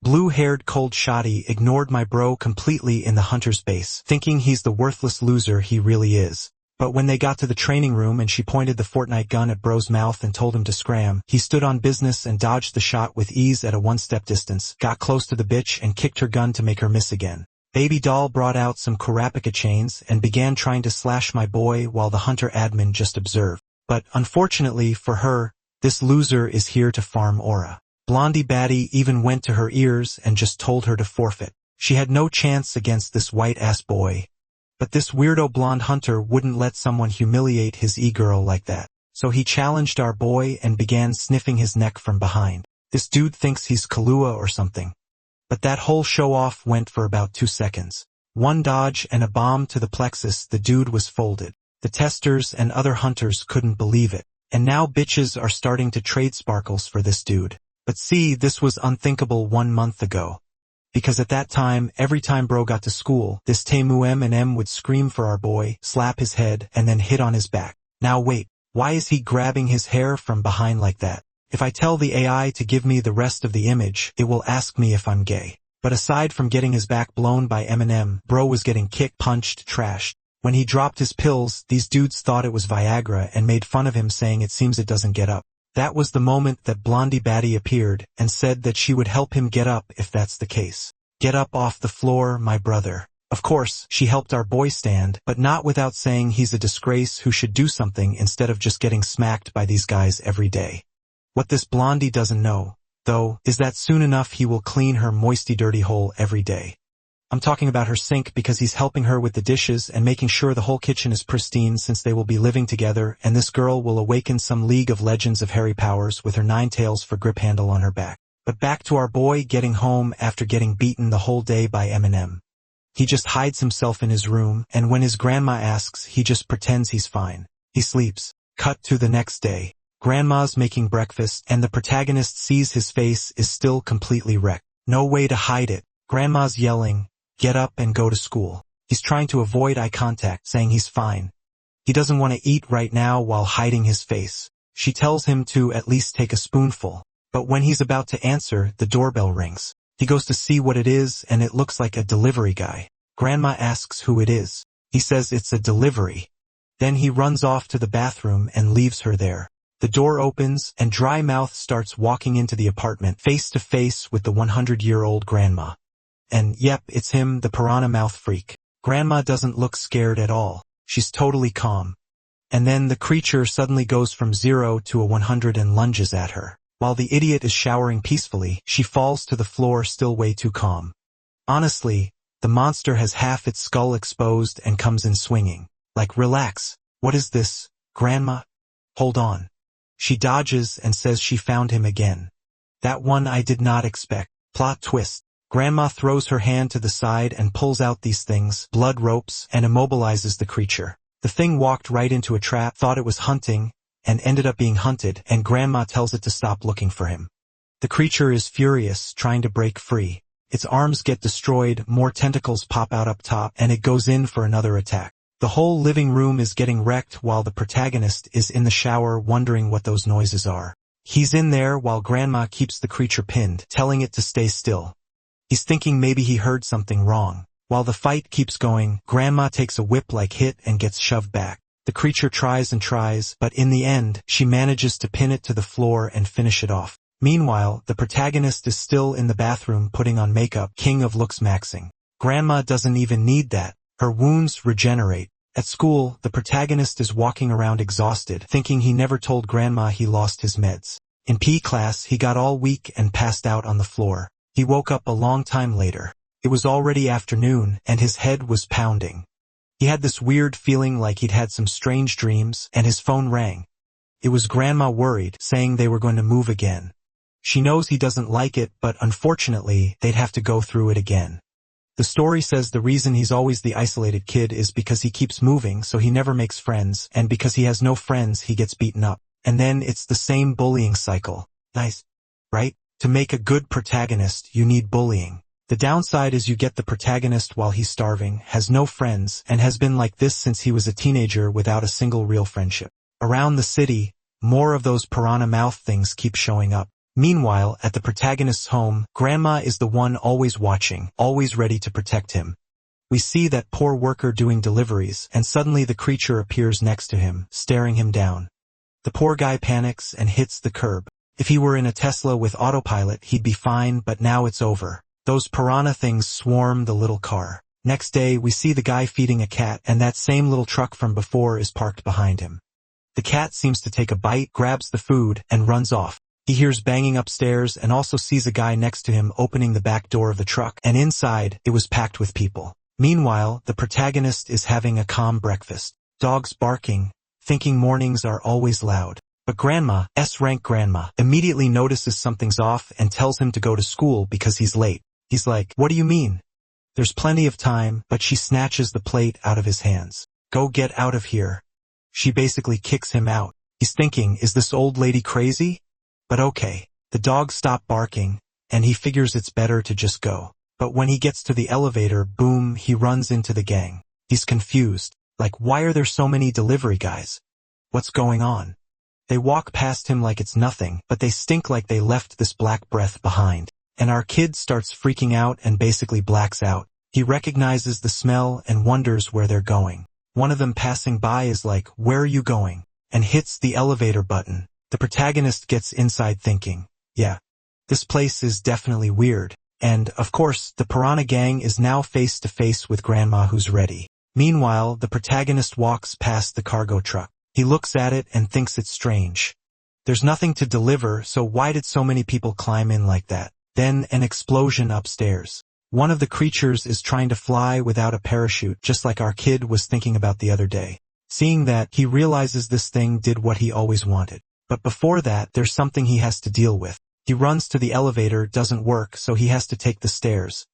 blue-haired cold shoddy ignored my bro completely in the hunter's base, thinking he's the worthless loser he really is. But when they got to the training room and she pointed the Fortnite gun at bro's mouth and told him to scram, he stood on business and dodged the shot with ease at a one-step distance, got close to the bitch and kicked her gun to make her miss again. Baby doll brought out some Kurapika chains and began trying to slash my boy while the hunter admin just observed. But unfortunately for her, this loser is here to farm aura. Blondie baddie even went to her ears and just told her to forfeit. She had no chance against this white-ass boy. But this weirdo blonde hunter wouldn't let someone humiliate his e-girl like that. So he challenged our boy and began sniffing his neck from behind. This dude thinks he's Kahlua or something. But that whole show-off went for about 2 seconds. One dodge and a bomb to the plexus, the dude was folded. The testers and other hunters couldn't believe it. And now bitches are starting to trade sparkles for this dude. But see, this was unthinkable 1 month ago. Because at that time, every time bro got to school, this Temu M&M would scream for our boy, slap his head, and then hit on his back. Now wait, why is he grabbing his hair from behind like that? If I tell the AI to give me the rest of the image, it will ask me if I'm gay. But aside from getting his back blown by M&M, bro was getting kicked, punched, trashed. When he dropped his pills, these dudes thought it was Viagra and made fun of him, saying it seems it doesn't get up. That was the moment that Blondie baddie appeared and said that she would help him get up if that's the case. Get up off the floor, my brother. Of course, she helped our boy stand, but not without saying he's a disgrace who should do something instead of just getting smacked by these guys every day. What this Blondie doesn't know, though, is that soon enough he will clean her moisty dirty hole every day. I'm talking about her sink because he's helping her with the dishes and making sure the whole kitchen is pristine since they will be living together, and this girl will awaken some League of Legends of Harry powers with her 9 tails for grip handle on her back. But back to our boy getting home after getting beaten the whole day by M&M. He just hides himself in his room, and when his grandma asks, he just pretends he's fine. He sleeps. Cut to the next day. Grandma's making breakfast, and the protagonist sees his face is still completely wrecked. No way to hide it. Grandma's yelling, "Get up and go to school." He's trying to avoid eye contact, saying he's fine. He doesn't want to eat right now while hiding his face. She tells him to at least take a spoonful. But when he's about to answer, the doorbell rings. He goes to see what it is, and it looks like a delivery guy. Grandma asks who it is. He says it's a delivery. Then he runs off to the bathroom and leaves her there. The door opens, and Dry Mouth starts walking into the apartment, face to face with the 100-year-old grandma. And yep, it's him, the piranha mouth freak. Grandma doesn't look scared at all. She's totally calm. And then the creature suddenly goes from 0 to a 100 and lunges at her. While the idiot is showering peacefully, she falls to the floor, still way too calm. Honestly, the monster has half its skull exposed and comes in swinging. Like, relax. What is this, Grandma? Hold on. She dodges and says she found him again. That one I did not expect. Plot twist. Grandma throws her hand to the side and pulls out these things, blood ropes, and immobilizes the creature. The thing walked right into a trap, thought it was hunting, and ended up being hunted, and Grandma tells it to stop looking for him. The creature is furious, trying to break free. Its arms get destroyed, more tentacles pop out up top, and it goes in for another attack. The whole living room is getting wrecked while the protagonist is in the shower wondering what those noises are. He's in there while Grandma keeps the creature pinned, telling it to stay still. He's thinking maybe he heard something wrong. While the fight keeps going, Grandma takes a whip-like hit and gets shoved back. The creature tries and tries, but in the end, she manages to pin it to the floor and finish it off. Meanwhile, the protagonist is still in the bathroom putting on makeup, king of looks maxing. Grandma doesn't even need that. Her wounds regenerate. At school, the protagonist is walking around exhausted, thinking he never told Grandma he lost his meds. In PE class, he got all weak and passed out on the floor. He woke up a long time later. It was already afternoon, and his head was pounding. He had this weird feeling like he'd had some strange dreams, and his phone rang. It was Grandma, worried, saying they were going to move again. She knows he doesn't like it, but unfortunately, they'd have to go through it again. The story says the reason he's always the isolated kid is because he keeps moving, so he never makes friends, and because he has no friends, he gets beaten up. And then it's the same bullying cycle. Nice, right? To make a good protagonist, you need bullying. The downside is you get the protagonist while he's starving, has no friends, and has been like this since he was a teenager without a single real friendship. Around the city, more of those piranha mouth things keep showing up. Meanwhile, at the protagonist's home, Grandma is the one always watching, always ready to protect him. We see that poor worker doing deliveries, and suddenly the creature appears next to him, staring him down. The poor guy panics and hits the curb. If he were in a Tesla with autopilot, he'd be fine, but now it's over. Those piranha things swarm the little car. Next day, we see the guy feeding a cat, and that same little truck from before is parked behind him. The cat seems to take a bite, grabs the food, and runs off. He hears banging upstairs and also sees a guy next to him opening the back door of the truck, and inside, it was packed with people. Meanwhile, the protagonist is having a calm breakfast. Dogs barking, thinking mornings are always loud. But Grandma, S-rank Grandma, immediately notices something's off and tells him to go to school because he's late. He's like, "What do you mean?" There's plenty of time, but she snatches the plate out of his hands. "Go get out of here." She basically kicks him out. He's thinking, is this old lady crazy? But okay. The dogs stop barking, and he figures it's better to just go. But when he gets to the elevator, boom, he runs into the gang. He's confused. Like, why are there so many delivery guys? What's going on? They walk past him like it's nothing, but they stink like they left this black breath behind. And our kid starts freaking out and basically blacks out. He recognizes the smell and wonders where they're going. One of them passing by is like, "Where are you going?" and hits the elevator button. The protagonist gets inside thinking, yeah, this place is definitely weird. And, of course, the piranha gang is now face to face with Grandma who's ready. Meanwhile, the protagonist walks past the cargo truck. He looks at it and thinks it's strange. There's nothing to deliver, so why did so many people climb in like that? Then an explosion upstairs. One of the creatures is trying to fly without a parachute, just like our kid was thinking about the other day. Seeing that, he realizes this thing did what he always wanted. But before that, there's something he has to deal with. He runs to the elevator, doesn't work, so he has to take the stairs.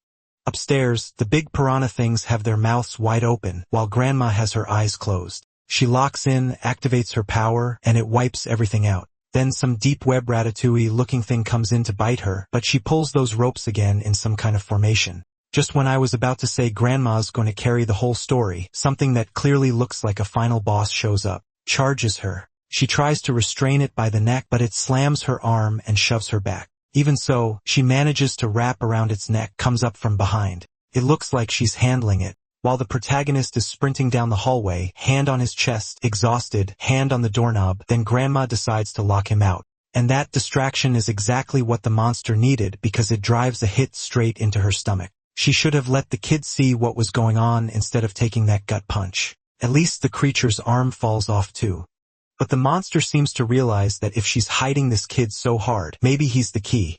Upstairs, the big piranha things have their mouths wide open, while Grandma has her eyes closed. She locks in, activates her power, and it wipes everything out. Then some deep web ratatouille-looking thing comes in to bite her, but she pulls those ropes again in some kind of formation. Just when I was about to say Grandma's going to carry the whole story, something that clearly looks like a final boss shows up, charges her. She tries to restrain it by the neck, but it slams her arm and shoves her back. Even so, she manages to wrap around its neck, comes up from behind. It looks like she's handling it. While the protagonist is sprinting down the hallway, hand on his chest, exhausted, hand on the doorknob, then Grandma decides to lock him out. And that distraction is exactly what the monster needed because it drives a hit straight into her stomach. She should have let the kid see what was going on instead of taking that gut punch. At least the creature's arm falls off too. But the monster seems to realize that if she's hiding this kid so hard, maybe he's the key.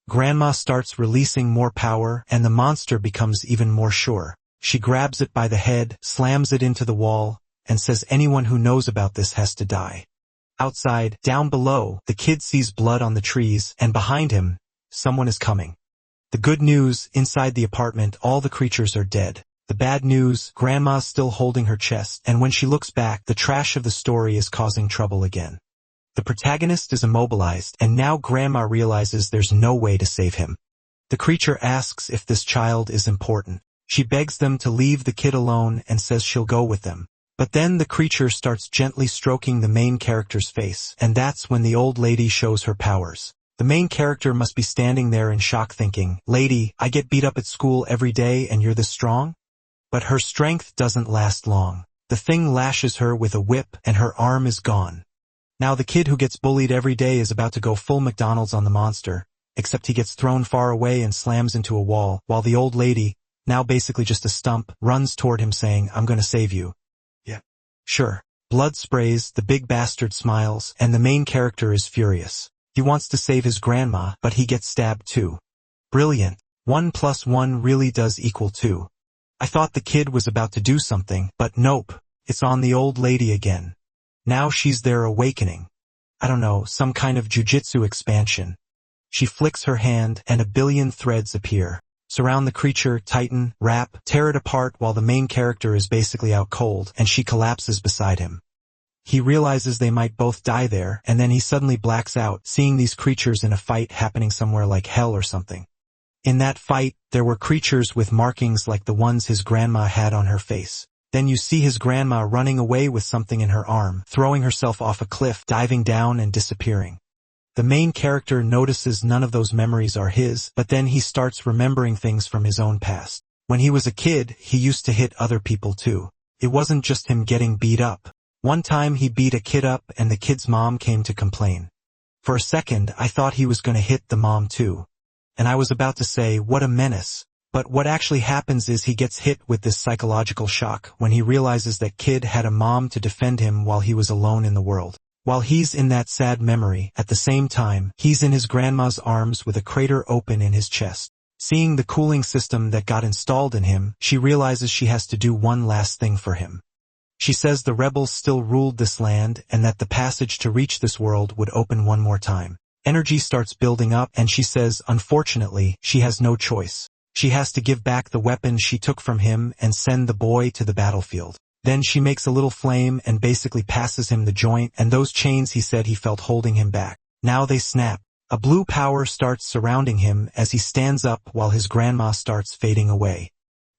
Grandma starts releasing more power, and the monster becomes even more sure. She grabs it by the head, slams it into the wall, and says anyone who knows about this has to die. Outside, down below, the kid sees blood on the trees, and behind him, someone is coming. The good news, inside the apartment, all the creatures are dead. The bad news, Grandma's still holding her chest, and when she looks back, the trash of the story is causing trouble again. The protagonist is immobilized, and now Grandma realizes there's no way to save him. The creature asks if this child is important. She begs them to leave the kid alone and says she'll go with them. But then the creature starts gently stroking the main character's face, and that's when the old lady shows her powers. The main character must be standing there in shock thinking, "Lady, I get beat up at school every day and you're this strong?" But her strength doesn't last long. The thing lashes her with a whip and her arm is gone. Now the kid who gets bullied every day is about to go full McDonald's on the monster, except he gets thrown far away and slams into a wall, while the old lady, now basically just a stump, runs toward him saying, "I'm gonna save you." Yeah. Sure. Blood sprays, the big bastard smiles, and the main character is furious. He wants to save his grandma, but he gets stabbed too. Brilliant. 1 + 1 really does equal 2. I thought the kid was about to do something, but nope, it's on the old lady again. Now she's there awakening. I don't know, some kind of jujitsu expansion. She flicks her hand and a billion threads appear. Surround the creature, tighten, wrap, tear it apart while the main character is basically out cold and she collapses beside him. He realizes they might both die there and then he suddenly blacks out, seeing these creatures in a fight happening somewhere like hell or something. In that fight, there were creatures with markings like the ones his grandma had on her face. Then you see his grandma running away with something in her arm, throwing herself off a cliff, diving down and disappearing. The main character notices none of those memories are his, but then he starts remembering things from his own past. When he was a kid, he used to hit other people too. It wasn't just him getting beat up. One time he beat a kid up and the kid's mom came to complain. For a second, I thought he was going to hit the mom too. And I was about to say, what a menace. But what actually happens is he gets hit with this psychological shock when he realizes that kid had a mom to defend him while he was alone in the world. While he's in that sad memory, at the same time, he's in his grandma's arms with a crater open in his chest. Seeing the cooling system that got installed in him, she realizes she has to do one last thing for him. She says the rebels still ruled this land and that the passage to reach this world would open one more time. Energy starts building up and she says, unfortunately, she has no choice. She has to give back the weapon she took from him and send the boy to the battlefield. Then she makes a little flame and basically passes him the joint and those chains he said he felt holding him back. Now they snap. A blue power starts surrounding him as he stands up while his grandma starts fading away.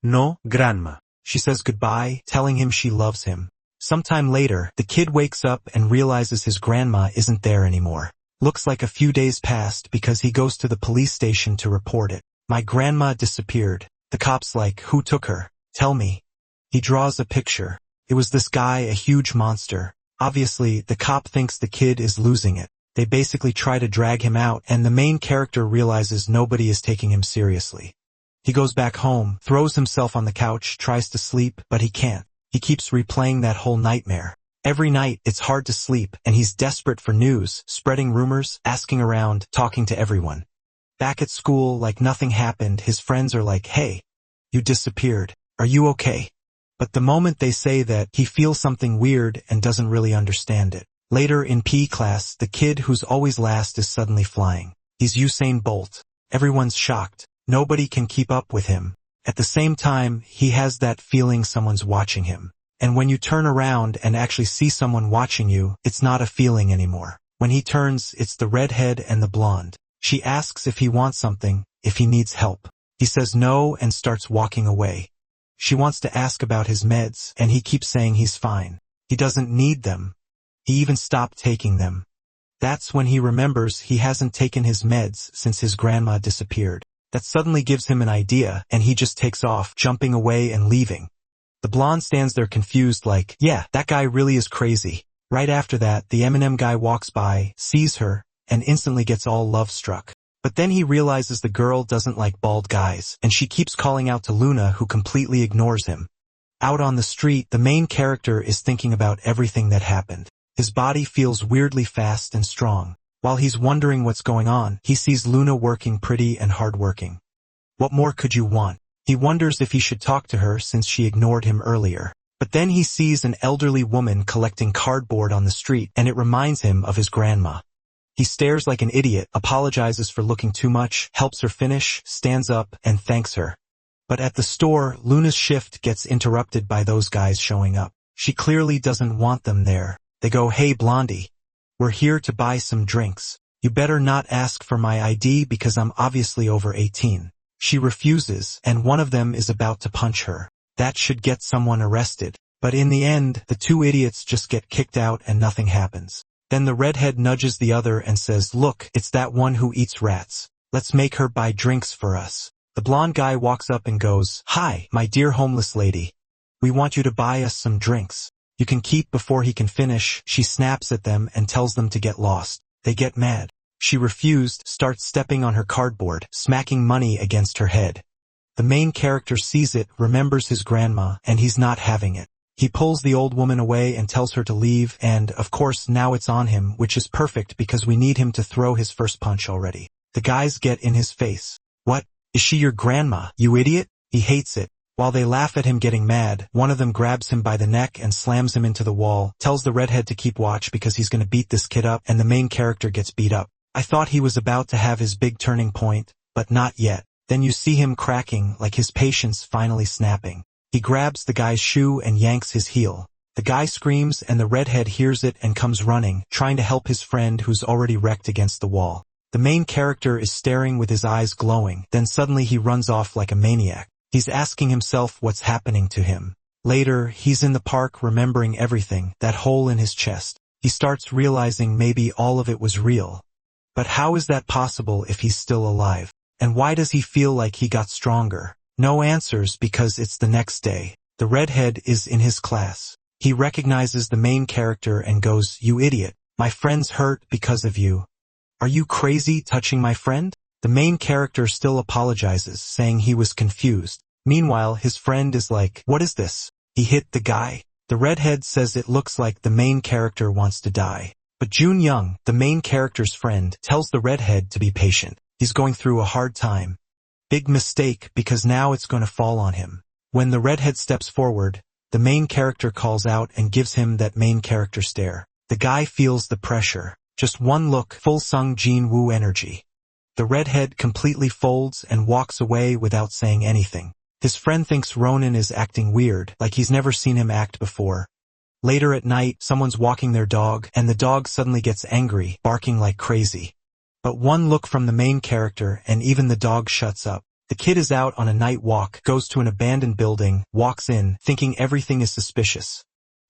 No, grandma. She says goodbye, telling him she loves him. Sometime later, the kid wakes up and realizes his grandma isn't there anymore. Looks like a few days passed because he goes to the police station to report it. My grandma disappeared. The cop's like, who took her? Tell me. He draws a picture. It was this guy, a huge monster. Obviously, the cop thinks the kid is losing it. They basically try to drag him out and the main character realizes nobody is taking him seriously. He goes back home, throws himself on the couch, tries to sleep, but he can't. He keeps replaying that whole nightmare. Every night, it's hard to sleep, and he's desperate for news, spreading rumors, asking around, talking to everyone. Back at school, like nothing happened, his friends are like, hey, you disappeared. Are you okay? But the moment they say that, he feels something weird and doesn't really understand it. Later in PE class, the kid who's always last is suddenly flying. He's Usain Bolt. Everyone's shocked. Nobody can keep up with him. At the same time, he has that feeling someone's watching him. And when you turn around and actually see someone watching you, it's not a feeling anymore. When he turns, it's the redhead and the blonde. She asks if he wants something, if he needs help. He says no and starts walking away. She wants to ask about his meds, and he keeps saying he's fine. He doesn't need them. He even stopped taking them. That's when he remembers he hasn't taken his meds since his grandma disappeared. That suddenly gives him an idea, and he just takes off, jumping away and leaving. The blonde stands there confused like, yeah, that guy really is crazy. Right after that, the M&M guy walks by, sees her, and instantly gets all love-struck. But then he realizes the girl doesn't like bald guys, and she keeps calling out to Luna, who completely ignores him. Out on the street, the main character is thinking about everything that happened. His body feels weirdly fast and strong. While he's wondering what's going on, he sees Luna working pretty and hardworking. What more could you want? He wonders if he should talk to her since she ignored him earlier. But then he sees an elderly woman collecting cardboard on the street, and it reminds him of his grandma. He stares like an idiot, apologizes for looking too much, helps her finish, stands up, and thanks her. But at the store, Luna's shift gets interrupted by those guys showing up. She clearly doesn't want them there. They go, hey Blondie. We're here to buy some drinks. You better not ask for my ID because I'm obviously over 18. She refuses, and one of them is about to punch her. That should get someone arrested. But in the end, the two idiots just get kicked out and nothing happens. Then the redhead nudges the other and says, look, it's that one who eats rats. Let's make her buy drinks for us. The blonde guy walks up and goes, hi, my dear homeless lady. We want you to buy us some drinks. You can keep before he can finish. She snaps at them and tells them to get lost. They get mad. She refused, starts stepping on her cardboard, smacking money against her head. The main character sees it, remembers his grandma, and he's not having it. He pulls the old woman away and tells her to leave, and, of course, now it's on him, which is perfect because we need him to throw his first punch already. The guys get in his face. What? Is she your grandma, you idiot? He hates it. While they laugh at him getting mad, one of them grabs him by the neck and slams him into the wall, tells the redhead to keep watch because he's gonna beat this kid up, and the main character gets beat up. I thought he was about to have his big turning point, but not yet. Then you see him cracking, like his patience finally snapping. He grabs the guy's shoe and yanks his heel. The guy screams and the redhead hears it and comes running, trying to help his friend who's already wrecked against the wall. The main character is staring with his eyes glowing, then suddenly he runs off like a maniac. He's asking himself what's happening to him. Later, he's in the park remembering everything, that hole in his chest. He starts realizing maybe all of it was real. But how is that possible if he's still alive? And why does he feel like he got stronger? No answers because it's the next day. The redhead is in his class. He recognizes the main character and goes, "You idiot. My friend's hurt because of you. Are you crazy touching my friend?" The main character still apologizes, saying he was confused. Meanwhile, his friend is like, "What is this? He hit the guy?" The redhead says it looks like the main character wants to die. But Jun Young, the main character's friend, tells the redhead to be patient. He's going through a hard time. Big mistake because now it's going to fall on him. When the redhead steps forward, the main character calls out and gives him that main character stare. The guy feels the pressure. Just one look, full Sung Jin Woo energy. The redhead completely folds and walks away without saying anything. His friend thinks Ronan is acting weird, like he's never seen him act before. Later at night, someone's walking their dog, and the dog suddenly gets angry, barking like crazy. But one look from the main character, and even the dog shuts up. The kid is out on a night walk, goes to an abandoned building, walks in, thinking everything is suspicious.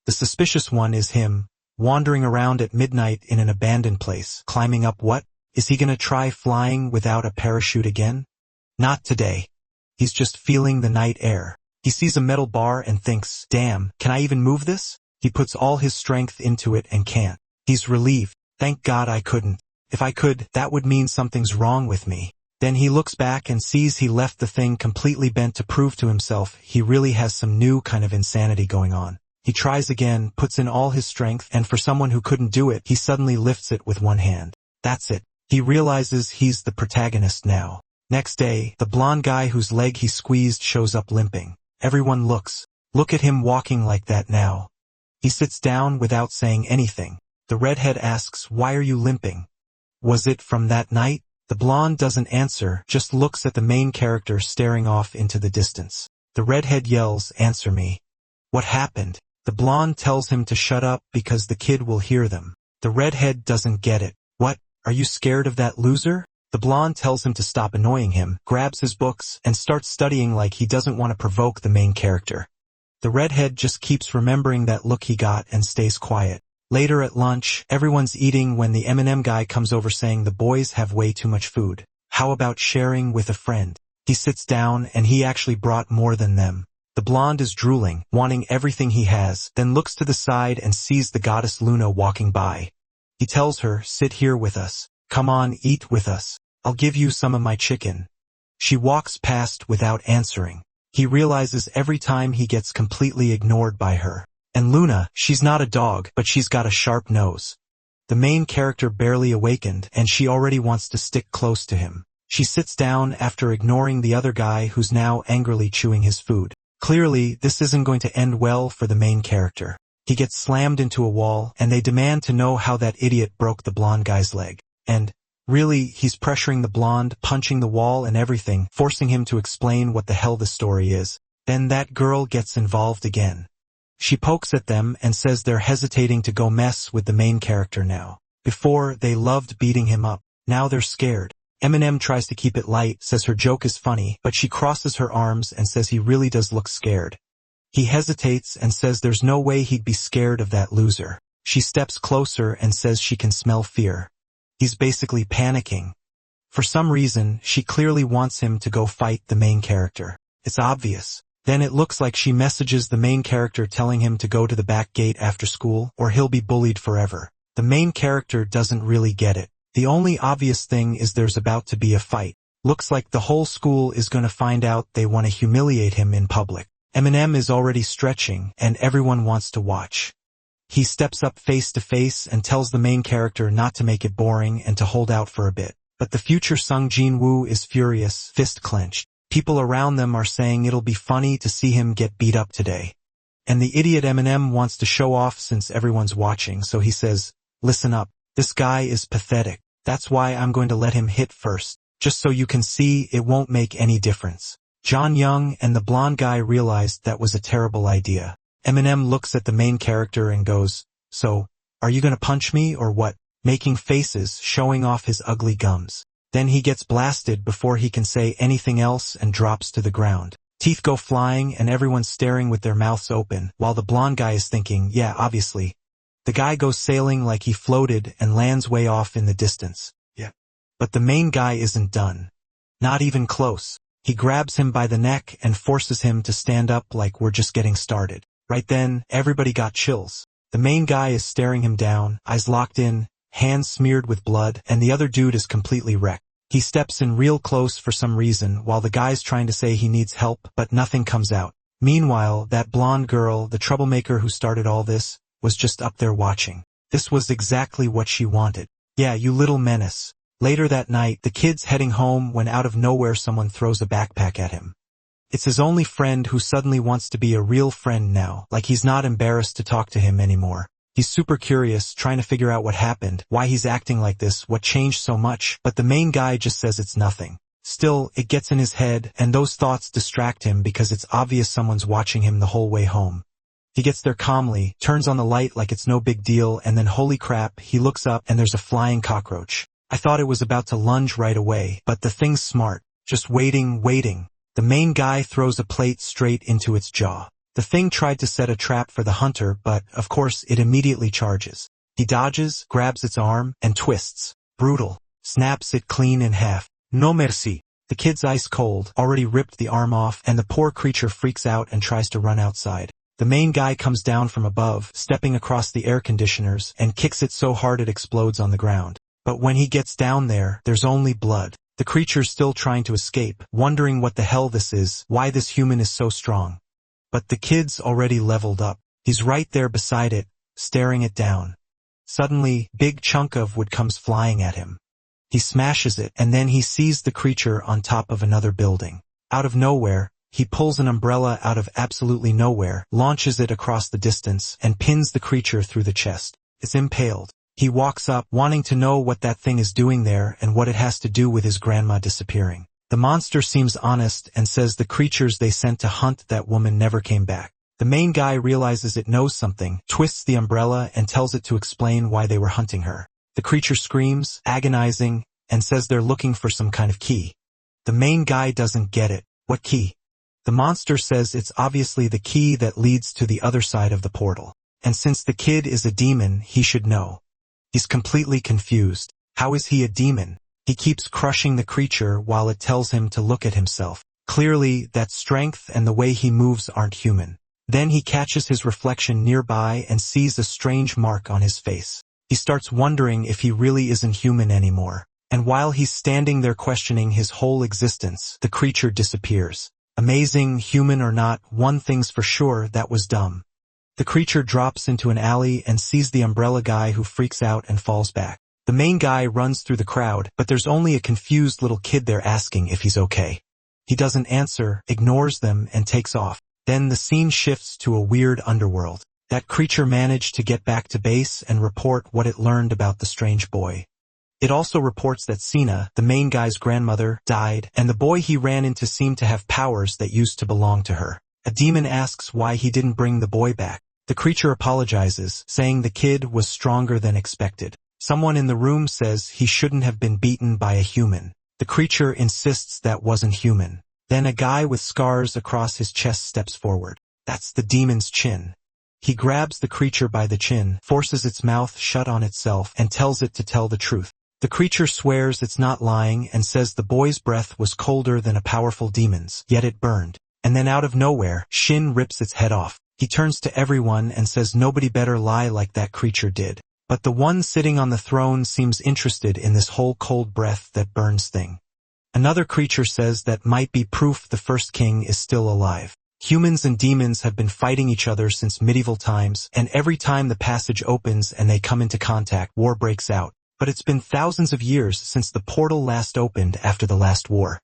The suspicious one is him, wandering around at midnight in an abandoned place, climbing up what? Is he gonna try flying without a parachute again? Not today. He's just feeling the night air. He sees a metal bar and thinks, "Damn, can I even move this?" He puts all his strength into it and can't. He's relieved. "Thank God I couldn't. If I could, that would mean something's wrong with me." Then he looks back and sees he left the thing completely bent to prove to himself he really has some new kind of insanity going on. He tries again, puts in all his strength, and for someone who couldn't do it, he suddenly lifts it with one hand. That's it. He realizes he's the protagonist now. Next day, the blonde guy whose leg he squeezed shows up limping. Everyone looks. Look at him walking like that now. He sits down without saying anything. The redhead asks, "Why are you limping? Was it from that night?" The blonde doesn't answer, just looks at the main character staring off into the distance. The redhead yells, "Answer me. What happened?" The blonde tells him to shut up because the kid will hear them. The redhead doesn't get it. "What? Are you scared of that loser?" The blonde tells him to stop annoying him, grabs his books, and starts studying like he doesn't want to provoke the main character. The redhead just keeps remembering that look he got and stays quiet. Later at lunch, everyone's eating when the M&M guy comes over saying the boys have way too much food. How about sharing with a friend? He sits down and he actually brought more than them. The blonde is drooling, wanting everything he has, then looks to the side and sees the goddess Luna walking by. He tells her, "Sit here with us. Come on, eat with us. I'll give you some of my chicken." She walks past without answering. He realizes every time he gets completely ignored by her. And Luna, she's not a dog, but she's got a sharp nose. The main character barely awakened, and she already wants to stick close to him. She sits down after ignoring the other guy who's now angrily chewing his food. Clearly, this isn't going to end well for the main character. He gets slammed into a wall, and they demand to know how that idiot broke the blonde guy's leg. And really, he's pressuring the blonde, punching the wall and everything, forcing him to explain what the hell the story is. Then that girl gets involved again. She pokes at them and says they're hesitating to go mess with the main character now. Before, they loved beating him up. Now they're scared. Eminem tries to keep it light, says her joke is funny, but she crosses her arms and says he really does look scared. He hesitates and says there's no way he'd be scared of that loser. She steps closer and says she can smell fear. He's basically panicking. For some reason, she clearly wants him to go fight the main character. It's obvious. Then it looks like she messages the main character telling him to go to the back gate after school or he'll be bullied forever. The main character doesn't really get it. The only obvious thing is there's about to be a fight. Looks like the whole school is going to find out they want to humiliate him in public. Eminem is already stretching and everyone wants to watch. He steps up face to face and tells the main character not to make it boring and to hold out for a bit. But the future Sung Jin Woo is furious, fist clenched. People around them are saying it'll be funny to see him get beat up today. And the idiot Eminem wants to show off since everyone's watching, so he says, "Listen up, this guy is pathetic. That's why I'm going to let him hit first, just so you can see it won't make any difference." John Young and the blonde guy realized that was a terrible idea. Eminem looks at the main character and goes, "So, are you gonna punch me or what?" Making faces, showing off his ugly gums. Then he gets blasted before he can say anything else and drops to the ground. Teeth go flying and everyone's staring with their mouths open, while the blonde guy is thinking, yeah, obviously. The guy goes sailing like he floated and lands way off in the distance. Yeah. But the main guy isn't done. Not even close. He grabs him by the neck and forces him to stand up like we're just getting started. Right then, everybody got chills. The main guy is staring him down, eyes locked in, hands smeared with blood, and the other dude is completely wrecked. He steps in real close for some reason while the guy's trying to say he needs help, but nothing comes out. Meanwhile, that blonde girl, the troublemaker who started all this, was just up there watching. This was exactly what she wanted. Yeah, you little menace. Later that night, the kid's heading home when out of nowhere someone throws a backpack at him. It's his only friend who suddenly wants to be a real friend now, like he's not embarrassed to talk to him anymore. He's super curious, trying to figure out what happened, why he's acting like this, what changed so much, but the main guy just says it's nothing. Still, it gets in his head, and those thoughts distract him because it's obvious someone's watching him the whole way home. He gets there calmly, turns on the light like it's no big deal, and then holy crap, he looks up and there's a flying cockroach. I thought it was about to lunge right away, but the thing's smart. Just waiting. The main guy throws a plate straight into its jaw. The thing tried to set a trap for the hunter, but, of course, it immediately charges. He dodges, grabs its arm, and twists. Brutal. Snaps it clean in half. No merci. The kid's ice cold, already ripped the arm off, and the poor creature freaks out and tries to run outside. The main guy comes down from above, stepping across the air conditioners, and kicks it so hard it explodes on the ground. But when he gets down there, there's only blood. The creature's still trying to escape, wondering what the hell this is, why this human is so strong. But the kid's already leveled up. He's right there beside it, staring it down. Suddenly, big chunk of wood comes flying at him. He smashes it, and then he sees the creature on top of another building. Out of nowhere, he pulls an umbrella out of absolutely nowhere, launches it across the distance, and pins the creature through the chest. It's impaled. He walks up, wanting to know what that thing is doing there and what it has to do with his grandma disappearing. The monster seems honest and says the creatures they sent to hunt that woman never came back. The main guy realizes it knows something, twists the umbrella and tells it to explain why they were hunting her. The creature screams, agonizing, and says they're looking for some kind of key. The main guy doesn't get it. What key? The monster says it's obviously the key that leads to the other side of the portal. And since the kid is a demon, he should know. He's completely confused. How is he a demon? He keeps crushing the creature while it tells him to look at himself. Clearly, that strength and the way he moves aren't human. Then he catches his reflection nearby and sees a strange mark on his face. He starts wondering if he really isn't human anymore. And while he's standing there questioning his whole existence, the creature disappears. Amazing, human or not, one thing's for sure, that was dumb. The creature drops into an alley and sees the umbrella guy who freaks out and falls back. The main guy runs through the crowd, but there's only a confused little kid there asking if he's okay. He doesn't answer, ignores them, and takes off. Then the scene shifts to a weird underworld. That creature managed to get back to base and report what it learned about the strange boy. It also reports that Sina, the main guy's grandmother, died, and the boy he ran into seemed to have powers that used to belong to her. A demon asks why he didn't bring the boy back. The creature apologizes, saying the kid was stronger than expected. Someone in the room says he shouldn't have been beaten by a human. The creature insists that wasn't human. Then a guy with scars across his chest steps forward. That's the demon's chin. He grabs the creature by the chin, forces its mouth shut on itself, and tells it to tell the truth. The creature swears it's not lying and says the boy's breath was colder than a powerful demon's, yet it burned. And then out of nowhere, Shin rips its head off. He turns to everyone and says nobody better lie like that creature did. But the one sitting on the throne seems interested in this whole cold breath that burns thing. Another creature says that might be proof the first king is still alive. Humans and demons have been fighting each other since medieval times, and every time the passage opens and they come into contact, war breaks out. But it's been thousands of years since the portal last opened after the last war.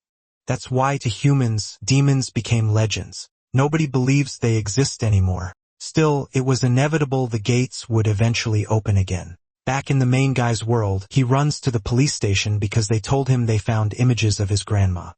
That's why to humans, demons became legends. Nobody believes they exist anymore. Still, it was inevitable the gates would eventually open again. Back in the main guy's world, he runs to the police station because they told him they found images of his grandma.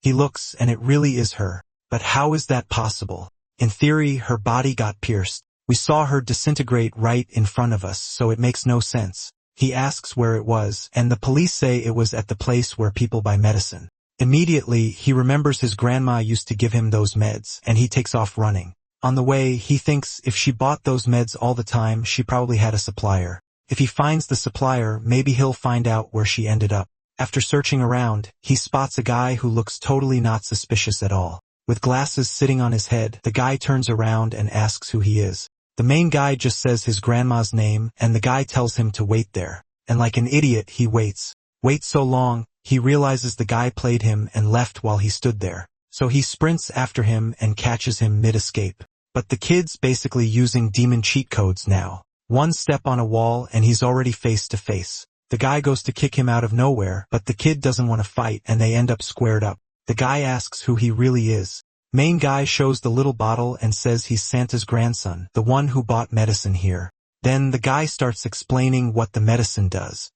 He looks, and it really is her. But how is that possible? In theory, her body got pierced. We saw her disintegrate right in front of us, so it makes no sense. He asks where it was, and the police say it was at the place where people buy medicine. Immediately, he remembers his grandma used to give him those meds, and he takes off running. On the way, he thinks if she bought those meds all the time, she probably had a supplier. If he finds the supplier, maybe he'll find out where she ended up. After searching around, he spots a guy who looks totally not suspicious at all. With glasses sitting on his head, the guy turns around and asks who he is. The main guy just says his grandma's name, and the guy tells him to wait there. And like an idiot, he waits. Waits so long, he realizes the guy played him and left while he stood there. So he sprints after him and catches him mid-escape. But the kid's basically using demon cheat codes now. One step on a wall and he's already face to face. The guy goes to kick him out of nowhere, but the kid doesn't want to fight and they end up squared up. The guy asks who he really is. Main guy shows the little bottle and says he's Santa's grandson, the one who bought medicine here. Then the guy starts explaining what the medicine does.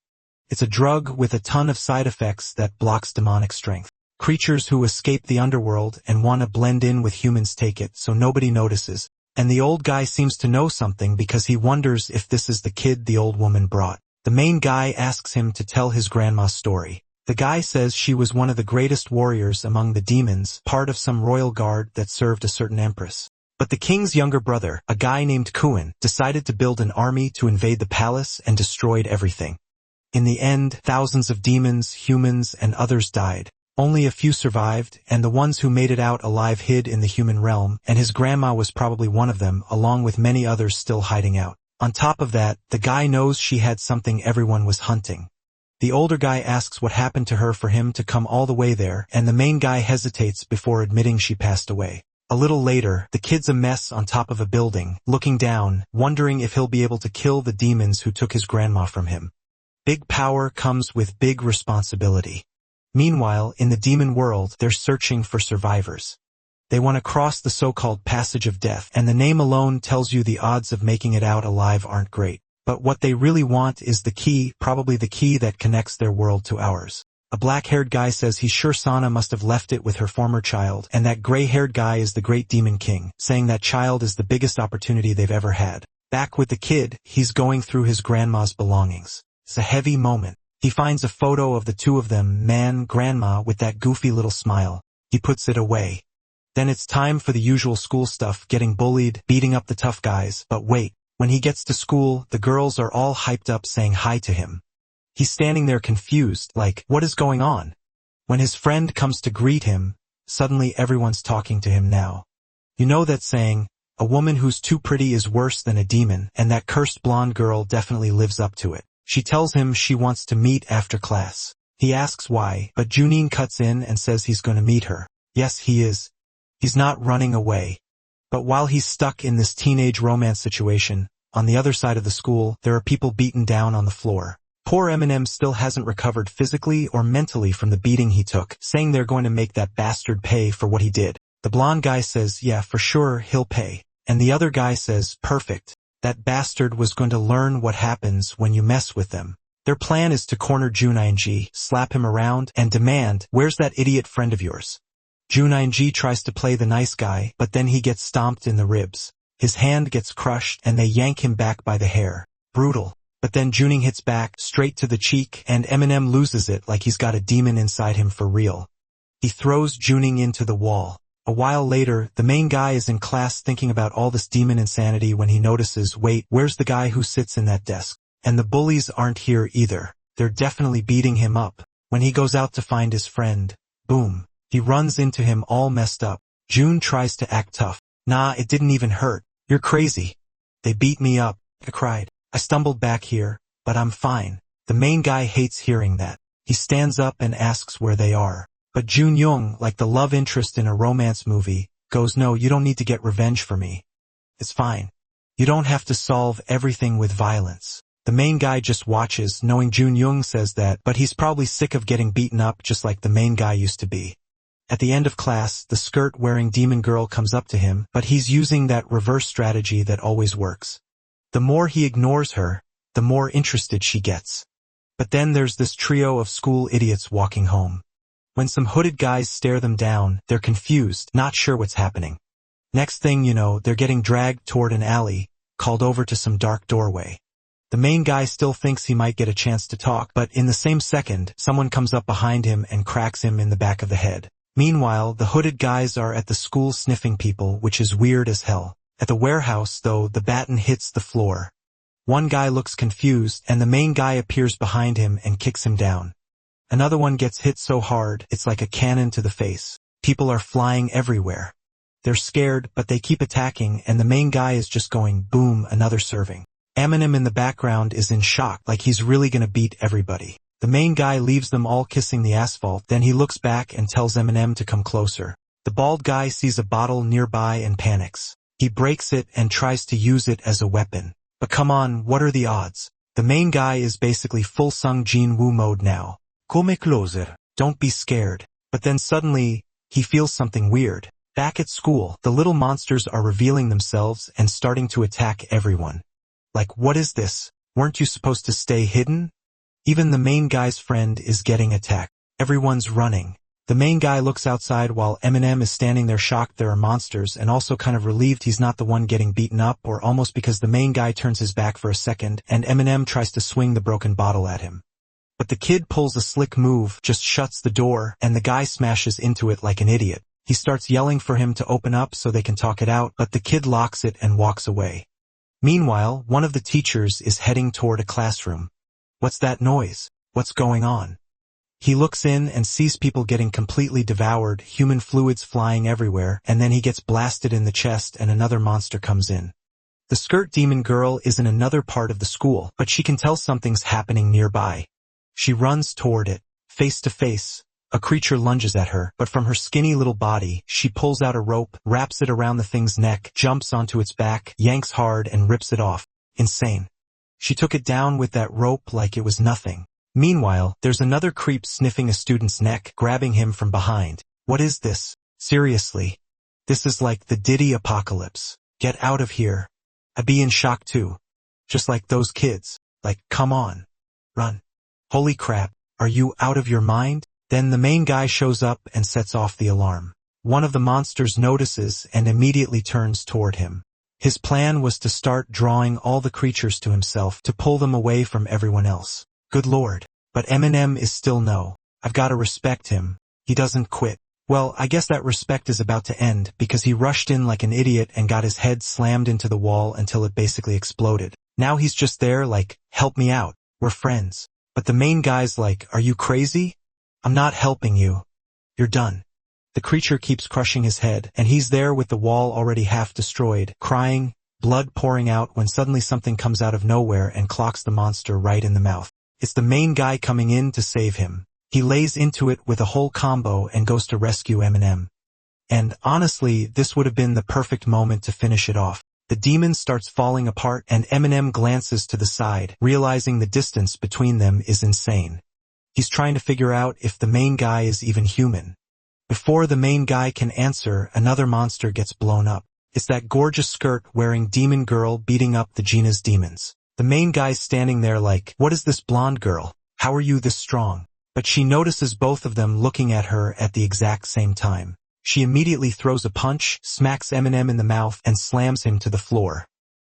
It's a drug with a ton of side effects that blocks demonic strength. Creatures who escape the underworld and want to blend in with humans take it so nobody notices. And the old guy seems to know something because he wonders if this is the kid the old woman brought. The main guy asks him to tell his grandma's story. The guy says she was one of the greatest warriors among the demons, part of some royal guard that served a certain empress. But the king's younger brother, a guy named Kuan, decided to build an army to invade the palace and destroyed everything. In the end, thousands of demons, humans, and others died. Only a few survived, and the ones who made it out alive hid in the human realm, and his grandma was probably one of them, along with many others still hiding out. On top of that, the guy knows she had something everyone was hunting. The older guy asks what happened to her for him to come all the way there, and the main guy hesitates before admitting she passed away. A little later, the kid's a mess on top of a building, looking down, wondering if he'll be able to kill the demons who took his grandma from him. Big power comes with big responsibility. Meanwhile, in the demon world, they're searching for survivors. They want to cross the so-called passage of death, and the name alone tells you the odds of making it out alive aren't great. But what they really want is the key, probably the key that connects their world to ours. A black-haired guy says he's sure Sana must have left it with her former child, and that gray-haired guy is the great demon king, saying that child is the biggest opportunity they've ever had. Back with the kid, he's going through his grandma's belongings. It's a heavy moment. He finds a photo of the two of them, grandma with that goofy little smile. He puts it away. Then it's time for the usual school stuff, getting bullied, beating up the tough guys, but wait. When he gets to school, the girls are all hyped up saying hi to him. He's standing there confused, like, what is going on? When his friend comes to greet him, suddenly everyone's talking to him now. You know that saying, a woman who's too pretty is worse than a demon, and that cursed blonde girl definitely lives up to it. She tells him she wants to meet after class. He asks why, but Junin cuts in and says he's going to meet her. Yes, he is. He's not running away. But while he's stuck in this teenage romance situation, on the other side of the school, there are people beaten down on the floor. Poor Eminem still hasn't recovered physically or mentally from the beating he took, saying they're going to make that bastard pay for what he did. The blonde guy says, yeah, for sure, he'll pay. And the other guy says, perfect. That bastard was going to learn what happens when you mess with them. Their plan is to corner Junin, slap him around, and demand, where's that idiot friend of yours? Junin tries to play the nice guy, but then he gets stomped in the ribs. His hand gets crushed and they yank him back by the hair. Brutal. But then Junin hits back, straight to the cheek, and Eminem loses it like he's got a demon inside him for real. He throws Junin into the wall. A while later, the main guy is in class thinking about all this demon insanity when he notices, wait, where's the guy who sits in that desk? And the bullies aren't here either. They're definitely beating him up. When he goes out to find his friend, boom. He runs into him all messed up. June tries to act tough. Nah, it didn't even hurt. You're crazy. They beat me up. I cried. I stumbled back here, but I'm fine. The main guy hates hearing that. He stands up and asks where they are. But Jun Young, like the love interest in a romance movie, goes, no, you don't need to get revenge for me. It's fine. You don't have to solve everything with violence. The main guy just watches, knowing Jun Young says that, but he's probably sick of getting beaten up just like the main guy used to be. At the end of class, the skirt-wearing demon girl comes up to him, but he's using that reverse strategy that always works. The more he ignores her, the more interested she gets. But then there's this trio of school idiots walking home. When some hooded guys stare them down, they're confused, not sure what's happening. Next thing you know, they're getting dragged toward an alley, called over to some dark doorway. The main guy still thinks he might get a chance to talk, but in the same second, someone comes up behind him and cracks him in the back of the head. Meanwhile, the hooded guys are at the school sniffing people, which is weird as hell. At the warehouse, though, the baton hits the floor. One guy looks confused, and the main guy appears behind him and kicks him down. Another one gets hit so hard, it's like a cannon to the face. People are flying everywhere. They're scared, but they keep attacking, and the main guy is just going, boom, another serving. Eminem in the background is in shock, like he's really gonna beat everybody. The main guy leaves them all kissing the asphalt, then he looks back and tells Eminem to come closer. The bald guy sees a bottle nearby and panics. He breaks it and tries to use it as a weapon. But come on, what are the odds? The main guy is basically full Sung Jin Woo mode now. Come closer. Don't be scared. But then suddenly, he feels something weird. Back at school, the little monsters are revealing themselves and starting to attack everyone. Like, what is this? Weren't you supposed to stay hidden? Even the main guy's friend is getting attacked. Everyone's running. The main guy looks outside while Eminem is standing there shocked there are monsters and also kind of relieved he's not the one getting beaten up, or almost because the main guy turns his back for a second and Eminem tries to swing the broken bottle at him. But the kid pulls a slick move, just shuts the door, and the guy smashes into it like an idiot. He starts yelling for him to open up so they can talk it out, but the kid locks it and walks away. Meanwhile, one of the teachers is heading toward a classroom. What's that noise? What's going on? He looks in and sees people getting completely devoured, human fluids flying everywhere, and then he gets blasted in the chest and another monster comes in. The skirt demon girl is in another part of the school, but she can tell something's happening nearby. She runs toward it, face to face. A creature lunges at her, but from her skinny little body, she pulls out a rope, wraps it around the thing's neck, jumps onto its back, yanks hard and rips it off. Insane. She took it down with that rope like it was nothing. Meanwhile, there's another creep sniffing a student's neck, grabbing him from behind. What is this? Seriously? This is like the Diddy apocalypse. Get out of here. I'd be in shock too. Just like those kids. Like, come on. Run. Holy crap, are you out of your mind? Then the main guy shows up and sets off the alarm. One of the monsters notices and immediately turns toward him. His plan was to start drawing all the creatures to himself to pull them away from everyone else. Good lord. But Eminem is still no. I've got to respect him. He doesn't quit. Well, I guess that respect is about to end because he rushed in like an idiot and got his head slammed into the wall until it basically exploded. Now he's just there like, help me out. We're friends. But the main guy's like, are you crazy? I'm not helping you. You're done. The creature keeps crushing his head, and he's there with the wall already half destroyed, crying, blood pouring out when suddenly something comes out of nowhere and clocks the monster right in the mouth. It's the main guy coming in to save him. He lays into it with a whole combo and goes to rescue Eminem. And honestly, this would have been the perfect moment to finish it off. The demon starts falling apart and Eminem glances to the side, realizing the distance between them is insane. He's trying to figure out if the main guy is even human. Before the main guy can answer, another monster gets blown up. It's that gorgeous skirt-wearing demon girl beating up the Gina's demons. The main guy's standing there like, what is this blonde girl? How are you this strong? But she notices both of them looking at her at the exact same time. She immediately throws a punch, smacks Eminem in the mouth, and slams him to the floor.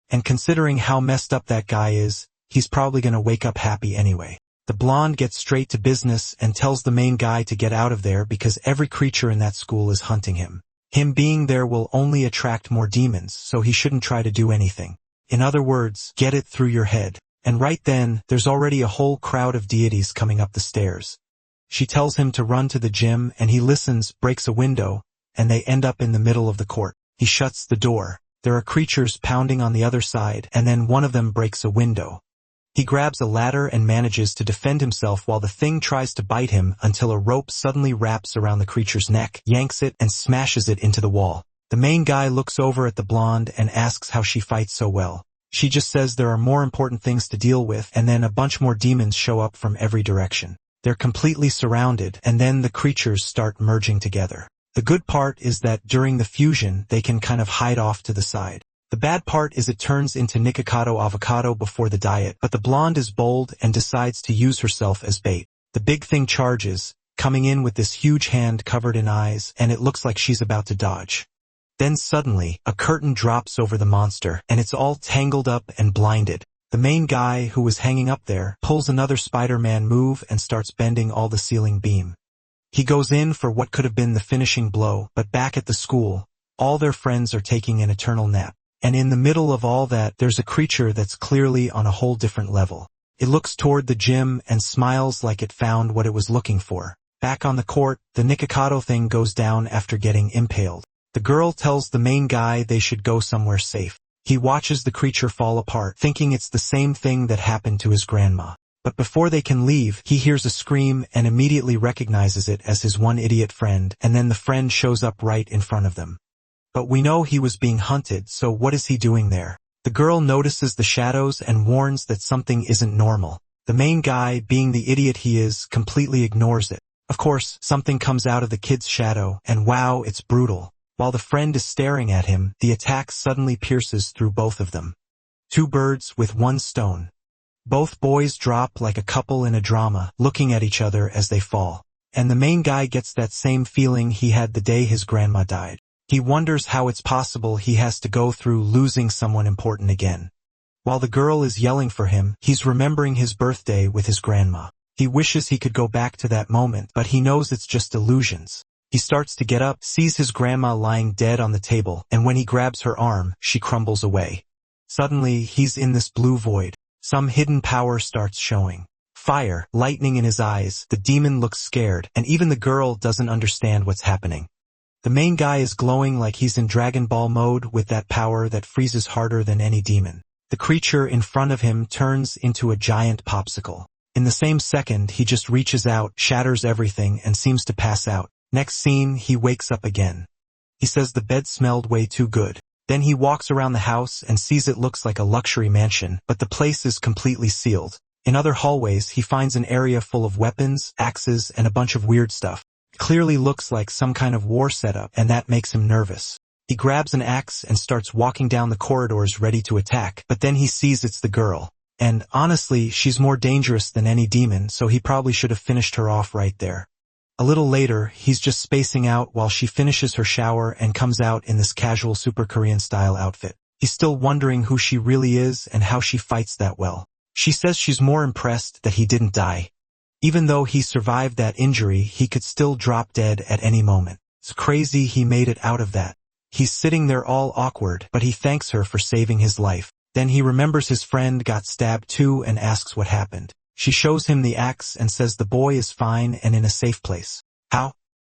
And considering how messed up that guy is, he's probably gonna wake up happy anyway. The blonde gets straight to business and tells the main guy to get out of there because every creature in that school is hunting him. Him being there will only attract more demons, so he shouldn't try to do anything. In other words, get it through your head. And right then, there's already a whole crowd of deities coming up the stairs. She tells him to run to the gym and he listens, breaks a window, and they end up in the middle of the court. He shuts the door. There are creatures pounding on the other side, and then one of them breaks a window. He grabs a ladder and manages to defend himself while the thing tries to bite him until a rope suddenly wraps around the creature's neck, yanks it, and smashes it into the wall. The main guy looks over at the blonde and asks how she fights so well. She just says there are more important things to deal with, and then a bunch more demons show up from every direction. They're completely surrounded, and then the creatures start merging together. The good part is that during the fusion, they can kind of hide off to the side. The bad part is it turns into Nikocado avocado before the diet, but the blonde is bold and decides to use herself as bait. The big thing charges, coming in with this huge hand covered in eyes, and it looks like she's about to dodge. Then suddenly, a curtain drops over the monster, and it's all tangled up and blinded. The main guy, who was hanging up there, pulls another Spider-Man move and starts bending all the ceiling beam. He goes in for what could have been the finishing blow, but back at the school, all their friends are taking an eternal nap. And in the middle of all that, there's a creature that's clearly on a whole different level. It looks toward the gym and smiles like it found what it was looking for. Back on the court, the Nikocado thing goes down after getting impaled. The girl tells the main guy they should go somewhere safe. He watches the creature fall apart, thinking it's the same thing that happened to his grandma. But before they can leave, he hears a scream and immediately recognizes it as his one idiot friend, and then the friend shows up right in front of them. But we know he was being hunted, so what is he doing there? The girl notices the shadows and warns that something isn't normal. The main guy, being the idiot he is, completely ignores it. Of course, something comes out of the kid's shadow, and wow, it's brutal. While the friend is staring at him, the attack suddenly pierces through both of them. Two birds with one stone. Both boys drop like a couple in a drama, looking at each other as they fall. And the main guy gets that same feeling he had the day his grandma died. He wonders how it's possible he has to go through losing someone important again. While the girl is yelling for him, he's remembering his birthday with his grandma. He wishes he could go back to that moment, but he knows it's just illusions. He starts to get up, sees his grandma lying dead on the table, and when he grabs her arm, she crumbles away. Suddenly, he's in this blue void. Some hidden power starts showing. Fire, lightning in his eyes, the demon looks scared, and even the girl doesn't understand what's happening. The main guy is glowing like he's in Dragon Ball mode with that power that freezes harder than any demon. The creature in front of him turns into a giant popsicle. In the same second, he just reaches out, shatters everything, and seems to pass out. Next scene, he wakes up again. He says the bed smelled way too good. Then he walks around the house and sees it looks like a luxury mansion, but the place is completely sealed. In other hallways, he finds an area full of weapons, axes, and a bunch of weird stuff. It clearly looks like some kind of war setup, and that makes him nervous. He grabs an axe and starts walking down the corridors ready to attack, but then he sees it's the girl. And honestly, she's more dangerous than any demon, so he probably should have finished her off right there. A little later, he's just spacing out while she finishes her shower and comes out in this casual Super Korean style outfit. He's still wondering who she really is and how she fights that well. She says she's more impressed that he didn't die. Even though he survived that injury, he could still drop dead at any moment. It's crazy he made it out of that. He's sitting there all awkward, but he thanks her for saving his life. Then he remembers his friend got stabbed too and asks what happened. She shows him the axe and says the boy is fine and in a safe place. How?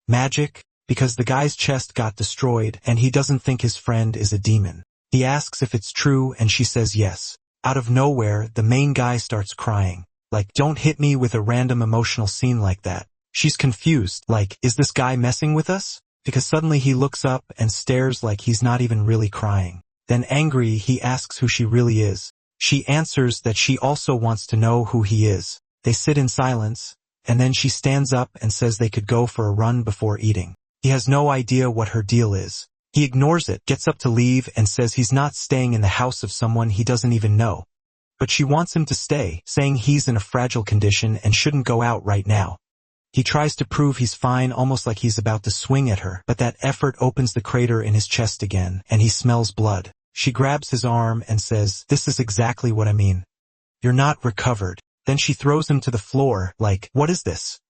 Magic? Because the guy's chest got destroyed and he doesn't think his friend is a demon. He asks if it's true and she says yes. Out of nowhere, the main guy starts crying. Like, don't hit me with a random emotional scene like that. She's confused, like, is this guy messing with us? Because suddenly he looks up and stares like he's not even really crying. Then angry, he asks who she really is. She answers that she also wants to know who he is. They sit in silence, and then she stands up and says they could go for a run before eating. He has no idea what her deal is. He ignores it, gets up to leave, and says he's not staying in the house of someone he doesn't even know. But she wants him to stay, saying he's in a fragile condition and shouldn't go out right now. He tries to prove he's fine, almost like he's about to swing at her, but that effort opens the crater in his chest again, and he smells blood. She grabs his arm and says, "This is exactly what I mean. You're not recovered." Then she throws him to the floor, like, what is this?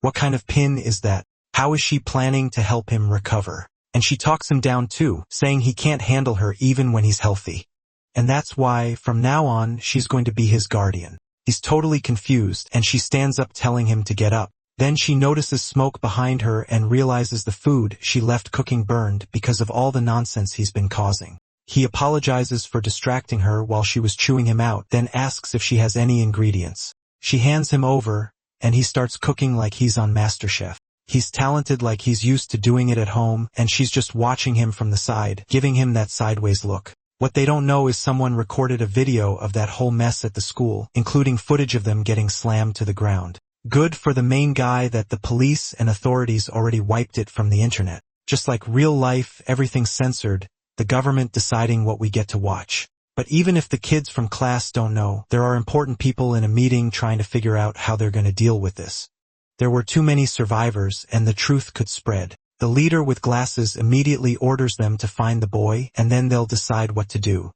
What kind of pin is that? How is she planning to help him recover? And she talks him down too, saying he can't handle her even when he's healthy. And that's why, from now on, she's going to be his guardian. He's totally confused, and she stands up telling him to get up. Then she notices smoke behind her and realizes the food she left cooking burned because of all the nonsense he's been causing. He apologizes for distracting her while she was chewing him out, then asks if she has any ingredients. She hands him over, and he starts cooking like he's on MasterChef. He's talented like he's used to doing it at home, and she's just watching him from the side, giving him that sideways look. What they don't know is someone recorded a video of that whole mess at the school, including footage of them getting slammed to the ground. Good for the main guy that the police and authorities already wiped it from the internet. Just like real life, everything's censored, the government deciding what we get to watch. But even if the kids from class don't know, there are important people in a meeting trying to figure out how they're going to deal with this. There were too many survivors, and the truth could spread. The leader with glasses immediately orders them to find the boy, and then they'll decide what to do.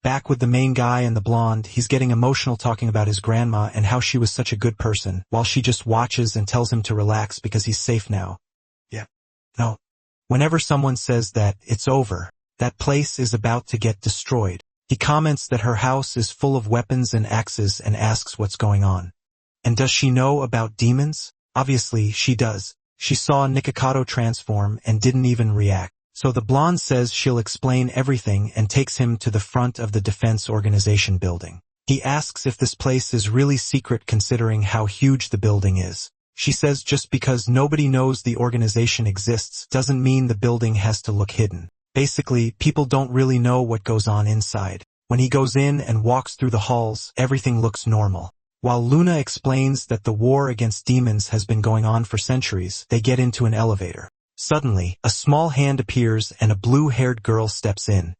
Back with the main guy and the blonde, he's getting emotional talking about his grandma and how she was such a good person, while she just watches and tells him to relax because he's safe now. Yeah. No. Whenever someone says that it's over, that place is about to get destroyed. He comments that her house is full of weapons and axes and asks what's going on. And does she know about demons? Obviously, she does. She saw Nikocado transform and didn't even react. So the blonde says she'll explain everything and takes him to the front of the defense organization building. He asks if this place is really secret considering how huge the building is. She says just because nobody knows the organization exists doesn't mean the building has to look hidden. Basically, people don't really know what goes on inside. When he goes in and walks through the halls, everything looks normal. While Luna explains that the war against demons has been going on for centuries, they get into an elevator. Suddenly, a small hand appears and a blue-haired girl steps in.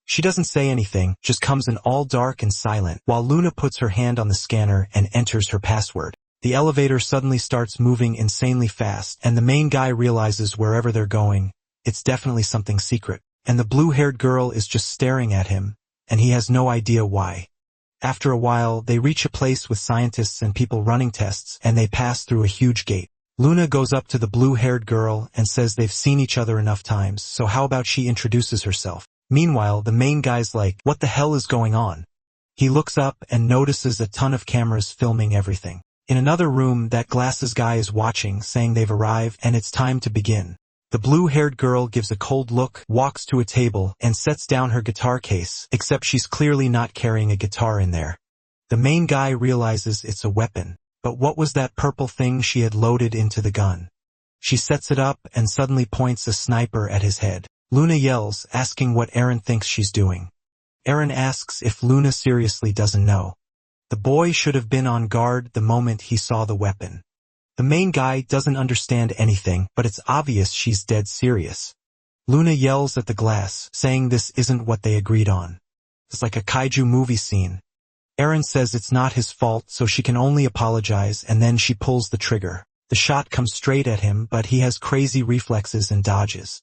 She doesn't say anything, just comes in all dark and silent, while Luna puts her hand on the scanner and enters her password. The elevator suddenly starts moving insanely fast, and the main guy realizes wherever they're going, it's definitely something secret. And the blue-haired girl is just staring at him, and he has no idea why. After a while, they reach a place with scientists and people running tests, and they pass through a huge gate. Luna goes up to the blue-haired girl and says they've seen each other enough times, so how about she introduces herself? Meanwhile, the main guy's like, what the hell is going on? He looks up and notices a ton of cameras filming everything. In another room, that glasses guy is watching, saying they've arrived and it's time to begin. The blue-haired girl gives a cold look, walks to a table, and sets down her guitar case, except she's clearly not carrying a guitar in there. The main guy realizes it's a weapon. But what was that purple thing she had loaded into the gun? She sets it up and suddenly points a sniper at his head. Luna yells, asking what Eren thinks she's doing. Eren asks if Luna seriously doesn't know. The boy should have been on guard the moment he saw the weapon. The main guy doesn't understand anything, but it's obvious she's dead serious. Luna yells at the glass, saying this isn't what they agreed on. It's like a kaiju movie scene. Eren says it's not his fault, so she can only apologize, and then she pulls the trigger. The shot comes straight at him, but he has crazy reflexes and dodges.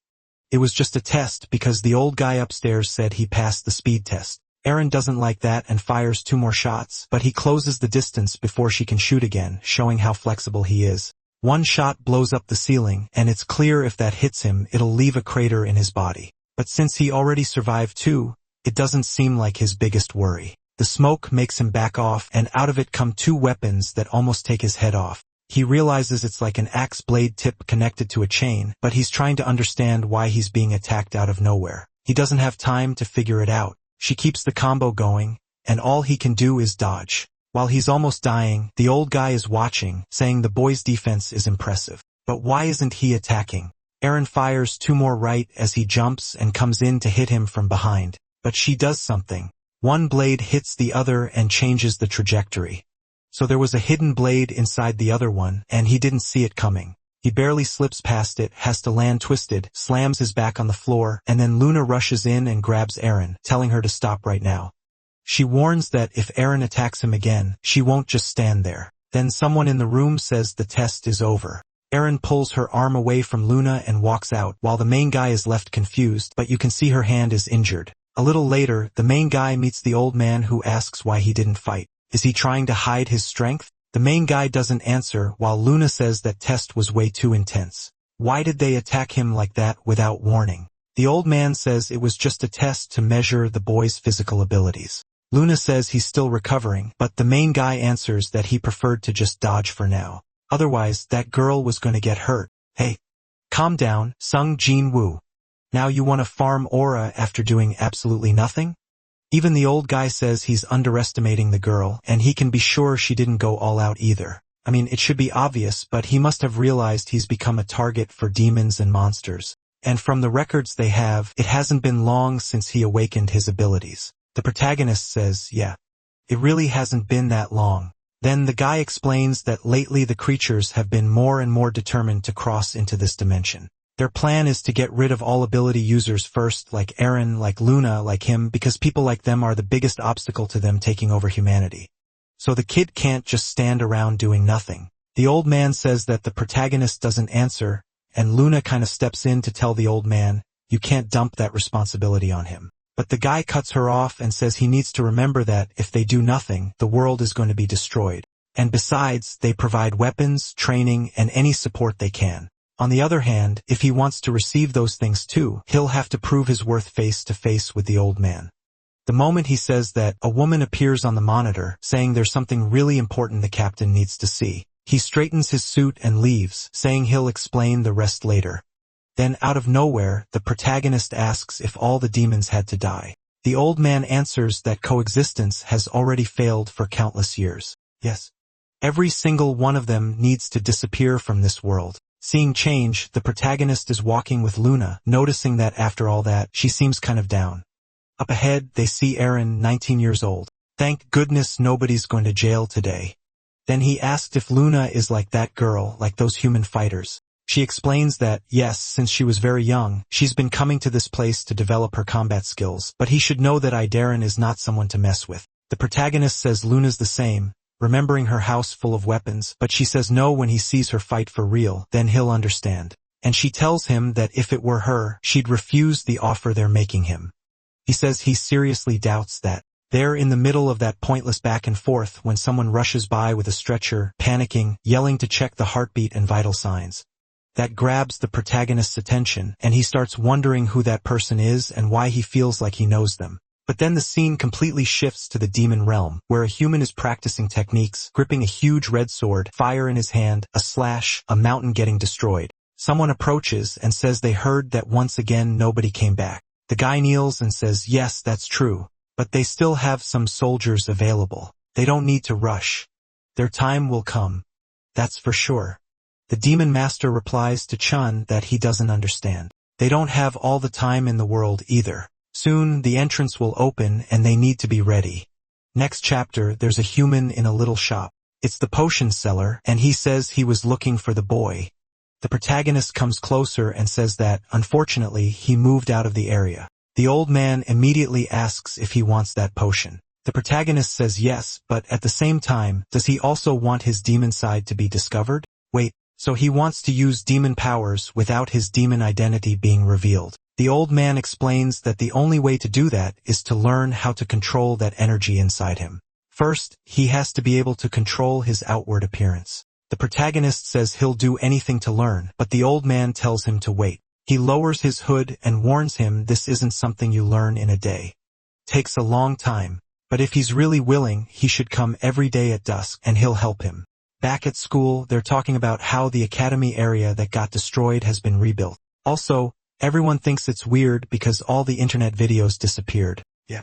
It was just a test because the old guy upstairs said he passed the speed test. Eren doesn't like that and fires 2 more shots, but he closes the distance before she can shoot again, showing how flexible he is. One shot blows up the ceiling, and it's clear if that hits him, it'll leave a crater in his body. But since he already survived 2, it doesn't seem like his biggest worry. The smoke makes him back off, and out of it come 2 weapons that almost take his head off. He realizes it's like an axe blade tip connected to a chain, but he's trying to understand why he's being attacked out of nowhere. He doesn't have time to figure it out. She keeps the combo going, and all he can do is dodge. While he's almost dying, the old guy is watching, saying the boy's defense is impressive. But why isn't he attacking? Eren fires 2 more right as he jumps and comes in to hit him from behind. But she does something. One blade hits the other and changes the trajectory. So there was a hidden blade inside the other one, and he didn't see it coming. He barely slips past it, has to land twisted, slams his back on the floor, and then Luna rushes in and grabs Eren, telling her to stop right now. She warns that if Eren attacks him again, she won't just stand there. Then someone in the room says the test is over. Eren pulls her arm away from Luna and walks out, while the main guy is left confused, but you can see her hand is injured. A little later, the main guy meets the old man who asks why he didn't fight. Is he trying to hide his strength? The main guy doesn't answer, while Luna says that test was way too intense. Why did they attack him like that without warning? The old man says it was just a test to measure the boy's physical abilities. Luna says he's still recovering, but the main guy answers that he preferred to just dodge for now. Otherwise, that girl was going to get hurt. Hey, calm down, Sung Jin Woo. Now you want to farm aura after doing absolutely nothing? Even the old guy says he's underestimating the girl, and he can be sure she didn't go all out either. I mean, it should be obvious, but he must have realized he's become a target for demons and monsters. And from the records they have, it hasn't been long since he awakened his abilities. The protagonist says, yeah, it really hasn't been that long. Then the guy explains that lately the creatures have been more and more determined to cross into this dimension. Their plan is to get rid of all ability users first, like Eren, like Luna, like him, because people like them are the biggest obstacle to them taking over humanity. So the kid can't just stand around doing nothing. The old man says that the protagonist doesn't answer, and Luna kind of steps in to tell the old man, you can't dump that responsibility on him. But the guy cuts her off and says he needs to remember that if they do nothing, the world is going to be destroyed. And besides, they provide weapons, training, and any support they can. On the other hand, if he wants to receive those things too, he'll have to prove his worth face to face with the old man. The moment he says that, a woman appears on the monitor, saying there's something really important the captain needs to see. He straightens his suit and leaves, saying he'll explain the rest later. Then, out of nowhere, the protagonist asks if all the demons had to die. The old man answers that coexistence has already failed for countless years. Yes. Every single one of them needs to disappear from this world. Seeing change, the protagonist is walking with Luna, noticing that after all that, she seems kind of down. Up ahead, they see Aaron, 19 years old. Thank goodness nobody's going to jail today. Then he asked if Luna is like that girl, like those human fighters. She explains that, yes, since she was very young, she's been coming to this place to develop her combat skills, but he should know that Darren is not someone to mess with. The protagonist says Luna's the same, remembering her house full of weapons, but she says no when he sees her fight for real, then he'll understand. And she tells him that if it were her, she'd refuse the offer they're making him. He says he seriously doubts that. They're in the middle of that pointless back and forth when someone rushes by with a stretcher, panicking, yelling to check the heartbeat and vital signs. That grabs the protagonist's attention, and he starts wondering who that person is and why he feels like he knows them. But then the scene completely shifts to the demon realm, where a human is practicing techniques, gripping a huge red sword, fire in his hand, a slash, a mountain getting destroyed. Someone approaches and says they heard that once again nobody came back. The guy kneels and says, yes, that's true, but they still have some soldiers available. They don't need to rush. Their time will come. That's for sure. The demon master replies to Chun that he doesn't understand. They don't have all the time in the world either. Soon, the entrance will open and they need to be ready. Next chapter, there's a human in a little shop. It's the potion seller, and he says he was looking for the boy. The protagonist comes closer and says that, unfortunately, he moved out of the area. The old man immediately asks if he wants that potion. The protagonist says yes, but at the same time, does he also want his demon side to be discovered? Wait, so he wants to use demon powers without his demon identity being revealed. The old man explains that the only way to do that is to learn how to control that energy inside him. First, he has to be able to control his outward appearance. The protagonist says he'll do anything to learn, but the old man tells him to wait. He lowers his hood and warns him this isn't something you learn in a day. Takes a long time, but if he's really willing, he should come every day at dusk and he'll help him. Back at school, they're talking about how the academy area that got destroyed has been rebuilt. Also, everyone thinks it's weird because all the internet videos disappeared. Yeah.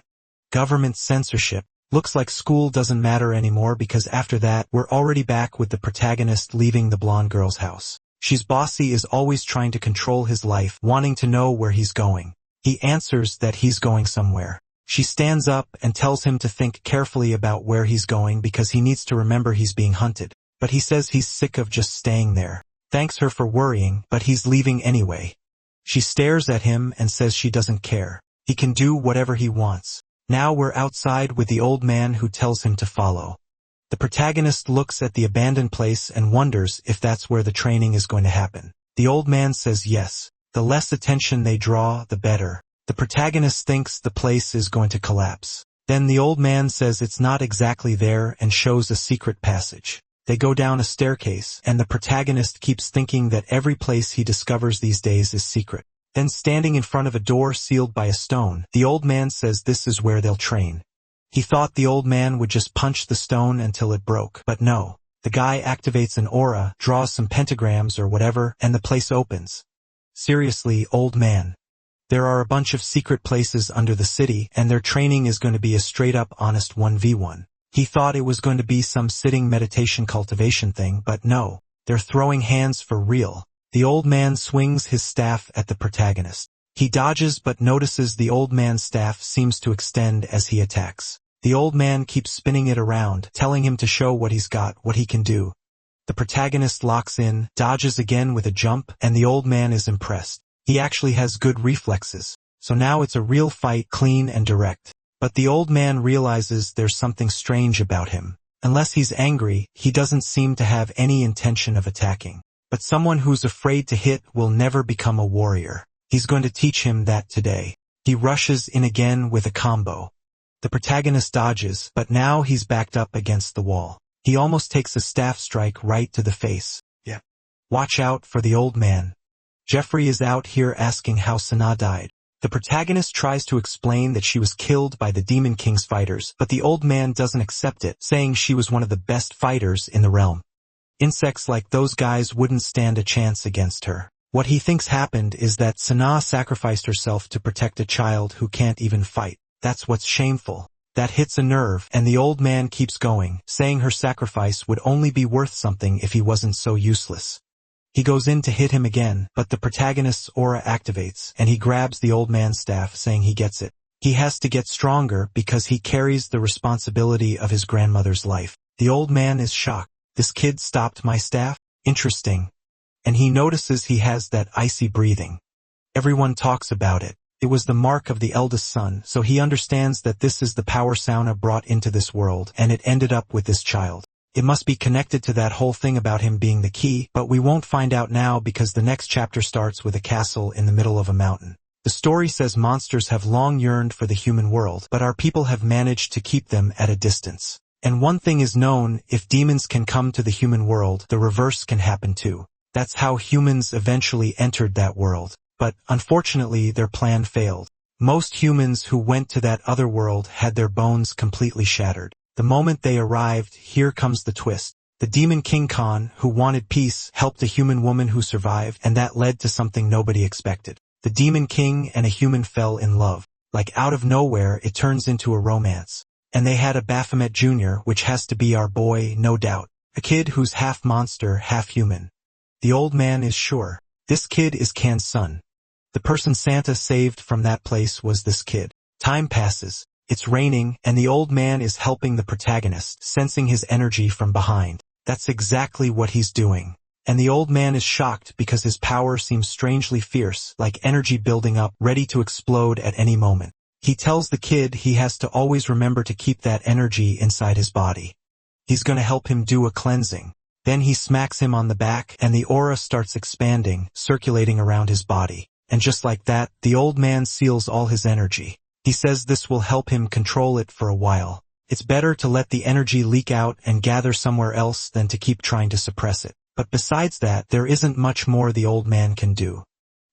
Government censorship. Looks like school doesn't matter anymore because after that, we're already back with the protagonist leaving the blonde girl's house. She's bossy, is always trying to control his life, wanting to know where he's going. He answers that he's going somewhere. She stands up and tells him to think carefully about where he's going because he needs to remember he's being hunted. But he says he's sick of just staying there. Thanks her for worrying, but he's leaving anyway. She stares at him and says she doesn't care. He can do whatever he wants. Now we're outside with the old man who tells him to follow. The protagonist looks at the abandoned place and wonders if that's where the training is going to happen. The old man says yes. The less attention they draw, the better. The protagonist thinks the place is going to collapse. Then the old man says it's not exactly there and shows a secret passage. They go down a staircase, and the protagonist keeps thinking that every place he discovers these days is secret. Then standing in front of a door sealed by a stone, the old man says this is where they'll train. He thought the old man would just punch the stone until it broke, but no. The guy activates an aura, draws some pentagrams or whatever, and the place opens. Seriously, old man. There are a bunch of secret places under the city, and their training is going to be a straight-up honest 1v1. He thought it was going to be some sitting meditation cultivation thing, but no. They're throwing hands for real. The old man swings his staff at the protagonist. He dodges but notices the old man's staff seems to extend as he attacks. The old man keeps spinning it around, telling him to show what he's got, what he can do. The protagonist locks in, dodges again with a jump, and the old man is impressed. He actually has good reflexes. So now it's a real fight, clean and direct. But the old man realizes there's something strange about him. Unless he's angry, he doesn't seem to have any intention of attacking. But someone who's afraid to hit will never become a warrior. He's going to teach him that today. He rushes in again with a combo. The protagonist dodges, but now he's backed up against the wall. He almost takes a staff strike right to the face. Yeah. Watch out for the old man. Jeffrey is out here asking how Sana died. The protagonist tries to explain that she was killed by the Demon King's fighters, but the old man doesn't accept it, saying she was one of the best fighters in the realm. Insects like those guys wouldn't stand a chance against her. What he thinks happened is that Sana sacrificed herself to protect a child who can't even fight. That's what's shameful. That hits a nerve, and the old man keeps going, saying her sacrifice would only be worth something if he wasn't so useless. He goes in to hit him again, but the protagonist's aura activates, and he grabs the old man's staff, saying he gets it. He has to get stronger because he carries the responsibility of his grandmother's life. The old man is shocked. This kid stopped my staff? Interesting. And he notices he has that icy breathing. Everyone talks about it. It was the mark of the eldest son, so he understands that this is the power Sauna brought into this world, and it ended up with this child. It must be connected to that whole thing about him being the key, but we won't find out now because the next chapter starts with a castle in the middle of a mountain. The story says monsters have long yearned for the human world, but our people have managed to keep them at a distance. And one thing is known, if demons can come to the human world, the reverse can happen too. That's how humans eventually entered that world. But, unfortunately, their plan failed. Most humans who went to that other world had their bones completely shattered. The moment they arrived, here comes the twist. The Demon King Khan, who wanted peace, helped a human woman who survived, and that led to something nobody expected. The Demon King and a human fell in love. Like out of nowhere, it turns into a romance. And they had a Baphomet Jr., which has to be our boy, no doubt. A kid who's half monster, half human. The old man is sure. This kid is Khan's son. The person Santa saved from that place was this kid. Time passes. It's raining, and the old man is helping the protagonist, sensing his energy from behind. That's exactly what he's doing. And the old man is shocked because his power seems strangely fierce, like energy building up, ready to explode at any moment. He tells the kid he has to always remember to keep that energy inside his body. He's gonna help him do a cleansing. Then he smacks him on the back, and the aura starts expanding, circulating around his body. And just like that, the old man seals all his energy. He says this will help him control it for a while. It's better to let the energy leak out and gather somewhere else than to keep trying to suppress it. But besides that, there isn't much more the old man can do.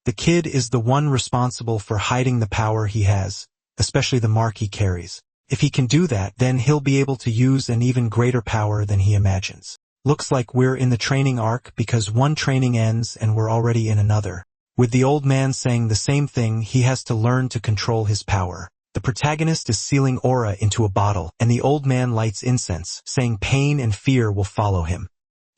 The kid is the one responsible for hiding the power he has, especially the mark he carries. If he can do that, then he'll be able to use an even greater power than he imagines. Looks like we're in the training arc because one training ends and we're already in another. With the old man saying the same thing, he has to learn to control his power. The protagonist is sealing aura into a bottle, and the old man lights incense, saying pain and fear will follow him.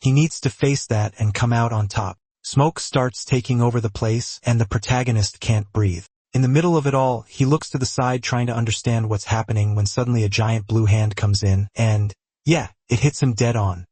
He needs to face that and come out on top. Smoke starts taking over the place, and the protagonist can't breathe. In the middle of it all, he looks to the side trying to understand what's happening when suddenly a giant blue hand comes in, and, yeah, it hits him dead on.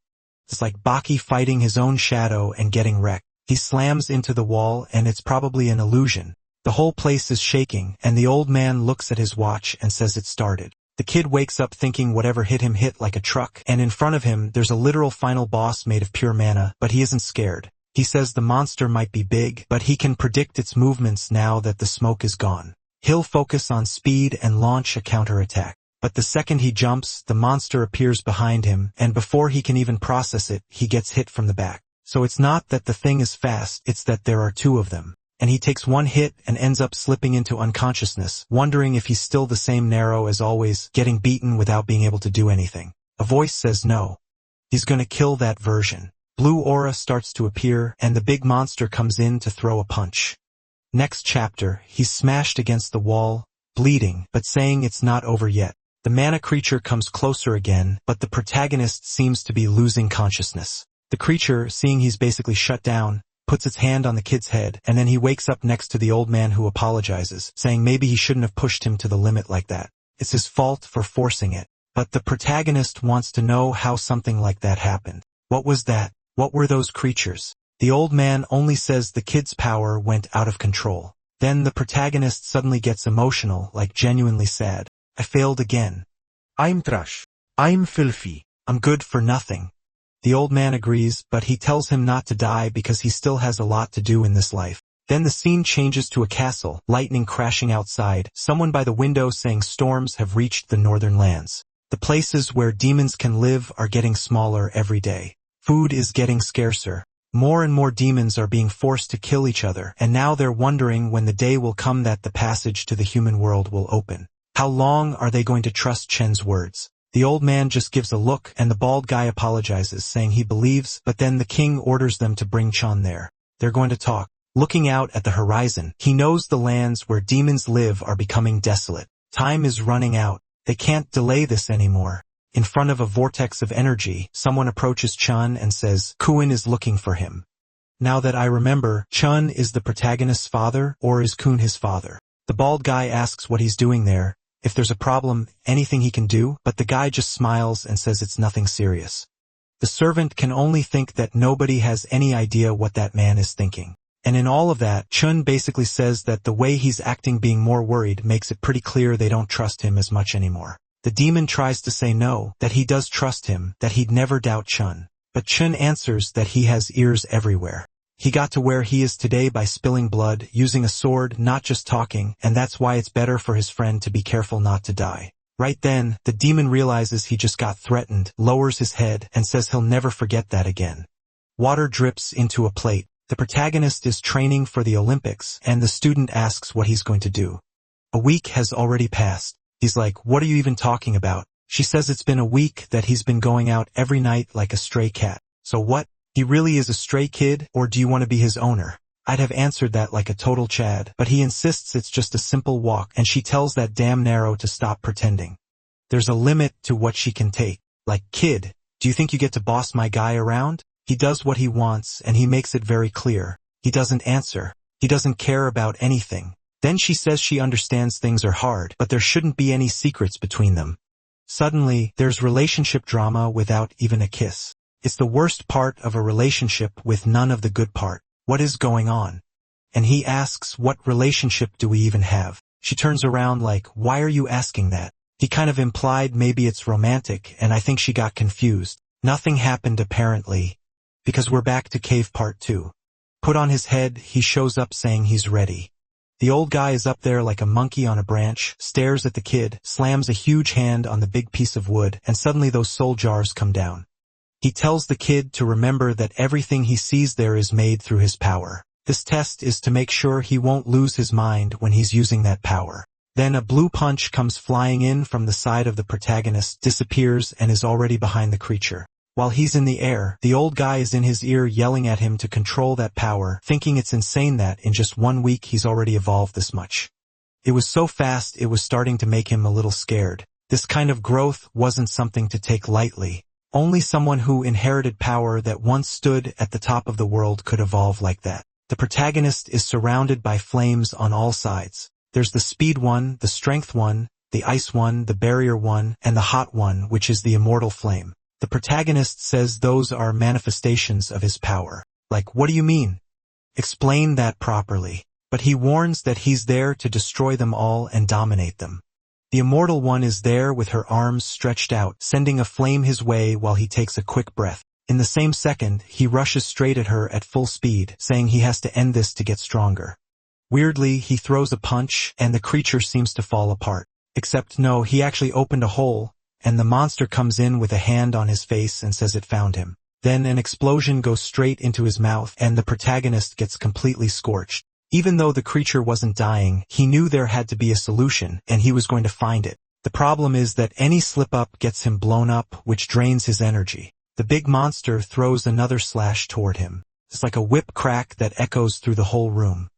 It's like Baki fighting his own shadow and getting wrecked. He slams into the wall, and it's probably an illusion. The whole place is shaking, and the old man looks at his watch and says it started. The kid wakes up thinking whatever hit him hit like a truck, and in front of him there's a literal final boss made of pure mana, but he isn't scared. He says the monster might be big, but he can predict its movements now that the smoke is gone. He'll focus on speed and launch a counterattack. But the second he jumps, the monster appears behind him, and before he can even process it, he gets hit from the back. So it's not that the thing is fast, it's that there are two of them. And he takes one hit and ends up slipping into unconsciousness, wondering if he's still the same Nero as always, getting beaten without being able to do anything. A voice says no. He's gonna kill that version. Blue aura starts to appear, and the big monster comes in to throw a punch. Next chapter, he's smashed against the wall, bleeding, but saying it's not over yet. The mana creature comes closer again, but the protagonist seems to be losing consciousness. The creature, seeing he's basically shut down, puts its hand on the kid's head, and then he wakes up next to the old man who apologizes, saying maybe he shouldn't have pushed him to the limit like that. It's his fault for forcing it. But the protagonist wants to know how something like that happened. What was that? What were those creatures? The old man only says the kid's power went out of control. Then the protagonist suddenly gets emotional, like genuinely sad. I failed again. I'm trash. I'm filthy. I'm good for nothing. The old man agrees, but he tells him not to die because he still has a lot to do in this life. Then the scene changes to a castle, lightning crashing outside, someone by the window saying storms have reached the northern lands. The places where demons can live are getting smaller every day. Food is getting scarcer. More and more demons are being forced to kill each other, and now they're wondering when the day will come that the passage to the human world will open. How long are they going to trust Chen's words? The old man just gives a look, and the bald guy apologizes, saying he believes, but then the king orders them to bring Chen there. They're going to talk. Looking out at the horizon, he knows the lands where demons live are becoming desolate. Time is running out. They can't delay this anymore. In front of a vortex of energy, someone approaches Chen and says, Kun is looking for him. Now that I remember, Chen is the protagonist's father, or is Kun his father? The bald guy asks what he's doing there, if there's a problem, anything he can do, but the guy just smiles and says it's nothing serious. The servant can only think that nobody has any idea what that man is thinking. And in all of that, Chen basically says that the way he's acting being more worried makes it pretty clear they don't trust him as much anymore. The demon tries to say no, that he does trust him, that he'd never doubt Chen. But Chen answers that he has ears everywhere. He got to where he is today by spilling blood, using a sword, not just talking, and that's why it's better for his friend to be careful not to die. Right then, the demon realizes he just got threatened, lowers his head, and says he'll never forget that again. Water drips into a plate. The protagonist is training for the Olympics, and the student asks what he's going to do. A week has already passed. He's like, what are you even talking about? She says it's been a week that he's been going out every night like a stray cat. So what? He really is a stray kid, or do you want to be his owner? I'd have answered that like a total Chad, but he insists it's just a simple walk, and she tells that damn Nero to stop pretending. There's a limit to what she can take. Like, kid, do you think you get to boss my guy around? He does what he wants, and he makes it very clear. He doesn't answer. He doesn't care about anything. Then she says she understands things are hard, but there shouldn't be any secrets between them. Suddenly, there's relationship drama without even a kiss. It's the worst part of a relationship with none of the good part. What is going on? And he asks, what relationship do we even have? She turns around like, why are you asking that? He kind of implied maybe it's romantic, and I think she got confused. Nothing happened apparently. Because we're back to cave part 2. Put on his head, he shows up saying he's ready. The old guy is up there like a monkey on a branch, stares at the kid, slams a huge hand on the big piece of wood, and suddenly those soul jars come down. He tells the kid to remember that everything he sees there is made through his power. This test is to make sure he won't lose his mind when he's using that power. Then a blue punch comes flying in from the side of the protagonist, disappears, and is already behind the creature. While he's in the air, the old guy is in his ear yelling at him to control that power, thinking it's insane that in just 1 week he's already evolved this much. It was so fast it was starting to make him a little scared. This kind of growth wasn't something to take lightly. Only someone who inherited power that once stood at the top of the world could evolve like that. The protagonist is surrounded by flames on all sides. There's the speed one, the strength one, the ice one, the barrier one, and the hot one, which is the immortal flame. The protagonist says those are manifestations of his power. Like, what do you mean? Explain that properly. But he warns that he's there to destroy them all and dominate them. The immortal one is there with her arms stretched out, sending a flame his way while he takes a quick breath. In the same second, he rushes straight at her at full speed, saying he has to end this to get stronger. Weirdly, he throws a punch, and the creature seems to fall apart. Except no, he actually opened a hole, and the monster comes in with a hand on his face and says it found him. Then an explosion goes straight into his mouth, and the protagonist gets completely scorched. Even though the creature wasn't dying, he knew there had to be a solution, and he was going to find it. The problem is that any slip-up gets him blown up, which drains his energy. The big monster throws another slash toward him. It's like a whip crack that echoes through the whole room.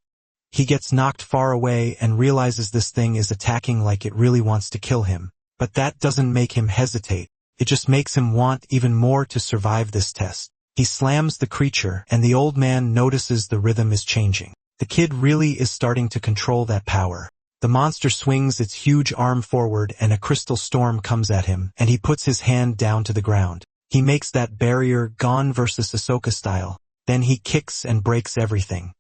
He gets knocked far away and realizes this thing is attacking like it really wants to kill him. But that doesn't make him hesitate. It just makes him want even more to survive this test. He slams the creature, and the old man notices the rhythm is changing. The kid really is starting to control that power. The monster swings its huge arm forward, and a crystal storm comes at him, and he puts his hand down to the ground. He makes that barrier Gon versus Ahsoka style. Then he kicks and breaks everything.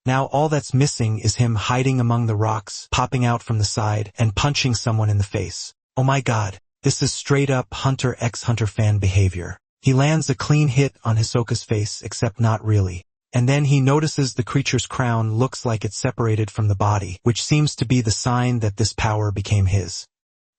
Now all that's missing is him hiding among the rocks, popping out from the side, and punching someone in the face. Oh my god, this is straight up Hunter x Hunter fan behavior. He lands a clean hit on Hisoka's face, except not really. And then he notices the creature's crown looks like it's separated from the body, which seems to be the sign that this power became his.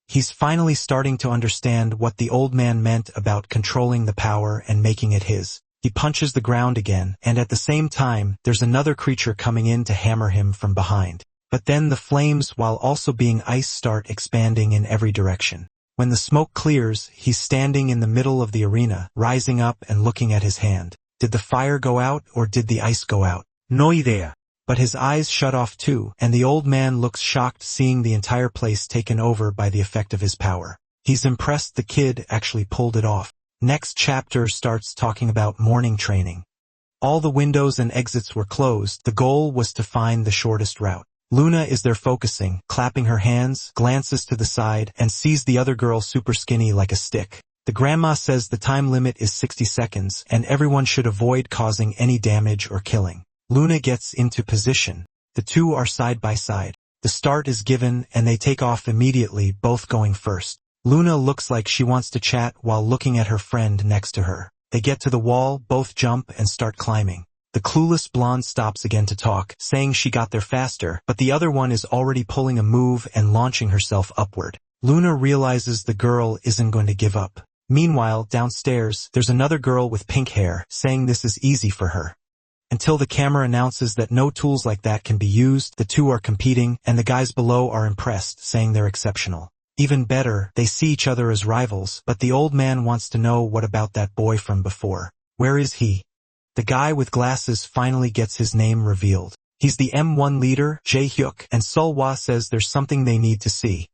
He's finally starting to understand what the old man meant about controlling the power and making it his. He punches the ground again, and at the same time, there's another creature coming in to hammer him from behind. But then the flames, while also being ice, start expanding in every direction. When the smoke clears, he's standing in the middle of the arena, rising up and looking at his hand. Did the fire go out or did the ice go out? No idea. But his eyes shut off too, and the old man looks shocked seeing the entire place taken over by the effect of his power. He's impressed the kid actually pulled it off. Next chapter starts talking about morning training. All the windows and exits were closed. The goal was to find the shortest route. Luna is there focusing, clapping her hands, glances to the side, and sees the other girl super skinny like a stick. The grandma says the time limit is 60 seconds, and everyone should avoid causing any damage or killing. Luna gets into position. The two are side by side. The start is given, and they take off immediately, both going first. Luna looks like she wants to chat while looking at her friend next to her. They get to the wall, both jump and start climbing. The clueless blonde stops again to talk, saying she got there faster, but the other one is already pulling a move and launching herself upward. Luna realizes the girl isn't going to give up. Meanwhile, downstairs, there's another girl with pink hair, saying this is easy for her. Until the camera announces that no tools like that can be used, the two are competing, and the guys below are impressed, saying they're exceptional. Even better, they see each other as rivals, but the old man wants to know what about that boy from before. Where is he? The guy with glasses finally gets his name revealed. He's the M1 leader, Jae-hyuk, and Sulwa says there's something they need to see.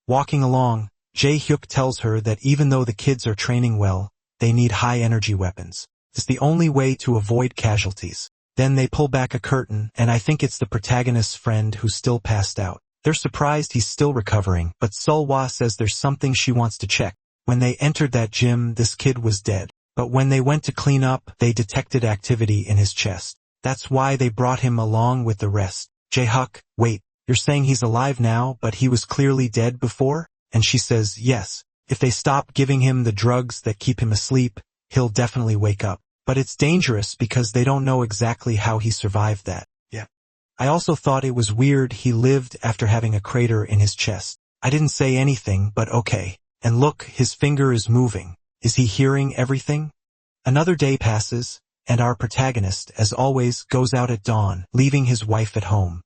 Walking along, Jae-hyuk tells her that even though the kids are training well, they need high-energy weapons. It's the only way to avoid casualties. Then they pull back a curtain, and I think it's the protagonist's friend who's still passed out. They're surprised he's still recovering, but Sulwa says there's something she wants to check. When they entered that gym, this kid was dead. But when they went to clean up, they detected activity in his chest. That's why they brought him along with the rest. Jae-hyuk, wait, you're saying he's alive now, but he was clearly dead before? And she says, yes. If they stop giving him the drugs that keep him asleep, he'll definitely wake up. But it's dangerous because they don't know exactly how he survived that. Yeah. I also thought it was weird he lived after having a crater in his chest. I didn't say anything, but okay. And look, his finger is moving. Is he hearing everything? Another day passes, and our protagonist, as always, goes out at dawn, leaving his wife at home.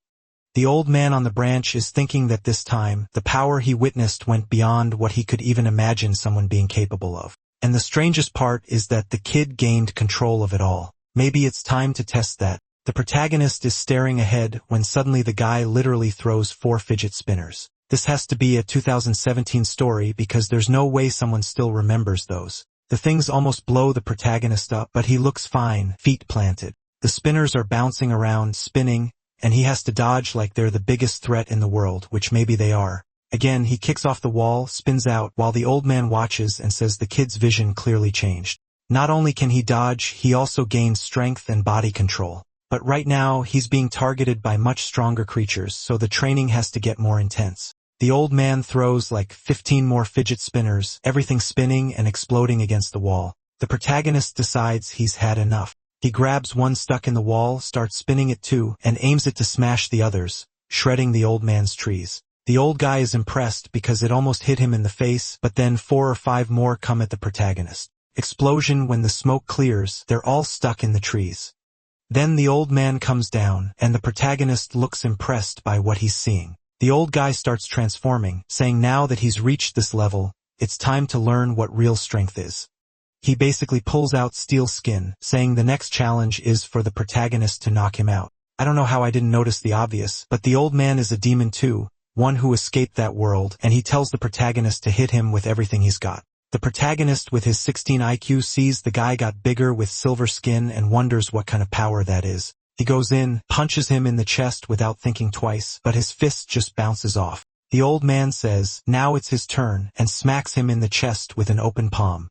The old man on the branch is thinking that this time, the power he witnessed went beyond what he could even imagine someone being capable of. And the strangest part is that the kid gained control of it all. Maybe it's time to test that. The protagonist is staring ahead when suddenly the guy literally throws 4 fidget spinners. This has to be a 2017 story because there's no way someone still remembers those. The things almost blow the protagonist up, but he looks fine, feet planted. The spinners are bouncing around, spinning, and he has to dodge like they're the biggest threat in the world, which maybe they are. Again, he kicks off the wall, spins out, while the old man watches and says the kid's vision clearly changed. Not only can he dodge, he also gains strength and body control. But right now, he's being targeted by much stronger creatures, so the training has to get more intense. The old man throws like 15 more fidget spinners, everything spinning and exploding against the wall. The protagonist decides he's had enough. He grabs one stuck in the wall, starts spinning it too, and aims it to smash the others, shredding the old man's trees. The old guy is impressed because it almost hit him in the face, but then 4 or 5 more come at the protagonist. Explosion. When the smoke clears, they're all stuck in the trees. Then the old man comes down, and the protagonist looks impressed by what he's seeing. The old guy starts transforming, saying now that he's reached this level, it's time to learn what real strength is. He basically pulls out steel skin, saying the next challenge is for the protagonist to knock him out. I don't know how I didn't notice the obvious, but the old man is a demon too, one who escaped that world, and he tells the protagonist to hit him with everything he's got. The protagonist with his 16 IQ sees the guy got bigger with silver skin and wonders what kind of power that is. He goes in, punches him in the chest without thinking twice, but his fist just bounces off. The old man says, now it's his turn, and smacks him in the chest with an open palm.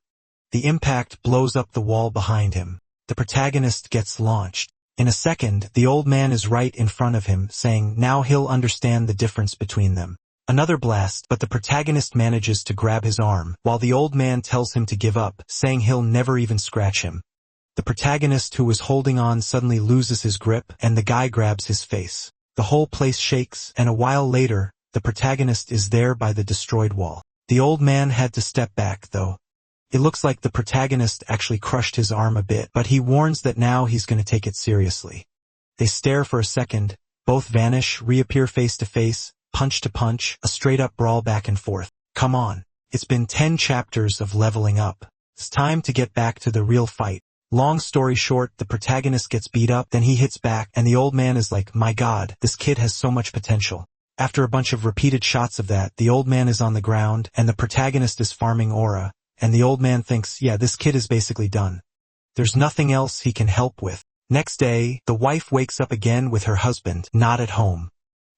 The impact blows up the wall behind him. The protagonist gets launched. In a second, the old man is right in front of him, saying now he'll understand the difference between them. Another blast, but the protagonist manages to grab his arm, while the old man tells him to give up, saying he'll never even scratch him. The protagonist who was holding on suddenly loses his grip, and the guy grabs his face. The whole place shakes, and a while later, the protagonist is there by the destroyed wall. The old man had to step back, though. It looks like the protagonist actually crushed his arm a bit, but he warns that now he's gonna take it seriously. They stare for a second, both vanish, reappear face to face, punch to punch, a straight-up brawl back and forth. Come on. It's been 10 chapters of leveling up. It's time to get back to the real fight. Long story short, the protagonist gets beat up, then he hits back, and the old man is like, my god, this kid has so much potential. After a bunch of repeated shots of that, the old man is on the ground, and the protagonist is farming aura, and the old man thinks, yeah, this kid is basically done. There's nothing else he can help with. Next day, the wife wakes up again with her husband, not at home.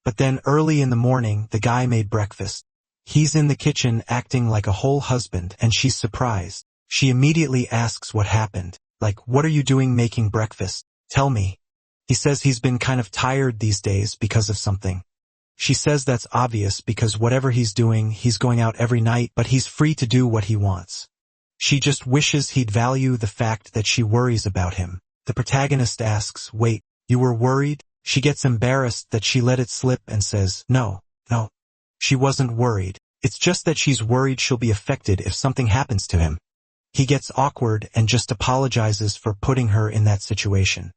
But then early in the morning, the guy made breakfast. He's in the kitchen acting like a whole husband, and she's surprised. She immediately asks what happened. Like, what are you doing making breakfast? Tell me. He says he's been kind of tired these days because of something. She says that's obvious because whatever he's doing, he's going out every night, but he's free to do what he wants. She just wishes he'd value the fact that she worries about him. The protagonist asks, wait, you were worried? She gets embarrassed that she let it slip and says, no. She wasn't worried. It's just that she's worried she'll be affected if something happens to him. He gets awkward and just apologizes for putting her in that situation.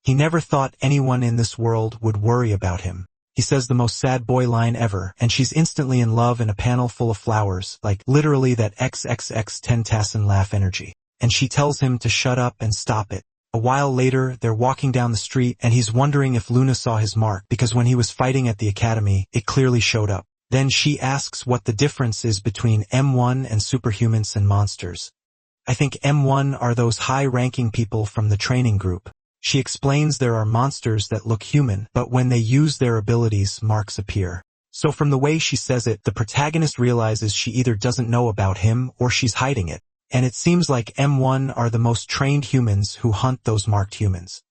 He never thought anyone in this world would worry about him. He says the most sad boy line ever, and she's instantly in love in a panel full of flowers, like literally that XXX Tentacion laugh energy. And she tells him to shut up and stop it. A while later, they're walking down the street, and he's wondering if Luna saw his mark, because when he was fighting at the academy, it clearly showed up. Then she asks what the difference is between M1 and superhumans and monsters. I think M1 are those high-ranking people from the training group. She explains there are monsters that look human, but when they use their abilities, marks appear. So from the way she says it, the protagonist realizes she either doesn't know about him or she's hiding it. And it seems like M1 are the most trained humans who hunt those marked humans.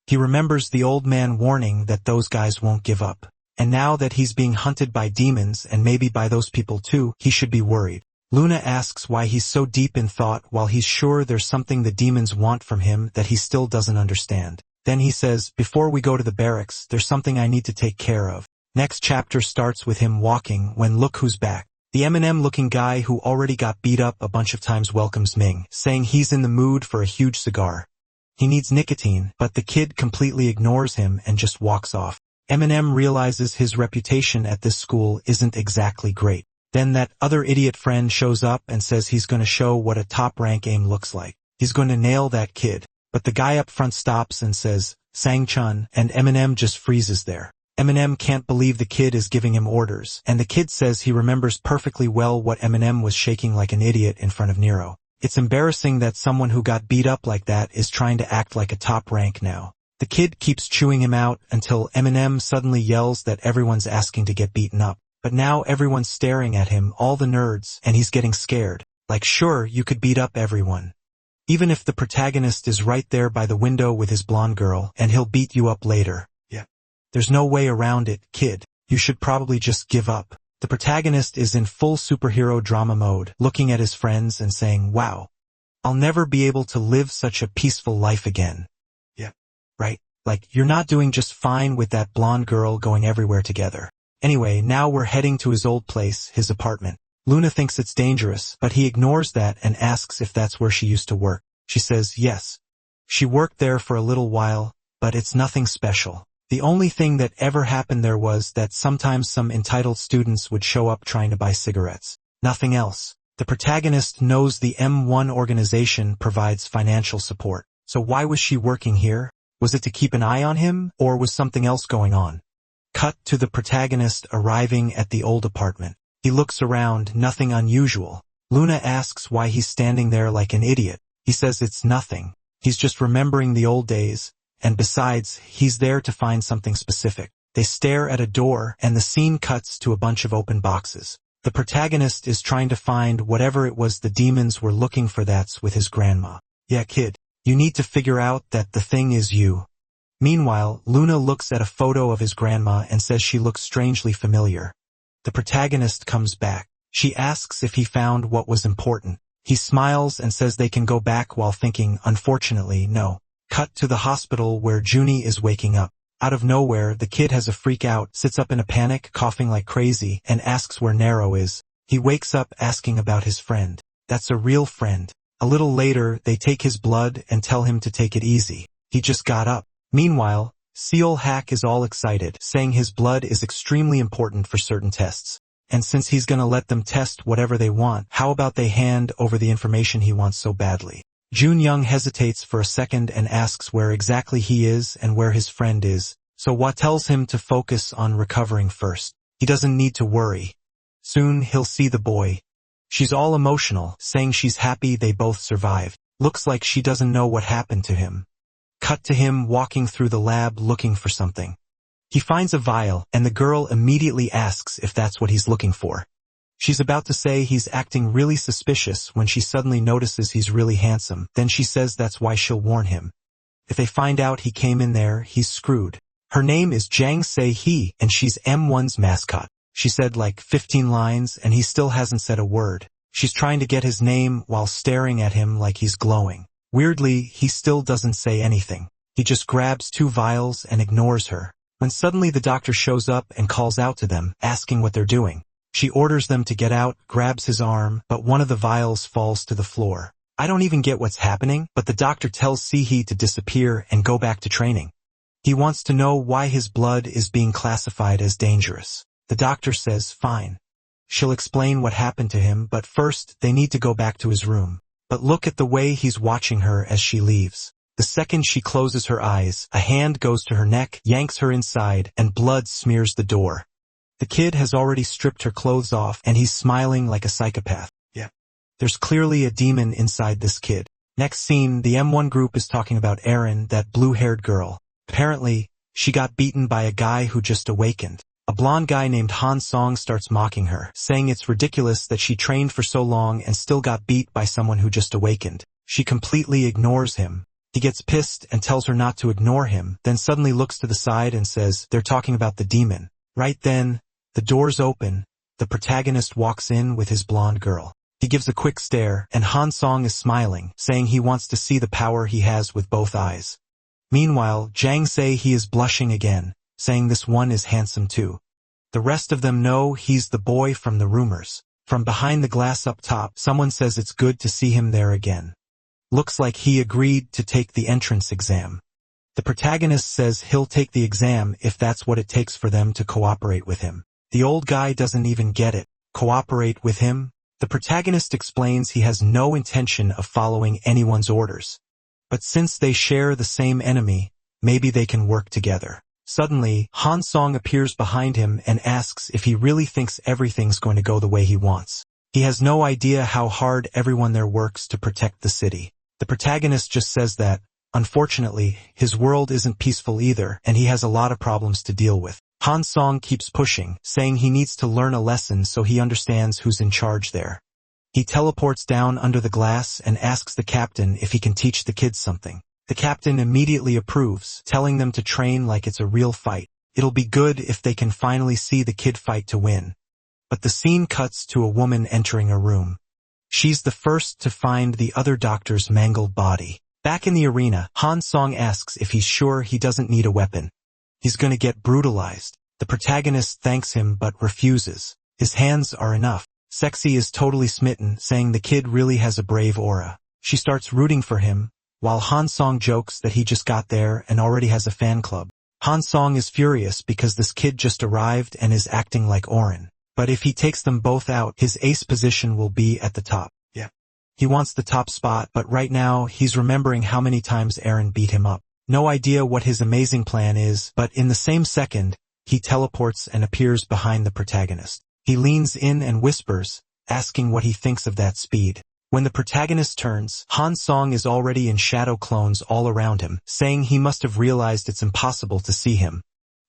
He remembers the old man warning that those guys won't give up. And now that he's being hunted by demons and maybe by those people too, he should be worried. Luna asks why he's so deep in thought while he's sure there's something the demons want from him that he still doesn't understand. Then he says, before we go to the barracks, there's something I need to take care of. Next chapter starts with him walking when look who's back. The Eminem-looking guy who already got beat up a bunch of times welcomes Ming, saying he's in the mood for a huge cigar. He needs nicotine, but the kid completely ignores him and just walks off. Eminem realizes his reputation at this school isn't exactly great. Then that other idiot friend shows up and says he's going to show what a top-rank aim looks like. He's going to nail that kid. But the guy up front stops and says, Sang-chun, and Eminem just freezes there. Eminem can't believe the kid is giving him orders, and the kid says he remembers perfectly well what Eminem was shaking like an idiot in front of Nero. It's embarrassing that someone who got beat up like that is trying to act like a top rank now. The kid keeps chewing him out until Eminem suddenly yells that everyone's asking to get beaten up. But now everyone's staring at him, all the nerds, and he's getting scared. Like, sure, you could beat up everyone. Even if the protagonist is right there by the window with his blonde girl, and he'll beat you up later. Yeah. There's no way around it, kid. You should probably just give up. The protagonist is in full superhero drama mode, looking at his friends and saying, wow, I'll never be able to live such a peaceful life again. Yeah. Right? Like, you're not doing just fine with that blonde girl going everywhere together. Anyway, now we're heading to his old place, his apartment. Luna thinks it's dangerous, but he ignores that and asks if that's where she used to work. She says yes. She worked there for a little while, but it's nothing special. The only thing that ever happened there was that sometimes some entitled students would show up trying to buy cigarettes. Nothing else. The protagonist knows the M1 organization provides financial support. So why was she working here? Was it to keep an eye on him, or was something else going on? Cut to the protagonist arriving at the old apartment. He looks around, nothing unusual. Luna asks why he's standing there like an idiot. He says it's nothing. He's just remembering the old days, and besides, he's there to find something specific. They stare at a door, and the scene cuts to a bunch of open boxes. The protagonist is trying to find whatever it was the demons were looking for. That's with his grandma. Yeah, kid, you need to figure out that the thing is you. Meanwhile, Luna looks at a photo of his grandma and says she looks strangely familiar. The protagonist comes back. She asks if he found what was important. He smiles and says they can go back while thinking, unfortunately, no. Cut to the hospital where Junie is waking up. Out of nowhere, the kid has a freak out, sits up in a panic, coughing like crazy, and asks where Nero is. He wakes up asking about his friend. That's a real friend. A little later, they take his blood and tell him to take it easy. He just got up. Meanwhile, Seol Hack is all excited, saying his blood is extremely important for certain tests. And since he's gonna let them test whatever they want, how about they hand over the information he wants so badly? Jun Young hesitates for a second and asks where exactly he is and where his friend is, so Hwa tells him to focus on recovering first. He doesn't need to worry. Soon he'll see the boy. She's all emotional, saying she's happy they both survived. Looks like she doesn't know what happened to him. Cut to him walking through the lab looking for something. He finds a vial, and the girl immediately asks if that's what he's looking for. She's about to say he's acting really suspicious when she suddenly notices he's really handsome. Then she says that's why she'll warn him. If they find out he came in there, he's screwed. Her name is Jang Se-hee, and she's M1's mascot. She said like 15 lines, and he still hasn't said a word. She's trying to get his name while staring at him like he's glowing. Weirdly, he still doesn't say anything. He just grabs 2 vials and ignores her. When suddenly the doctor shows up and calls out to them, asking what they're doing. She orders them to get out, grabs his arm, but one of the vials falls to the floor. I don't even get what's happening, but the doctor tells Se-hee to disappear and go back to training. He wants to know why his blood is being classified as dangerous. The doctor says fine. She'll explain what happened to him, but first they need to go back to his room. But look at the way he's watching her as she leaves. The second she closes her eyes, a hand goes to her neck, yanks her inside, and blood smears the door. The kid has already stripped her clothes off, and he's smiling like a psychopath. Yeah. There's clearly a demon inside this kid. Next scene, the M1 group is talking about Erin, that blue-haired girl. Apparently, she got beaten by a guy who just awakened. A blonde guy named Han Song starts mocking her, saying it's ridiculous that she trained for so long and still got beat by someone who just awakened. She completely ignores him. He gets pissed and tells her not to ignore him, then suddenly looks to the side and says, they're talking about the demon. Right then, the doors open, the protagonist walks in with his blonde girl. He gives a quick stare, and Han Song is smiling, saying he wants to see the power he has with both eyes. Meanwhile, Jang Se-hee is blushing again, saying this one is handsome too. The rest of them know he's the boy from the rumors. From behind the glass up top, someone says it's good to see him there again. Looks like he agreed to take the entrance exam. The protagonist says he'll take the exam if that's what it takes for them to cooperate with him. The old guy doesn't even get it. Cooperate with him? The protagonist explains he has no intention of following anyone's orders. But since they share the same enemy, maybe they can work together. Suddenly, Han Song appears behind him and asks if he really thinks everything's going to go the way he wants. He has no idea how hard everyone there works to protect the city. The protagonist just says that, unfortunately, his world isn't peaceful either, and he has a lot of problems to deal with. Han Song keeps pushing, saying he needs to learn a lesson so he understands who's in charge there. He teleports down under the glass and asks the captain if he can teach the kids something. The captain immediately approves, telling them to train like it's a real fight. It'll be good if they can finally see the kid fight to win. But the scene cuts to a woman entering a room. She's the first to find the other doctor's mangled body. Back in the arena, Han Song asks if he's sure he doesn't need a weapon. He's gonna get brutalized. The protagonist thanks him but refuses. His hands are enough. Sexy is totally smitten, saying the kid really has a brave aura. She starts rooting for him, while Han Song jokes that he just got there and already has a fan club. Han Song is furious because this kid just arrived and is acting like Oren. But if he takes them both out, his ace position will be at the top. Yeah. He wants the top spot, but right now he's remembering how many times Eren beat him up. No idea what his amazing plan is, but in the same second, he teleports and appears behind the protagonist. He leans in and whispers, asking what he thinks of that speed. When the protagonist turns, Han Song is already in shadow clones all around him, saying he must have realized it's impossible to see him.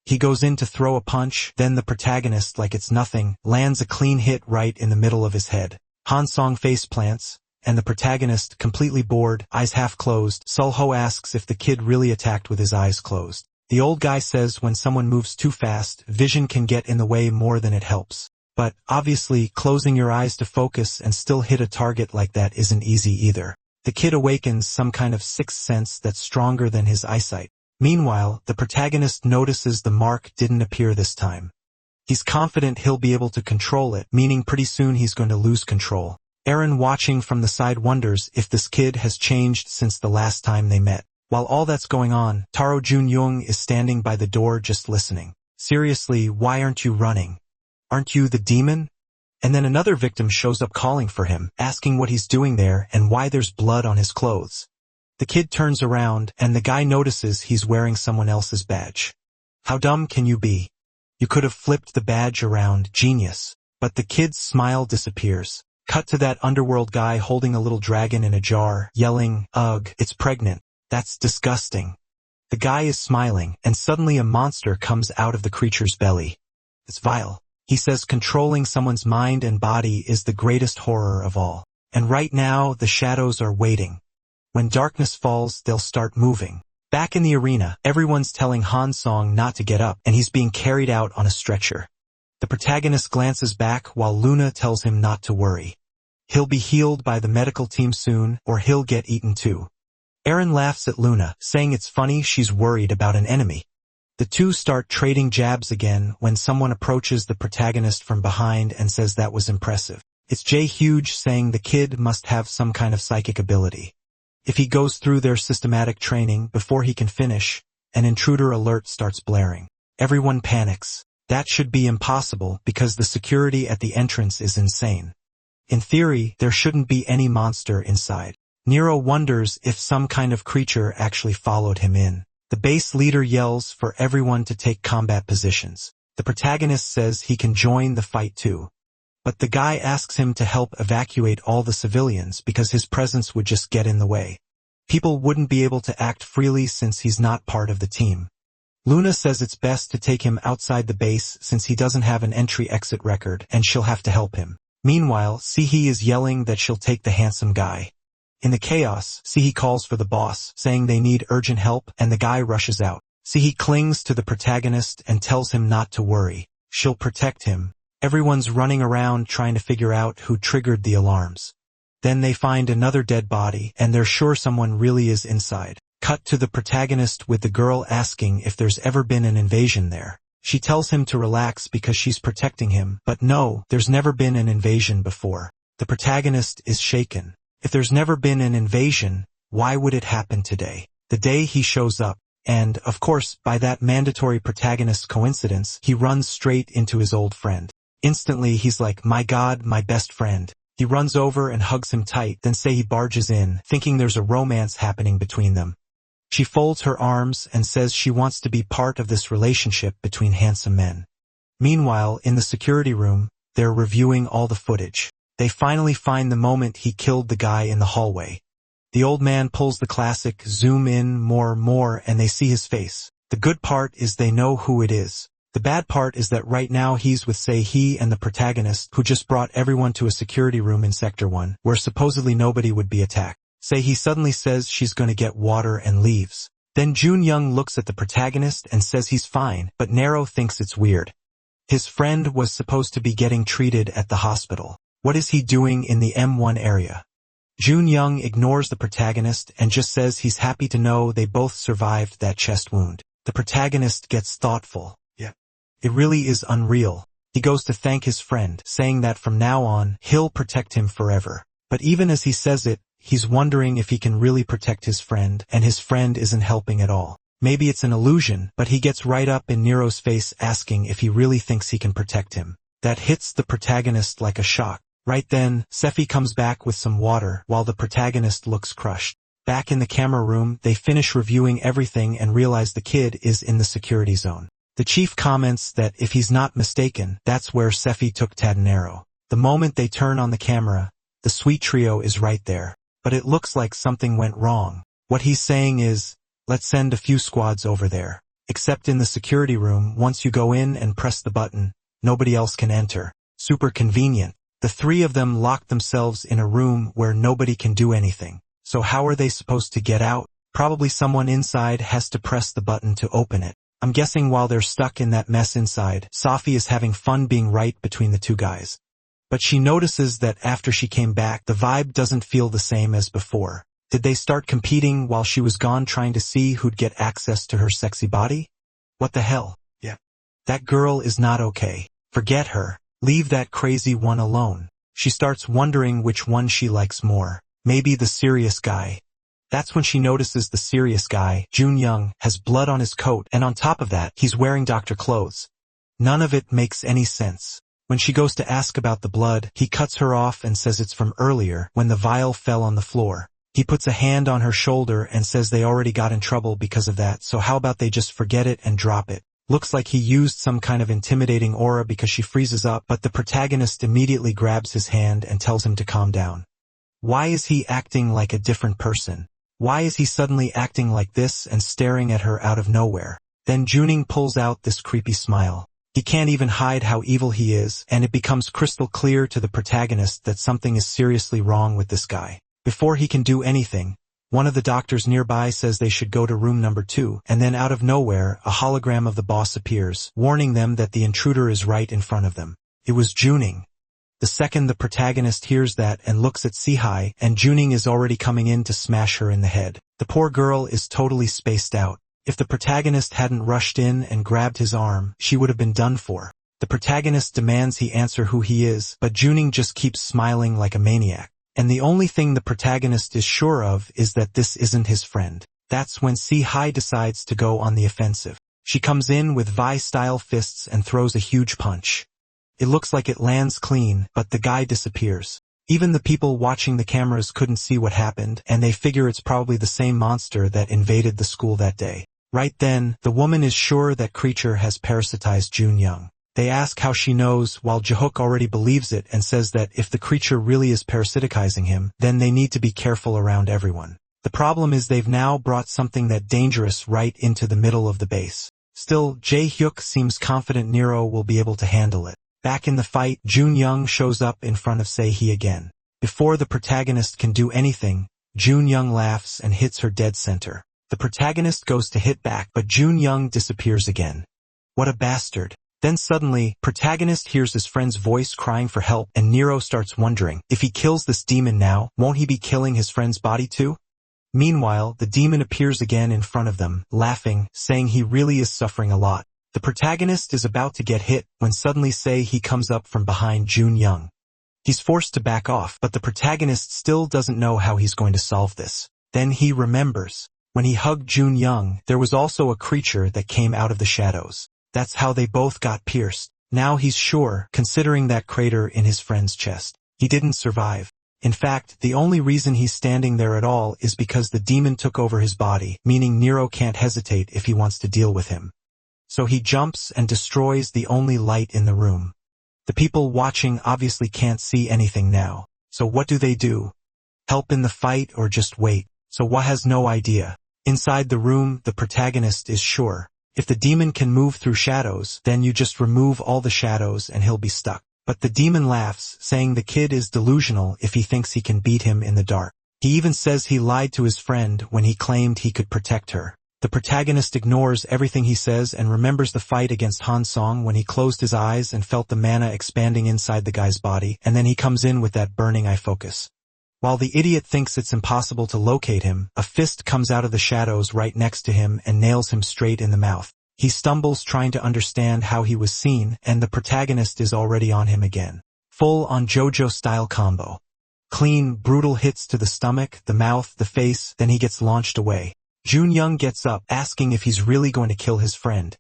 He goes in to throw a punch, then the protagonist, like it's nothing, lands a clean hit right in the middle of his head. Han Song face plants, and the protagonist, completely bored, eyes half closed, Sulho asks if the kid really attacked with his eyes closed. The old guy says when someone moves too fast, vision can get in the way more than it helps. But, obviously, closing your eyes to focus and still hit a target like that isn't easy either. The kid awakens some kind of sixth sense that's stronger than his eyesight. Meanwhile, the protagonist notices the mark didn't appear this time. He's confident he'll be able to control it, meaning pretty soon he's going to lose control. Aaron, watching from the side, wonders if this kid has changed since the last time they met. While all that's going on, Taro Jun-young is standing by the door just listening. Seriously, why aren't you running? Aren't you the demon? And then another victim shows up calling for him, asking what he's doing there and why there's blood on his clothes. The kid turns around, and the guy notices he's wearing someone else's badge. How dumb can you be? You could have flipped the badge around, genius. But the kid's smile disappears. Cut to that underworld guy holding a little dragon in a jar, yelling, "Ugh, it's pregnant. That's disgusting." The guy is smiling, and suddenly a monster comes out of the creature's belly. It's vile. He says controlling someone's mind and body is the greatest horror of all. And right now, the shadows are waiting. When darkness falls, they'll start moving. Back in the arena, everyone's telling Han Song not to get up, and he's being carried out on a stretcher. The protagonist glances back while Luna tells him not to worry. He'll be healed by the medical team soon, or he'll get eaten too. Aaron laughs at Luna, saying it's funny she's worried about an enemy. The two start trading jabs again when someone approaches the protagonist from behind and says that was impressive. It's Jay Huge, saying the kid must have some kind of psychic ability. If he goes through their systematic training before he can finish, an intruder alert starts blaring. Everyone panics. That should be impossible because the security at the entrance is insane. In theory, there shouldn't be any monster inside. Nero wonders if some kind of creature actually followed him in. The base leader yells for everyone to take combat positions. The protagonist says he can join the fight too. But the guy asks him to help evacuate all the civilians because his presence would just get in the way. People wouldn't be able to act freely since he's not part of the team. Luna says it's best to take him outside the base since he doesn't have an entry-exit record and she'll have to help him. Meanwhile, Sihi is yelling that she'll take the handsome guy. In the chaos, Sihi calls for the boss, saying they need urgent help, and the guy rushes out. Sihi clings to the protagonist and tells him not to worry. She'll protect him. Everyone's running around trying to figure out who triggered the alarms. Then they find another dead body, and they're sure someone really is inside. Cut to the protagonist with the girl asking if there's ever been an invasion there. She tells him to relax because she's protecting him, but no, there's never been an invasion before. The protagonist is shaken. If there's never been an invasion, why would it happen today? The day he shows up, and, of course, by that mandatory protagonist coincidence, he runs straight into his old friend. Instantly, he's like, "My God, my best friend." He runs over and hugs him tight, then he barges in, thinking there's a romance happening between them. She folds her arms and says she wants to be part of this relationship between handsome men. Meanwhile, in the security room, they're reviewing all the footage. They finally find the moment he killed the guy in the hallway. The old man pulls the classic zoom in more, and they see his face. The good part is they know who it is. The bad part is that right now he's with he and the protagonist who just brought everyone to a security room in Sector 1, where supposedly nobody would be attacked. He suddenly says she's going to get water and leaves. Then Jun Young looks at the protagonist and says he's fine, but Nero thinks it's weird. His friend was supposed to be getting treated at the hospital. What is he doing in the M1 area? Jun Young ignores the protagonist and just says he's happy to know they both survived that chest wound. The protagonist gets thoughtful. Yeah. It really is unreal. He goes to thank his friend, saying that from now on, he'll protect him forever. But even as he says it, he's wondering if he can really protect his friend, and his friend isn't helping at all. Maybe it's an illusion, but he gets right up in Nero's face asking if he really thinks he can protect him. That hits the protagonist like a shock. Right then, Sephi comes back with some water while the protagonist looks crushed. Back in the camera room, they finish reviewing everything and realize the kid is in the security zone. The chief comments that if he's not mistaken, that's where Sephi took Tadanero. The moment they turn on the camera, the sweet trio is right there. But it looks like something went wrong. What he's saying is, let's send a few squads over there. Except in the security room, once you go in and press the button, nobody else can enter. Super convenient. The three of them lock themselves in a room where nobody can do anything. So how are they supposed to get out? Probably someone inside has to press the button to open it. I'm guessing while they're stuck in that mess inside, Safi is having fun being right between the two guys. But she notices that after she came back, the vibe doesn't feel the same as before. Did they start competing while she was gone, trying to see who'd get access to her sexy body? What the hell? Yeah. That girl is not okay. Forget her. Leave that crazy one alone. She starts wondering which one she likes more. Maybe the serious guy. That's when she notices the serious guy, Jun-young, has blood on his coat, and on top of that, he's wearing doctor clothes. None of it makes any sense. When she goes to ask about the blood, he cuts her off and says it's from earlier, when the vial fell on the floor. He puts a hand on her shoulder and says they already got in trouble because of that, so how about they just forget it and drop it. Looks like he used some kind of intimidating aura because she freezes up, but the protagonist immediately grabs his hand and tells him to calm down. Why is he acting like a different person? Why is he suddenly acting like this and staring at her out of nowhere? Then Juning pulls out this creepy smile. He can't even hide how evil he is, and it becomes crystal clear to the protagonist that something is seriously wrong with this guy. Before he can do anything, one of the doctors nearby says they should go to room number 2, and then out of nowhere, a hologram of the boss appears, warning them that the intruder is right in front of them. It was Juning. The second the protagonist hears that and looks at Sihai, and Juning is already coming in to smash her in the head. The poor girl is totally spaced out. If the protagonist hadn't rushed in and grabbed his arm, she would have been done for. The protagonist demands he answer who he is, but Juning just keeps smiling like a maniac. And the only thing the protagonist is sure of is that this isn't his friend. That's when Sihai decides to go on the offensive. She comes in with Vi-style fists and throws a huge punch. It looks like it lands clean, but the guy disappears. Even the people watching the cameras couldn't see what happened, and they figure it's probably the same monster that invaded the school that day. Right then, the woman is sure that creature has parasitized Jun-young. They ask how she knows, while Jahook already believes it and says that if the creature really is parasiticizing him, then they need to be careful around everyone. The problem is they've now brought something that dangerous right into the middle of the base. Still, Jae-hyuk seems confident Nero will be able to handle it. Back in the fight, Jun-young shows up in front of Sehee again. Before the protagonist can do anything, Jun-young laughs and hits her dead center. The protagonist goes to hit back, but Jun-young disappears again. What a bastard. Then suddenly, protagonist hears his friend's voice crying for help, and Nero starts wondering, if he kills this demon now, won't he be killing his friend's body too? Meanwhile, the demon appears again in front of them, laughing, saying he really is suffering a lot. The protagonist is about to get hit, when suddenly Sehee comes up from behind Jun-young. He's forced to back off, but the protagonist still doesn't know how he's going to solve this. Then he remembers. When he hugged Jun-young, there was also a creature that came out of the shadows. That's how they both got pierced. Now he's sure, considering that crater in his friend's chest. He didn't survive. In fact, the only reason he's standing there at all is because the demon took over his body, meaning Nero can't hesitate if he wants to deal with him. So he jumps and destroys the only light in the room. The people watching obviously can't see anything now. So what do? Help in the fight or just wait? So Wah has no idea. Inside the room, the protagonist is sure. If the demon can move through shadows, then you just remove all the shadows and he'll be stuck. But the demon laughs, saying the kid is delusional if he thinks he can beat him in the dark. He even says he lied to his friend when he claimed he could protect her. The protagonist ignores everything he says and remembers the fight against Han Song when he closed his eyes and felt the mana expanding inside the guy's body, and then he comes in with that burning eye focus. While the idiot thinks it's impossible to locate him, a fist comes out of the shadows right next to him and nails him straight in the mouth. He stumbles trying to understand how he was seen, and the protagonist is already on him again. Full-on JoJo-style combo. Clean, brutal hits to the stomach, the mouth, the face, then he gets launched away. Jun-young gets up, asking if he's really going to kill his friend.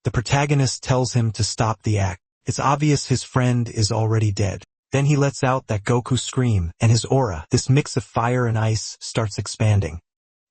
The protagonist tells him to stop the act. It's obvious his friend is already dead. Then he lets out that Goku scream, and his aura, this mix of fire and ice, starts expanding.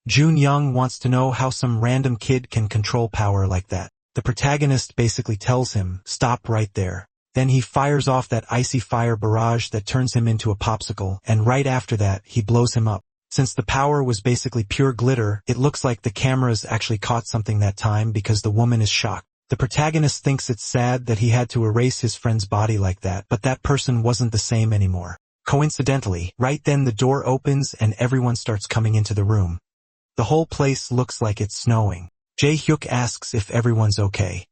Jun-young wants to know how some random kid can control power like that. The protagonist basically tells him, stop right there. Then he fires off that icy fire barrage that turns him into a popsicle, and right after that, he blows him up. Since the power was basically pure glitter, it looks like the cameras actually caught something that time because the woman is shocked. The protagonist thinks it's sad that he had to erase his friend's body like that, but that person wasn't the same anymore. Coincidentally, right then the door opens and everyone starts coming into the room. The whole place looks like it's snowing. Jae-hyuk asks if everyone's okay.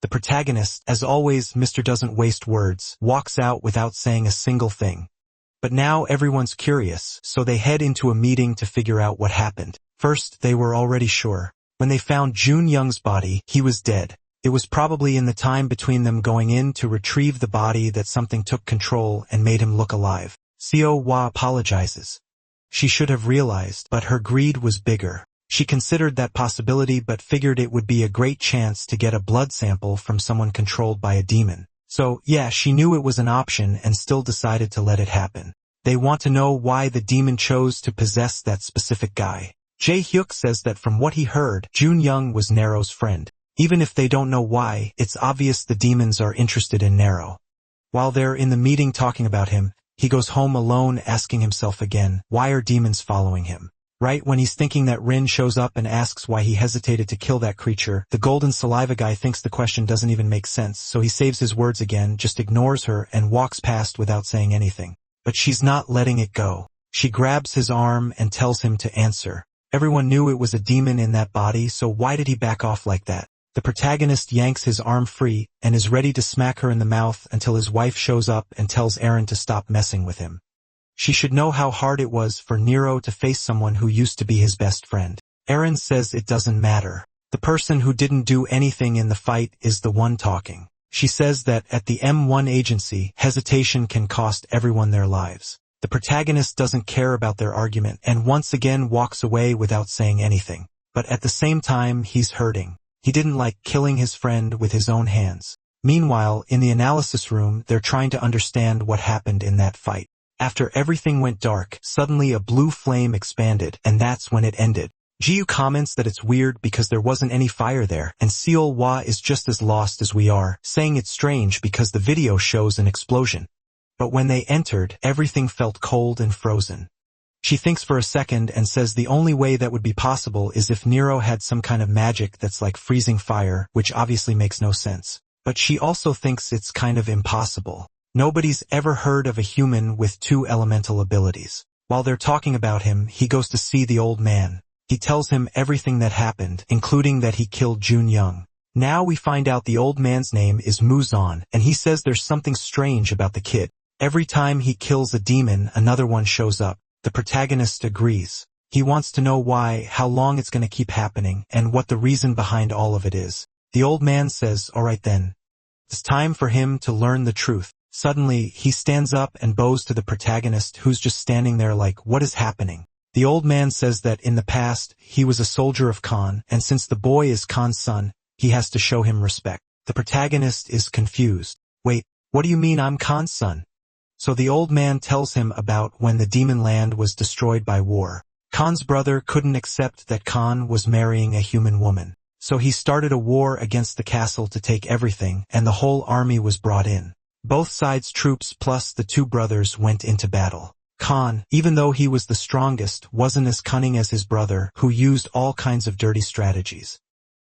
The protagonist, as always Mr. Doesn't Waste Words, walks out without saying a single thing. But now everyone's curious, so they head into a meeting to figure out what happened. First, they were already sure. When they found Jun-young's body, he was dead. It was probably in the time between them going in to retrieve the body that something took control and made him look alive. Seo Hwa apologizes. She should have realized, but her greed was bigger. She considered that possibility but figured it would be a great chance to get a blood sample from someone controlled by a demon. So, yeah, she knew it was an option and still decided to let it happen. They want to know why the demon chose to possess that specific guy. Jae-hyuk says that from what he heard, Jun-young was Nero's friend. Even if they don't know why, it's obvious the demons are interested in Nero. While they're in the meeting talking about him, he goes home alone asking himself again, why are demons following him? Right when he's thinking that Rin shows up and asks why he hesitated to kill that creature, the golden saliva guy thinks the question doesn't even make sense, so he saves his words again, just ignores her, and walks past without saying anything. But she's not letting it go. She grabs his arm and tells him to answer. Everyone knew it was a demon in that body, so why did he back off like that? The protagonist yanks his arm free and is ready to smack her in the mouth until his wife shows up and tells Eren to stop messing with him. She should know how hard it was for Nero to face someone who used to be his best friend. Eren says it doesn't matter. The person who didn't do anything in the fight is the one talking. She says that at the M1 agency, hesitation can cost everyone their lives. The protagonist doesn't care about their argument and once again walks away without saying anything. But at the same time, he's hurting. He didn't like killing his friend with his own hands. Meanwhile, in the analysis room, they're trying to understand what happened in that fight. After everything went dark, suddenly a blue flame expanded, and that's when it ended. Jiu comments that it's weird because there wasn't any fire there, and Seo Hwa is just as lost as we are, saying it's strange because the video shows an explosion. But when they entered, everything felt cold and frozen. She thinks for a second and says the only way that would be possible is if Nero had some kind of magic that's like freezing fire, which obviously makes no sense. But she also thinks it's kind of impossible. Nobody's ever heard of a human with two elemental abilities. While they're talking about him, he goes to see the old man. He tells him everything that happened, including that he killed Jun-young. Now we find out the old man's name is Muzan, and he says there's something strange about the kid. Every time he kills a demon, another one shows up. The protagonist agrees. He wants to know why, how long it's going to keep happening, and what the reason behind all of it is. The old man says, alright then. It's time for him to learn the truth. Suddenly, he stands up and bows to the protagonist who's just standing there like, what is happening? The old man says that in the past, he was a soldier of Khan, and since the boy is Khan's son, he has to show him respect. The protagonist is confused. Wait, what do you mean I'm Khan's son? So the old man tells him about when the demon land was destroyed by war. Khan's brother couldn't accept that Khan was marrying a human woman. So he started a war against the castle to take everything, and the whole army was brought in. Both sides' troops plus the two brothers went into battle. Khan, even though he was the strongest, wasn't as cunning as his brother, who used all kinds of dirty strategies.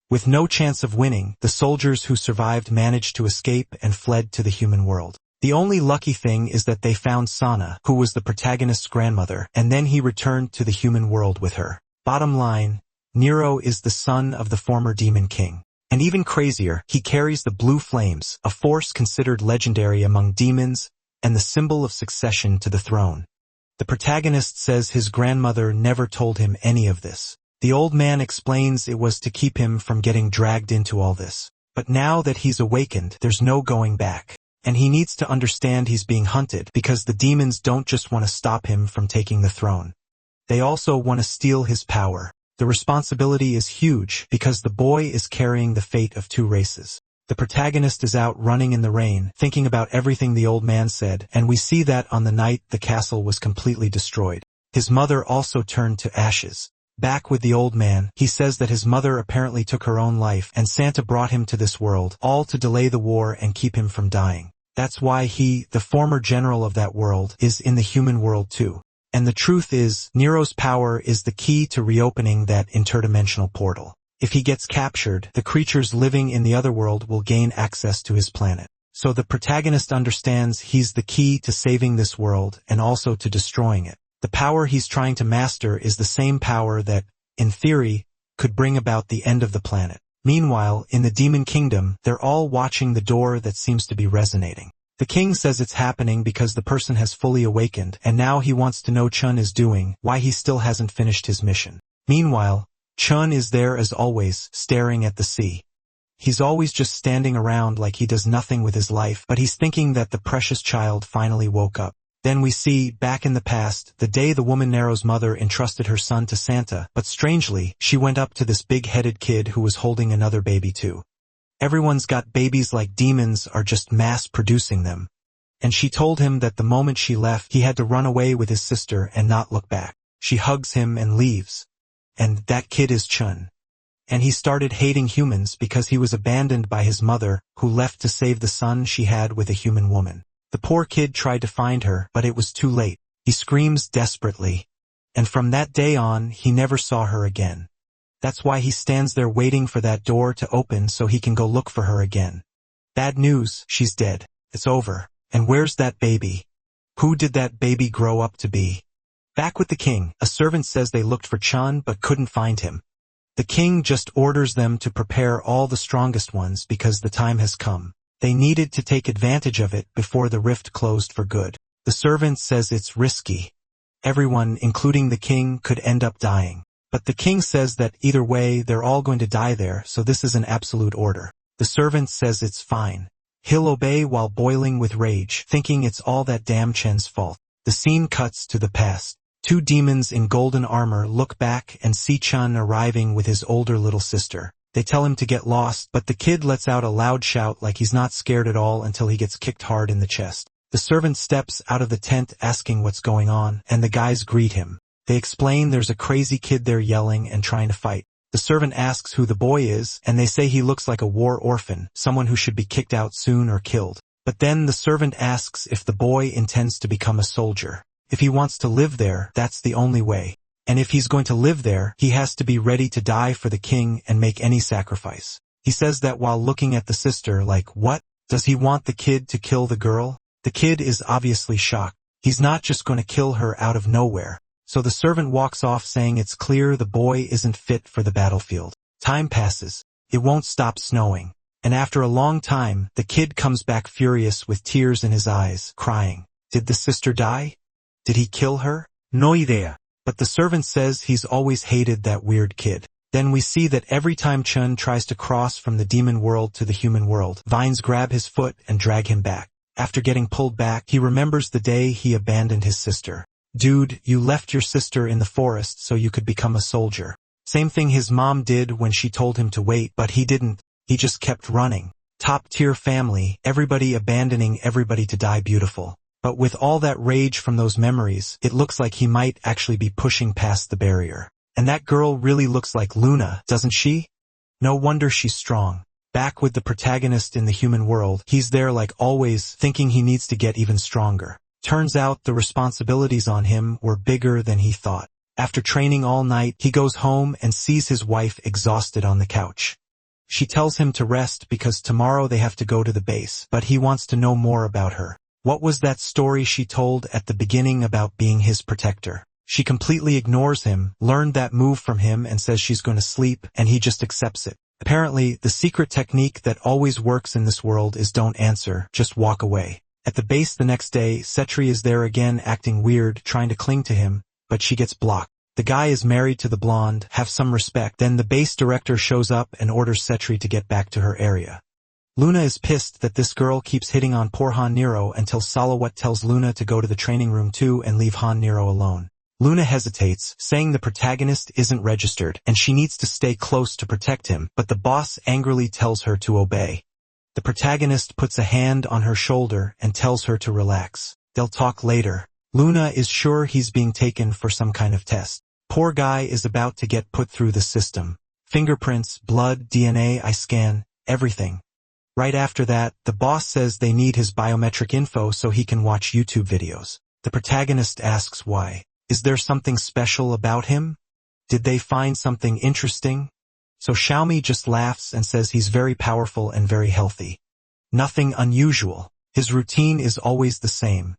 With no chance of winning, the soldiers who survived managed to escape and fled to the human world. The only lucky thing is that they found Sana, who was the protagonist's grandmother, and then he returned to the human world with her. Bottom line, Nero is the son of the former demon king. And even crazier, he carries the blue flames, a force considered legendary among demons, and the symbol of succession to the throne. The protagonist says his grandmother never told him any of this. The old man explains it was to keep him from getting dragged into all this. But now that he's awakened, there's no going back. And he needs to understand he's being hunted because the demons don't just want to stop him from taking the throne. They also want to steal his power. The responsibility is huge because the boy is carrying the fate of two races. The protagonist is out running in the rain, thinking about everything the old man said, and we see that on the night the castle was completely destroyed. His mother also turned to ashes. Back with the old man, he says that his mother apparently took her own life and Santa brought him to this world, all to delay the war and keep him from dying. That's why he, the former general of that world, is in the human world too. And the truth is, Nero's power is the key to reopening that interdimensional portal. If he gets captured, the creatures living in the other world will gain access to his planet. So the protagonist understands he's the key to saving this world and also to destroying it. The power he's trying to master is the same power that, in theory, could bring about the end of the planet. Meanwhile, in the Demon Kingdom, they're all watching the door that seems to be resonating. The king says it's happening because the person has fully awakened, and now he wants to know Chun is doing, why he still hasn't finished his mission. Meanwhile, Chun is there as always, staring at the sea. He's always just standing around like he does nothing with his life, but he's thinking that the precious child finally woke up. Then we see, back in the past, the day the woman Nero's mother entrusted her son to Santa, but strangely, she went up to this big-headed kid who was holding another baby too. Everyone's got babies like demons are just mass-producing them. And she told him that the moment she left, he had to run away with his sister and not look back. She hugs him and leaves. And that kid is Chun. And he started hating humans because he was abandoned by his mother, who left to save the son she had with a human woman. The poor kid tried to find her, but it was too late. He screams desperately. And from that day on, he never saw her again. That's why he stands there waiting for that door to open so he can go look for her again. Bad news, she's dead. It's over. And where's that baby? Who did that baby grow up to be? Back with the king, a servant says they looked for Chun but couldn't find him. The king just orders them to prepare all the strongest ones because the time has come. They needed to take advantage of it before the rift closed for good. The servant says it's risky. Everyone, including the king, could end up dying. But the king says that either way they're all going to die there, so this is an absolute order. The servant says it's fine. He'll obey while boiling with rage, thinking it's all that damn Chen's fault. The scene cuts to the past. Two demons in golden armor look back and see Chun arriving with his older little sister. They tell him to get lost, but the kid lets out a loud shout like he's not scared at all until he gets kicked hard in the chest. The servant steps out of the tent asking what's going on, and the guys greet him. They explain there's a crazy kid there yelling and trying to fight. The servant asks who the boy is, and they say he looks like a war orphan, someone who should be kicked out soon or killed. But then the servant asks if the boy intends to become a soldier. If he wants to live there, that's the only way. And if he's going to live there, he has to be ready to die for the king and make any sacrifice. He says that while looking at the sister like, what? Does he want the kid to kill the girl? The kid is obviously shocked. He's not just going to kill her out of nowhere. So the servant walks off saying it's clear the boy isn't fit for the battlefield. Time passes. It won't stop snowing. And after a long time, the kid comes back furious with tears in his eyes, crying. Did the sister die? Did he kill her? No idea. But the servant says he's always hated that weird kid. Then we see that every time Chun tries to cross from the demon world to the human world, vines grab his foot and drag him back. After getting pulled back, he remembers the day he abandoned his sister. Dude, you left your sister in the forest so you could become a soldier. Same thing his mom did when she told him to wait, but he didn't. He just kept running. Top-tier family, everybody abandoning everybody to die beautiful. But with all that rage from those memories, it looks like he might actually be pushing past the barrier. And that girl really looks like Luna, doesn't she? No wonder she's strong. Back with the protagonist in the human world, he's there like always, thinking he needs to get even stronger. Turns out the responsibilities on him were bigger than he thought. After training all night, he goes home and sees his wife exhausted on the couch. She tells him to rest because tomorrow they have to go to the base, but he wants to know more about her. What was that story she told at the beginning about being his protector? She completely ignores him, learned that move from him and says she's going to sleep, and he just accepts it. Apparently, the secret technique that always works in this world is don't answer, just walk away. At the base the next day, Setri is there again acting weird, trying to cling to him, but she gets blocked. The guy is married to the blonde, have some respect. Then the base director shows up and orders Setri to get back to her area. Luna is pissed that this girl keeps hitting on poor Han Nero until Salawat tells Luna to go to the training room too and leave Han Nero alone. Luna hesitates, saying the protagonist isn't registered and she needs to stay close to protect him, but the boss angrily tells her to obey. The protagonist puts a hand on her shoulder and tells her to relax. They'll talk later. Luna is sure he's being taken for some kind of test. Poor guy is about to get put through the system. Fingerprints, blood, DNA, eye scan, everything. Right after that, the boss says they need his biometric info so he can watch YouTube videos. The protagonist asks why. Is there something special about him? Did they find something interesting? So Xiaomi just laughs and says he's very powerful and very healthy. Nothing unusual. His routine is always the same.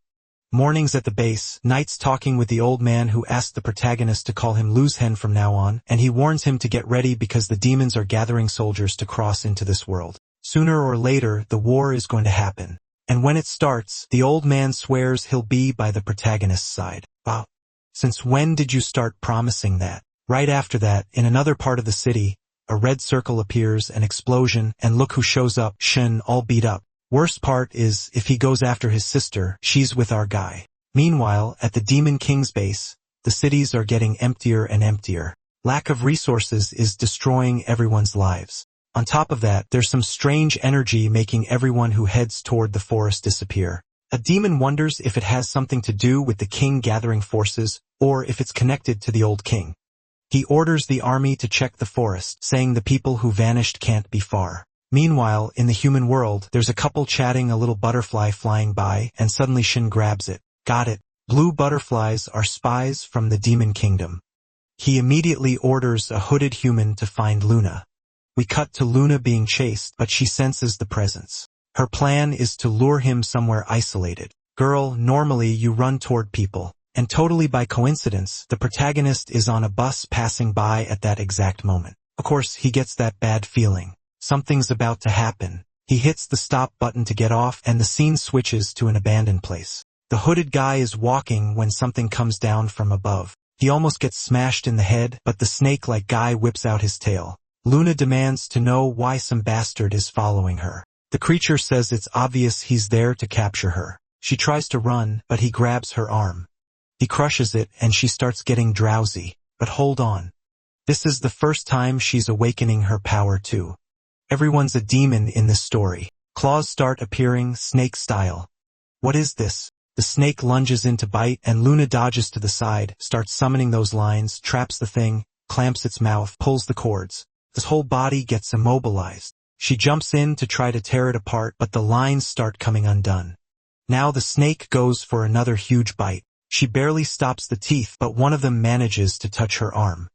Mornings at the base, nights talking with the old man who asked the protagonist to call him Luzhen from now on, and he warns him to get ready because the demons are gathering soldiers to cross into this world. Sooner or later, the war is going to happen. And when it starts, the old man swears he'll be by the protagonist's side. Wow. Since when did you start promising that? Right after that, in another part of the city, A red circle appears, an explosion, and look who shows up, Shin, all beat up. Worst part is, if he goes after his sister, she's with our guy. Meanwhile, at the Demon King's base, the cities are getting emptier and emptier. Lack of resources is destroying everyone's lives. On top of that, there's some strange energy making everyone who heads toward the forest disappear. A demon wonders if it has something to do with the king gathering forces, or if it's connected to the old king. He orders the army to check the forest, saying the people who vanished can't be far. Meanwhile, in the human world, there's a couple chatting, a little butterfly flying by, and suddenly Shin grabs it. Got it. Blue butterflies are spies from the demon kingdom. He immediately orders a hooded human to find Luna. We cut to Luna being chased, but she senses the presence. Her plan is to lure him somewhere isolated. Girl, normally you run toward people. And totally by coincidence, the protagonist is on a bus passing by at that exact moment. Of course, he gets that bad feeling. Something's about to happen. He hits the stop button to get off, and the scene switches to an abandoned place. The hooded guy is walking when something comes down from above. He almost gets smashed in the head, but the snake-like guy whips out his tail. Luna demands to know why some bastard is following her. The creature says it's obvious he's there to capture her. She tries to run, but he grabs her arm. He crushes it, and she starts getting drowsy. But hold on. This is the first time she's awakening her power too. Everyone's a demon in this story. Claws start appearing, snake style. What is this? The snake lunges in to bite, and Luna dodges to the side, starts summoning those lines, traps the thing, clamps its mouth, pulls the cords. His whole body gets immobilized. She jumps in to try to tear it apart, but the lines start coming undone. Now the snake goes for another huge bite. She barely stops the teeth, but one of them manages to touch her arm.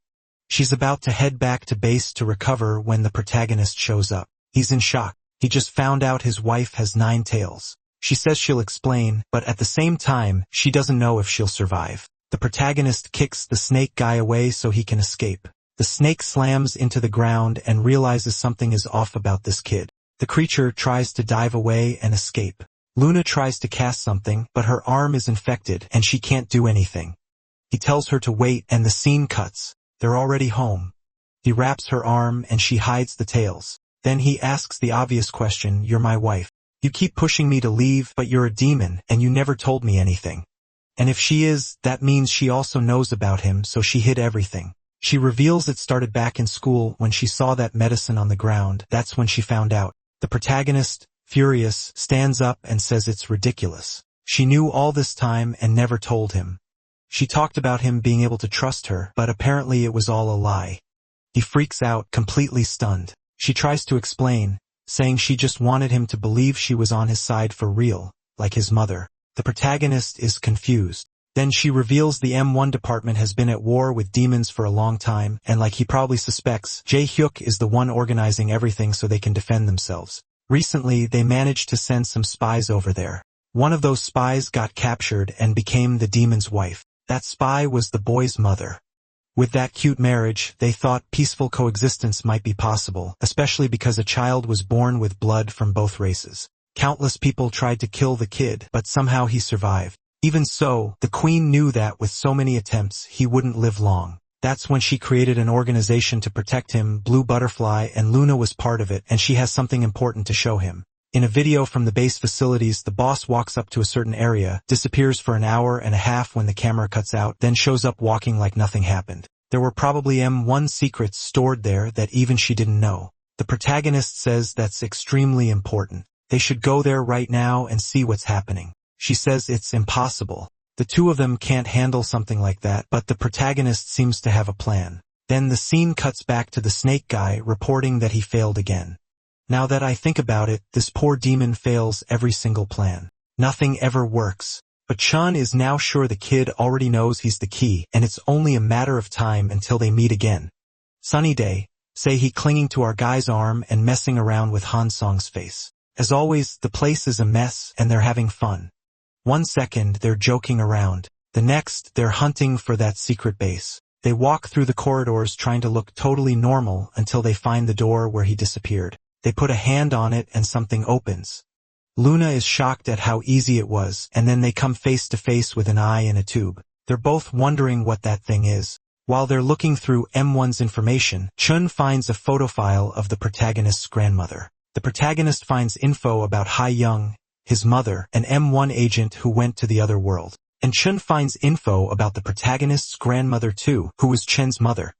She's about to head back to base to recover when the protagonist shows up. He's in shock. He just found out his wife has 9 tails. She says she'll explain, but at the same time, she doesn't know if she'll survive. The protagonist kicks the snake guy away so he can escape. The snake slams into the ground and realizes something is off about this kid. The creature tries to dive away and escape. Luna tries to cast something, but her arm is infected and she can't do anything. He tells her to wait, and the scene cuts. They're already home. He wraps her arm and she hides the tails. Then he asks the obvious question, "You're my wife. You keep pushing me to leave, but you're a demon and you never told me anything." And if she is, that means she also knows about him, so she hid everything. She reveals it started back in school when she saw that medicine on the ground. That's when she found out. The protagonist, furious, stands up and says it's ridiculous. She knew all this time and never told him. She talked about him being able to trust her, but apparently it was all a lie. He freaks out, completely stunned. She tries to explain, saying she just wanted him to believe she was on his side for real, like his mother. The protagonist is confused. Then she reveals the M1 department has been at war with demons for a long time, and like he probably suspects, Jae-hyuk is the one organizing everything so they can defend themselves. Recently, they managed to send some spies over there. One of those spies got captured and became the demon's wife. That spy was the boy's mother. With that cute marriage, they thought peaceful coexistence might be possible, especially because a child was born with blood from both races. Countless people tried to kill the kid, but somehow he survived. Even so, the queen knew that with so many attempts, he wouldn't live long. That's when she created an organization to protect him, Blue Butterfly, and Luna was part of it, and she has something important to show him. In a video from the base facilities, the boss walks up to a certain area, disappears for an hour and a half when the camera cuts out, then shows up walking like nothing happened. There were probably M1 secrets stored there that even she didn't know. The protagonist says that's extremely important. They should go there right now and see what's happening. She says it's impossible. The two of them can't handle something like that, but the protagonist seems to have a plan. Then the scene cuts back to the snake guy reporting that he failed again. Now that I think about it, this poor demon fails every single plan. Nothing ever works. But Chun is now sure the kid already knows he's the key, and it's only a matter of time until they meet again. Sunny day, say he clinging to our guy's arm and messing around with Han Song's face. As always, the place is a mess and they're having fun. 1 second, they're joking around. The next, they're hunting for that secret base. They walk through the corridors trying to look totally normal until they find the door where he disappeared. They put a hand on it and something opens. Luna is shocked at how easy it was, and then they come face to face with an eye in a tube. They're both wondering what that thing is. While they're looking through M1's information, Chun finds a photo file of the protagonist's grandmother. The protagonist finds info about Hai Young, his mother, an M1 agent who went to the other world. And Chun finds info about the protagonist's grandmother too, who was Chen's mother.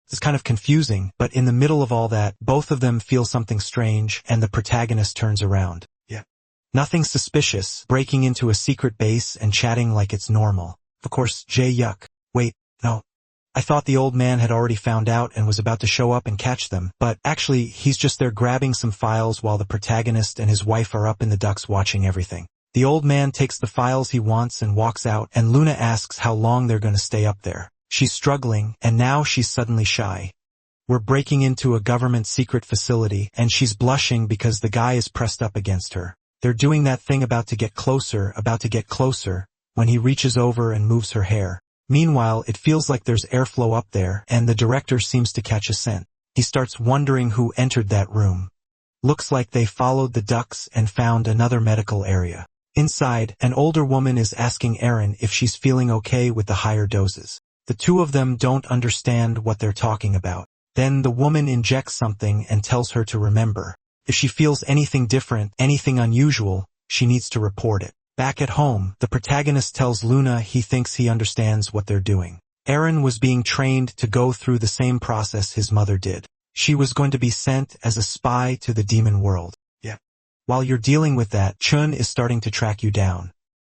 It's kind of confusing, but in the middle of all that, both of them feel something strange, and the protagonist turns around. Nothing suspicious, breaking into a secret base and chatting like it's normal. Of course, yuck. Wait, no. I thought the old man had already found out and was about to show up and catch them, but actually, he's just there grabbing some files while the protagonist and his wife are up in the ducks watching everything. The old man takes the files he wants and walks out, and Luna asks how long they're going to stay up there. She's struggling, and now she's suddenly shy. We're breaking into a government secret facility, and she's blushing because the guy is pressed up against her. They're doing that thing about to get closer, when he reaches over and moves her hair. Meanwhile, it feels like there's airflow up there, and the director seems to catch a scent. He starts wondering who entered that room. Looks like they followed the ducks and found another medical area. Inside, an older woman is asking Erin if she's feeling okay with the higher doses. The two of them don't understand what they're talking about. Then the woman injects something and tells her to remember. If she feels anything different, anything unusual, she needs to report it. Back at home, the protagonist tells Luna he thinks he understands what they're doing. Erin was being trained to go through the same process his mother did. She was going to be sent as a spy to the demon world. While you're dealing with that, Chun is starting to track you down.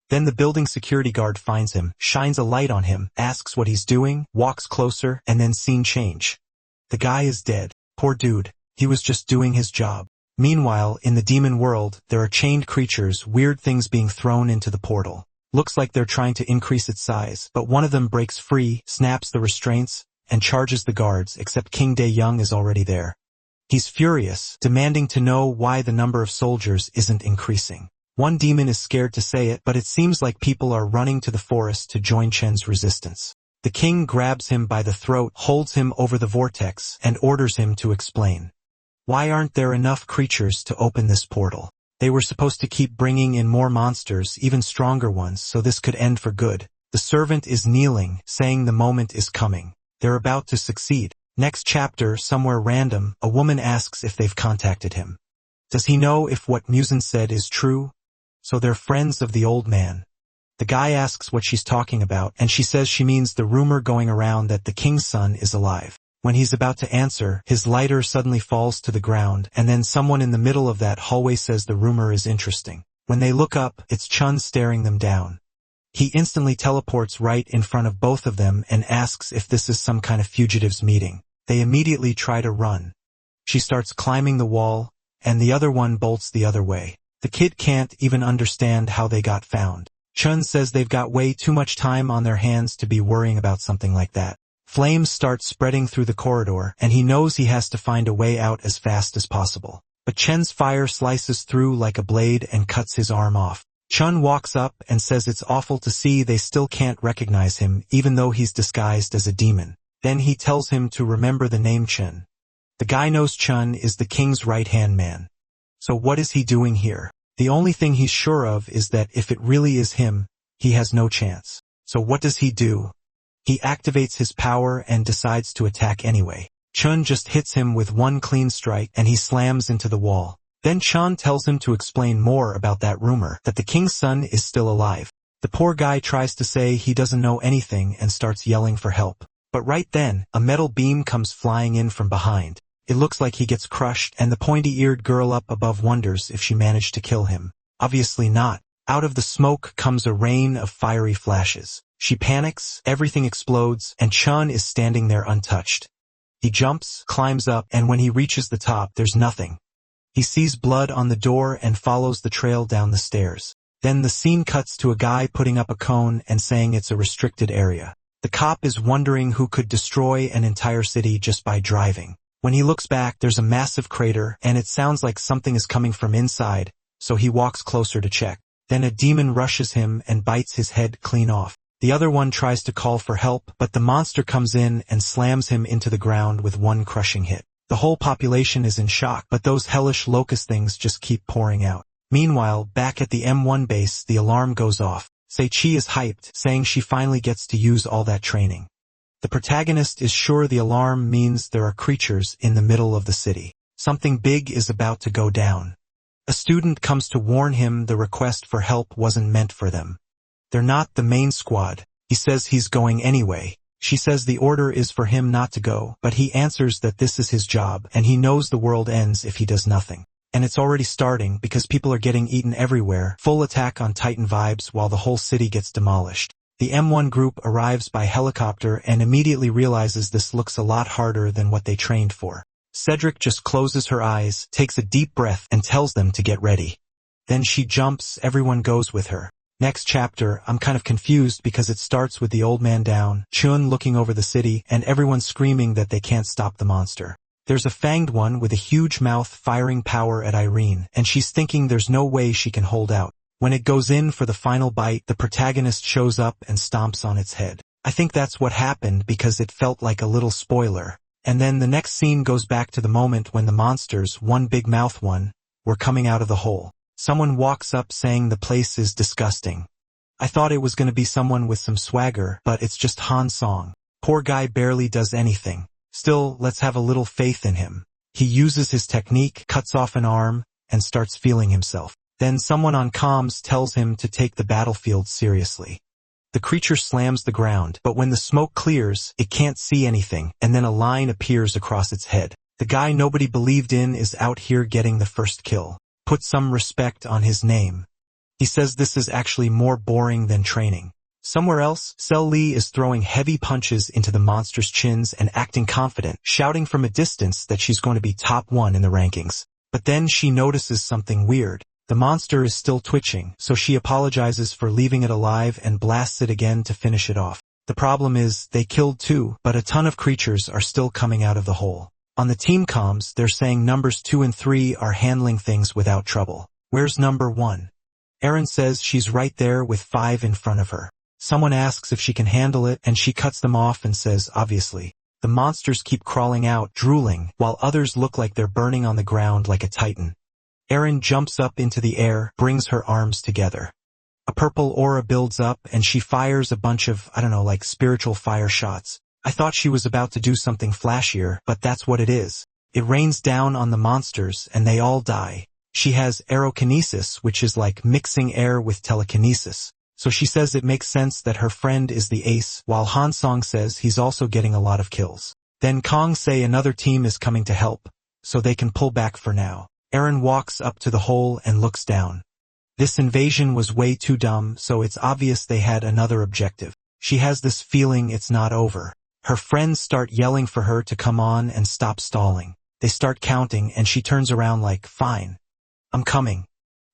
Then the building security guard finds him, shines a light on him, asks what he's doing, walks closer, and then scene change. The guy is dead. Poor dude. He was just doing his job. Meanwhile, in the demon world, there are chained creatures, weird things being thrown into the portal. Looks like they're trying to increase its size, but one of them breaks free, snaps the restraints, and charges the guards, except King Dae-young is already there. He's furious, demanding to know why the number of soldiers isn't increasing. One demon is scared to say it, but it seems like people are running to the forest to join Chen's resistance. The king grabs him by the throat, holds him over the vortex, and orders him to explain. Why aren't there enough creatures to open this portal? They were supposed to keep bringing in more monsters, even stronger ones, so this could end for good. The servant is kneeling, saying the moment is coming. They're about to succeed. Next chapter, somewhere random, a woman asks if they've contacted him. Does he know if what Musen said is true? So they're friends of the old man. The guy asks what she's talking about, and she says she means the rumor going around that the king's son is alive. When he's about to answer, his lighter suddenly falls to the ground, and then someone in the middle of that hallway says the rumor is interesting. When they look up, it's Chun staring them down. He instantly teleports right in front of both of them and asks if this is some kind of fugitives meeting. They immediately try to run. She starts climbing the wall, and the other one bolts the other way. The kid can't even understand how they got found. Chun says they've got way too much time on their hands to be worrying about something like that. Flames start spreading through the corridor, and he knows he has to find a way out as fast as possible. But Chen's fire slices through like a blade and cuts his arm off. Chun walks up and says it's awful to see they still can't recognize him, even though he's disguised as a demon. Then he tells him to remember the name Chun. The guy knows Chun is the king's right-hand man. So what is he doing here? The only thing he's sure of is that if it really is him, he has no chance. So what does he do? He activates his power and decides to attack anyway. Chun just hits him with one clean strike and he slams into the wall. Then Chun tells him to explain more about that rumor, that the king's son is still alive. The poor guy tries to say he doesn't know anything and starts yelling for help. But right then, a metal beam comes flying in from behind. It looks like he gets crushed, and the pointy-eared girl up above wonders if she managed to kill him. Obviously not. Out of the smoke comes a rain of fiery flashes. She panics, everything explodes, and Chun is standing there untouched. He jumps, climbs up, and when he reaches the top, there's nothing. He sees blood on the door and follows the trail down the stairs. Then the scene cuts to a guy putting up a cone and saying it's a restricted area. The cop is wondering who could destroy an entire city just by driving. When he looks back, there's a massive crater, and it sounds like something is coming from inside, so he walks closer to check. Then a demon rushes him and bites his head clean off. The other one tries to call for help, but the monster comes in and slams him into the ground with one crushing hit. The whole population is in shock, but those hellish locust things just keep pouring out. Meanwhile, back at the M1 base, the alarm goes off. Sei-chi is hyped, saying she finally gets to use all that training. The protagonist is sure the alarm means there are creatures in the middle of the city. Something big is about to go down. A student comes to warn him the request for help wasn't meant for them. They're not the main squad. He says he's going anyway. She says the order is for him not to go, but he answers that this is his job and he knows the world ends if he does nothing. And it's already starting because people are getting eaten everywhere, full Attack on Titan vibes while the whole city gets demolished. The M1 group arrives by helicopter and immediately realizes this looks a lot harder than what they trained for. Cedric just closes her eyes, takes a deep breath, and tells them to get ready. Then she jumps, everyone goes with her. Next chapter, I'm kind of confused because it starts with the old man down, Chun looking over the city, and everyone screaming that they can't stop the monster. There's a fanged one with a huge mouth firing power at Irene, and she's thinking there's no way she can hold out. When it goes in for the final bite, the protagonist shows up and stomps on its head. I think that's what happened because it felt like a little spoiler. And then the next scene goes back to the moment when the monsters, one big mouth one, were coming out of the hole. Someone walks up saying the place is disgusting. I thought it was going to be someone with some swagger, but it's just Han Song. Poor guy barely does anything. Still, let's have a little faith in him. He uses his technique, cuts off an arm, and starts feeling himself. Then someone on comms tells him to take the battlefield seriously. The creature slams the ground, but when the smoke clears, it can't see anything, and then a line appears across its head. The guy nobody believed in is out here getting the first kill. Put some respect on his name. He says this is actually more boring than training. Somewhere else, Cell Lee is throwing heavy punches into the monster's chins and acting confident, shouting from a distance that she's going to be top 1 in the rankings. But then she notices something weird. The monster is still twitching, so she apologizes for leaving it alive and blasts it again to finish it off. The problem is, they killed 2, but a ton of creatures are still coming out of the hole. On the team comms, they're saying numbers 2 and 3 are handling things without trouble. Where's number 1? Erin says she's right there with 5 in front of her. Someone asks if she can handle it, and she cuts them off and says, obviously. The monsters keep crawling out, drooling, while others look like they're burning on the ground like a titan. Erin jumps up into the air, brings her arms together. A purple aura builds up, and she fires a bunch of, like spiritual fire shots. I thought she was about to do something flashier, but that's what it is. It rains down on the monsters, and they all die. She has aerokinesis, which is like mixing air with telekinesis. So she says it makes sense that her friend is the ace, while Han Song says he's also getting a lot of kills. Then Kong say another team is coming to help, so they can pull back for now. Erin walks up to the hole and looks down. This invasion was way too dumb, so it's obvious they had another objective. She has this feeling it's not over. Her friends start yelling for her to come on and stop stalling. They start counting and she turns around like, fine. I'm coming.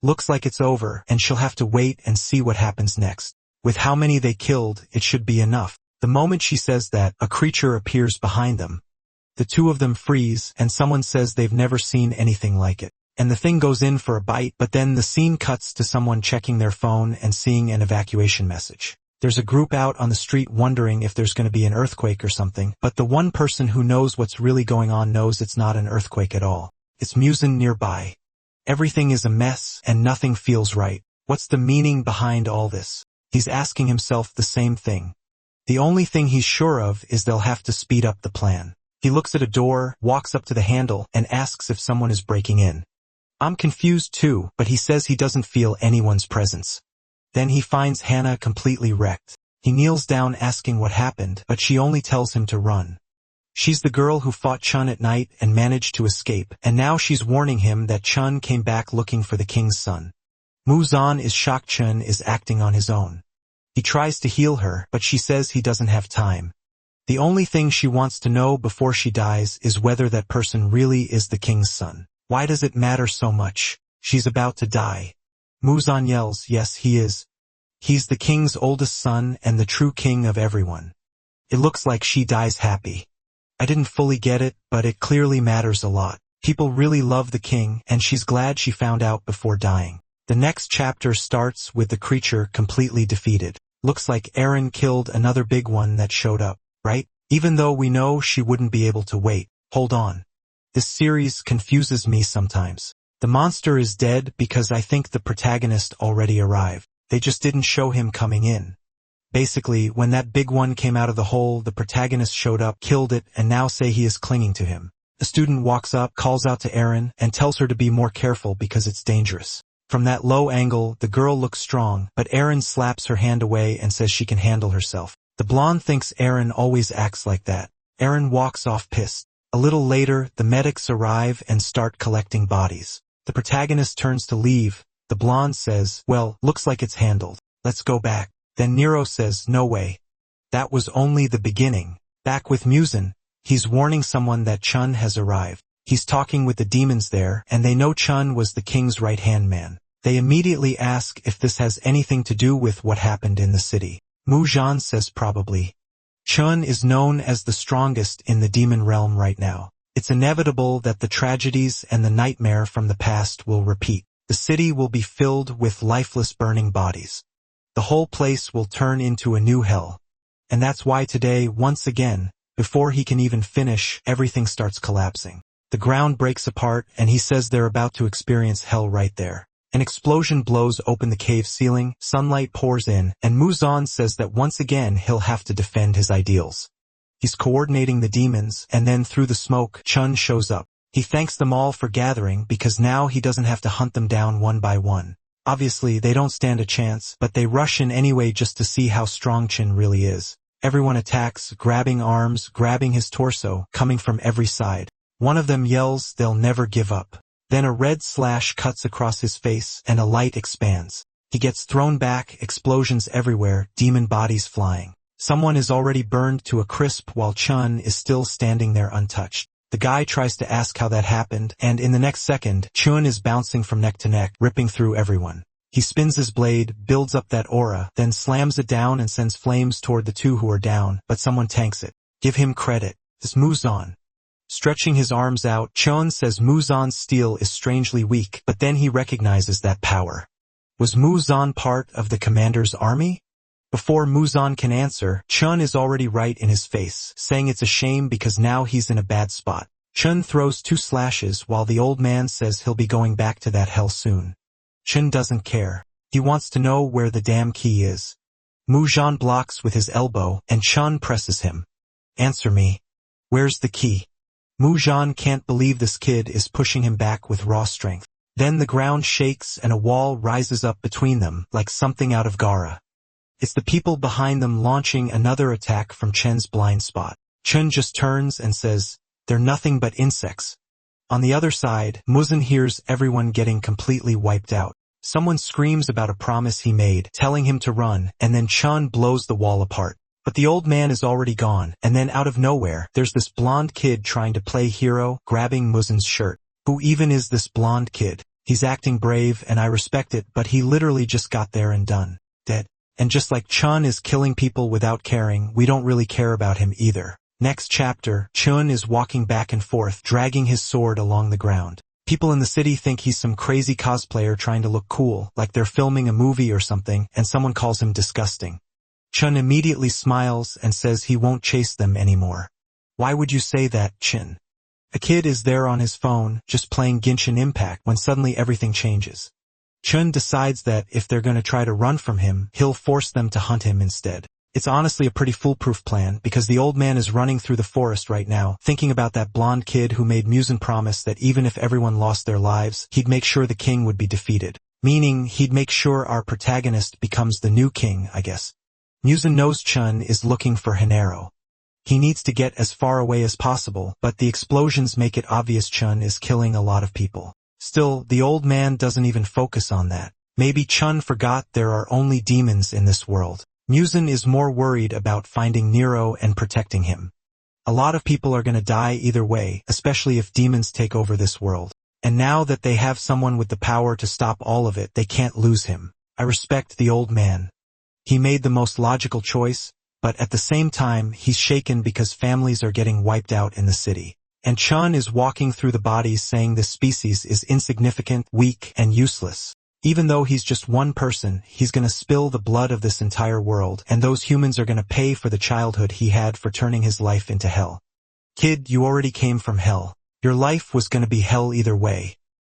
Looks like it's over and she'll have to wait and see what happens next. With how many they killed, it should be enough. The moment she says that, a creature appears behind them. The 2 of them freeze, and someone says they've never seen anything like it. And the thing goes in for a bite, but then the scene cuts to someone checking their phone and seeing an evacuation message. There's a group out on the street wondering if there's going to be an earthquake or something, but the one person who knows what's really going on knows it's not an earthquake at all. It's Muzan nearby. Everything is a mess, and nothing feels right. What's the meaning behind all this? He's asking himself the same thing. The only thing he's sure of is they'll have to speed up the plan. He looks at a door, walks up to the handle, and asks if someone is breaking in. I'm confused too, but he says he doesn't feel anyone's presence. Then he finds Hannah completely wrecked. He kneels down asking what happened, but she only tells him to run. She's the girl who fought Chun at night and managed to escape, and now she's warning him that Chun came back looking for the king's son. Muzan is shocked Chun is acting on his own. He tries to heal her, but she says he doesn't have time. The only thing she wants to know before she dies is whether that person really is the king's son. Why does it matter so much? She's about to die. Muzan yells, yes, he is. He's the king's oldest son and the true king of everyone. It looks like she dies happy. I didn't fully get it, but it clearly matters a lot. People really love the king, and she's glad she found out before dying. The next chapter starts with the creature completely defeated. Looks like Erin killed another big one that showed up, right? Even though we know she wouldn't be able to wait. Hold on. This series confuses me sometimes. The monster is dead because I think the protagonist already arrived. They just didn't show him coming in. Basically, when that big one came out of the hole, the protagonist showed up, killed it, and now say he is clinging to him. A student walks up, calls out to Eren, and tells her to be more careful because it's dangerous. From that low angle, the girl looks strong, but Eren slaps her hand away and says she can handle herself. The blonde thinks Eren always acts like that. Eren walks off pissed. A little later, the medics arrive and start collecting bodies. The protagonist turns to leave. The blonde says, "Well, looks like it's handled. Let's go back." Then Nero says, "No way. That was only the beginning." Back with Muzan, he's warning someone that Chun has arrived. He's talking with the demons there, and they know Chun was the king's right-hand man. They immediately ask if this has anything to do with what happened in the city. Muzan says probably. Chun is known as the strongest in the demon realm right now. It's inevitable that the tragedies and the nightmare from the past will repeat. The city will be filled with lifeless burning bodies. The whole place will turn into a new hell. And that's why today, once again, before he can even finish, everything starts collapsing. The ground breaks apart, and he says they're about to experience hell right there. An explosion blows open the cave ceiling, sunlight pours in, and Muzan says that once again he'll have to defend his ideals. He's coordinating the demons, and then through the smoke, Chun shows up. He thanks them all for gathering because now he doesn't have to hunt them down one by one. Obviously, they don't stand a chance, but they rush in anyway just to see how strong Chun really is. Everyone attacks, grabbing arms, grabbing his torso, coming from every side. One of them yells, "They'll never give up." Then a red slash cuts across his face, and a light expands. He gets thrown back, explosions everywhere, demon bodies flying. Someone is already burned to a crisp while Chun is still standing there untouched. The guy tries to ask how that happened, and in the next second, Chun is bouncing from neck to neck, ripping through everyone. He spins his blade, builds up that aura, then slams it down and sends flames toward the two who are down, but someone tanks it. Give him credit. This Muzan. Stretching his arms out, Chun says Muzan's steel is strangely weak, but then he recognizes that power. Was Muzan part of the commander's army? Before Muzan can answer, Chun is already right in his face, saying it's a shame because now he's in a bad spot. Chun throws 2 slashes while the old man says he'll be going back to that hell soon. Chun doesn't care. He wants to know where the damn key is. Muzan blocks with his elbow, and Chun presses him. Answer me. Where's the key? Muzan can't believe this kid is pushing him back with raw strength. Then the ground shakes and a wall rises up between them, like something out of Gaara. It's the people behind them launching another attack from Chen's blind spot. Chen just turns and says, "They're nothing but insects." On the other side, Muzan hears everyone getting completely wiped out. Someone screams about a promise he made, telling him to run, and then Chun blows the wall apart. But the old man is already gone, and then out of nowhere, there's this blonde kid trying to play hero, grabbing Muzan's shirt. Who even is this blonde kid? He's acting brave, and I respect it, but he literally just got there and done. Dead. And just like Chun is killing people without caring, we don't really care about him either. Next chapter, Chun is walking back and forth, dragging his sword along the ground. People in the city think he's some crazy cosplayer trying to look cool, like they're filming a movie or something, and someone calls him disgusting. Chun immediately smiles and says he won't chase them anymore. Why would you say that, Chin? A kid is there on his phone, just playing Genshin Impact when suddenly everything changes. Chun decides that if they're gonna try to run from him, he'll force them to hunt him instead. It's honestly a pretty foolproof plan because the old man is running through the forest right now, thinking about that blonde kid who made Muzan promise that even if everyone lost their lives, he'd make sure the king would be defeated. Meaning, he'd make sure our protagonist becomes the new king, I guess. Muzan knows Chun is looking for Hinaro. He needs to get as far away as possible, but the explosions make it obvious Chun is killing a lot of people. Still, the old man doesn't even focus on that. Maybe Chun forgot there are only demons in this world. Muzan is more worried about finding Nero and protecting him. A lot of people are gonna die either way, especially if demons take over this world. And now that they have someone with the power to stop all of it, they can't lose him. I respect the old man. He made the most logical choice, but at the same time, he's shaken because families are getting wiped out in the city. And Chun is walking through the bodies saying this species is insignificant, weak, and useless. Even though he's just one person, he's gonna spill the blood of this entire world, and those humans are gonna pay for the childhood he had for turning his life into hell. Kid, you already came from hell. Your life was gonna be hell either way.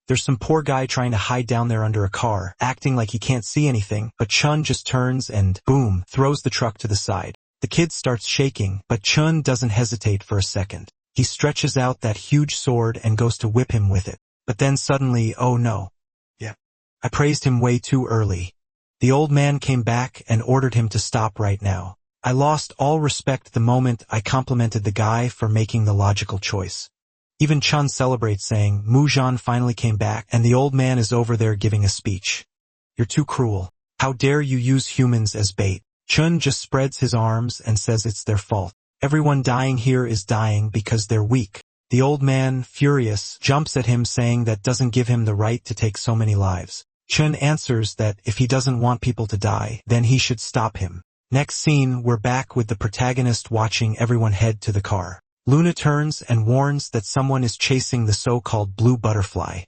There's some poor guy trying to hide down there under a car, acting like he can't see anything, but Chun just turns and, boom, throws the truck to the side. The kid starts shaking, but Chun doesn't hesitate for a second. He stretches out that huge sword and goes to whip him with it. But then suddenly, oh no. I praised him way too early. The old man came back and ordered him to stop right now. I lost all respect the moment I complimented the guy for making the logical choice. Even Chun celebrates saying, Mujan finally came back and the old man is over there giving a speech. You're too cruel. How dare you use humans as bait? Chun just spreads his arms and says it's their fault. Everyone dying here is dying because they're weak. The old man, furious, jumps at him saying that doesn't give him the right to take so many lives. Chun answers that if he doesn't want people to die, then he should stop him. Next scene, we're back with the protagonist watching everyone head to the car. Luna turns and warns that someone is chasing the so-called blue butterfly.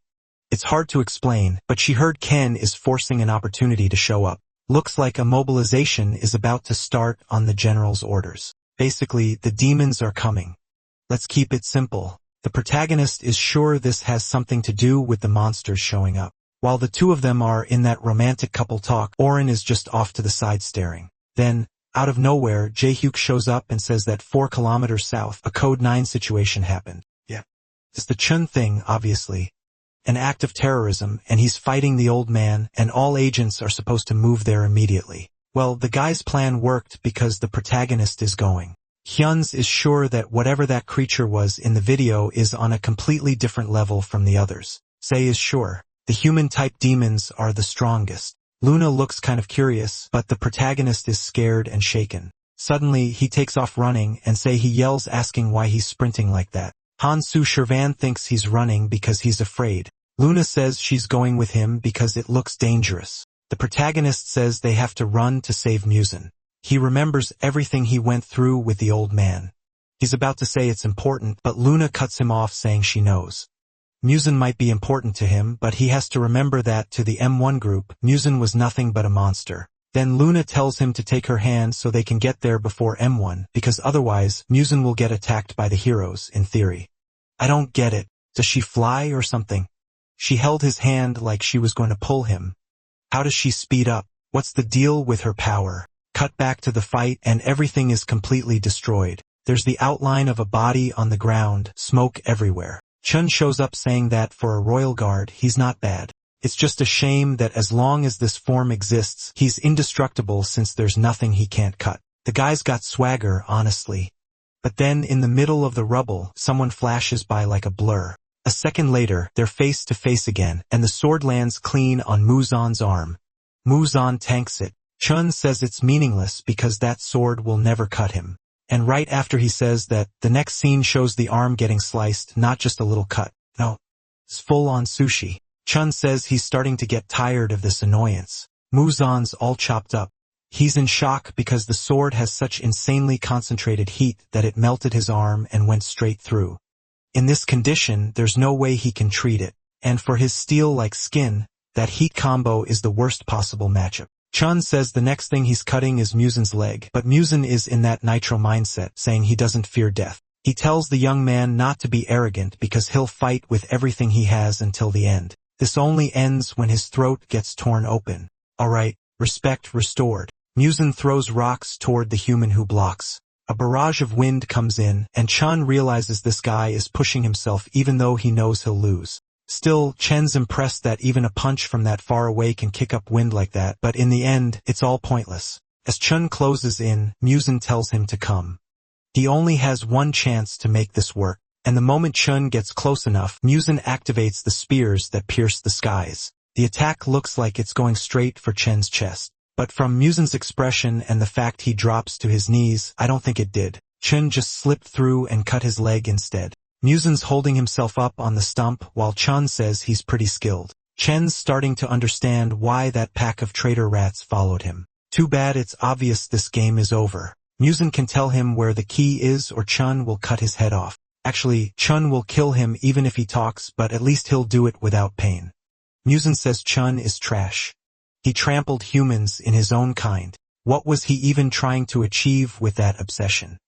It's hard to explain, but she heard Ken is forcing an opportunity to show up. Looks like a mobilization is about to start on the general's orders. Basically, the demons are coming. Let's keep it simple. The protagonist is sure this has something to do with the monsters showing up. While the two of them are in that romantic couple talk, Oren is just off to the side staring. Then, out of nowhere, Jae-hyuk shows up and says that 4 kilometers south, a Code 9 situation happened. It's the Chun thing, obviously. An act of terrorism, and he's fighting the old man, and all agents are supposed to move there immediately. Well, the guy's plan worked because the protagonist is going. Hyun's is sure that whatever that creature was in the video is on a completely different level from the others. Sei is sure. The human-type demons are the strongest. Luna looks kind of curious, but the protagonist is scared and shaken. Suddenly, he takes off running, and Sei he yells asking why he's sprinting like that. Han-soo Shervan thinks he's running because he's afraid. Luna says she's going with him because it looks dangerous. The protagonist says they have to run to save Musen. He remembers everything he went through with the old man. He's about to say it's important, but Luna cuts him off saying she knows. Musen might be important to him, but he has to remember that to the M1 group, Musen was nothing but a monster. Then Luna tells him to take her hand so they can get there before M1, because otherwise, Musen will get attacked by the heroes, in theory. I don't get it. Does she fly or something? She held his hand like she was going to pull him. How does she speed up? What's the deal with her power? Cut back to the fight and everything is completely destroyed. There's the outline of a body on the ground, smoke everywhere. Chun shows up saying that for a royal guard, he's not bad. It's just a shame that as long as this form exists, he's indestructible since there's nothing he can't cut. The guy's got swagger, honestly. But then, in the middle of the rubble, someone flashes by like a blur. A second later, they're face to face again, and the sword lands clean on Muzan's arm. Muzan tanks it. Chun says it's meaningless because that sword will never cut him. And right after he says that, the next scene shows the arm getting sliced, not just a little cut. No. It's full-on sushi. Chun says he's starting to get tired of this annoyance. Muzan's all chopped up. He's in shock because the sword has such insanely concentrated heat that it melted his arm and went straight through. In this condition, there's no way he can treat it. And for his steel-like skin, that heat combo is the worst possible matchup. Chun says the next thing he's cutting is Musen's leg, but Musen is in that nitro mindset, saying he doesn't fear death. He tells the young man not to be arrogant because he'll fight with everything he has until the end. This only ends when his throat gets torn open. Alright, respect restored. Musen throws rocks toward the human who blocks. A barrage of wind comes in, and Chun realizes this guy is pushing himself even though he knows he'll lose. Still, Chen's impressed that even a punch from that far away can kick up wind like that, but in the end, it's all pointless. As Chun closes in, Musen tells him to come. He only has one chance to make this work, and the moment Chun gets close enough, Musen activates the spears that pierce the skies. The attack looks like it's going straight for Chen's chest. But from Musen's expression and the fact he drops to his knees, I don't think it did. Chun just slipped through and cut his leg instead. Musen's holding himself up on the stump while Chun says he's pretty skilled. Chen's starting to understand why that pack of traitor rats followed him. Too bad it's obvious this game is over. Musen can tell him where the key is or Chun will cut his head off. Actually, Chun will kill him even if he talks, but at least he'll do it without pain. Musen says Chun is trash. He trampled humans in his own kind. What was he even trying to achieve with that obsession?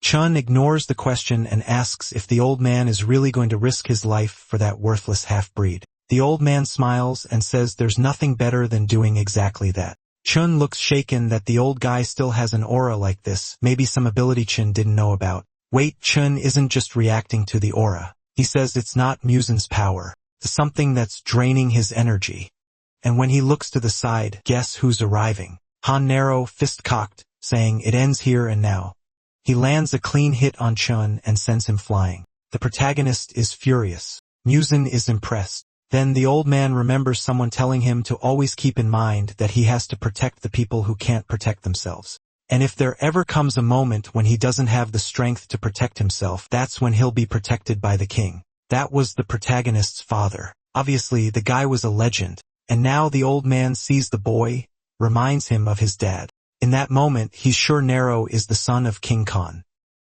Chun ignores the question and asks if the old man is really going to risk his life for that worthless half-breed. The old man smiles and says there's nothing better than doing exactly that. Chun looks shaken that the old guy still has an aura like this, maybe some ability Chun didn't know about. Wait, Chun isn't just reacting to the aura. He says it's not Musen's power. It's something that's draining his energy. And when he looks to the side, guess who's arriving? Han Nero, fist cocked, saying it ends here and now. He lands a clean hit on Chun and sends him flying. The protagonist is furious. Musen is impressed. Then the old man remembers someone telling him to always keep in mind that he has to protect the people who can't protect themselves. And if there ever comes a moment when he doesn't have the strength to protect himself, that's when he'll be protected by the king. That was the protagonist's father. Obviously, the guy was a legend. And now the old man sees the boy, reminds him of his dad. In that moment, he's sure Nero is the son of King Khan.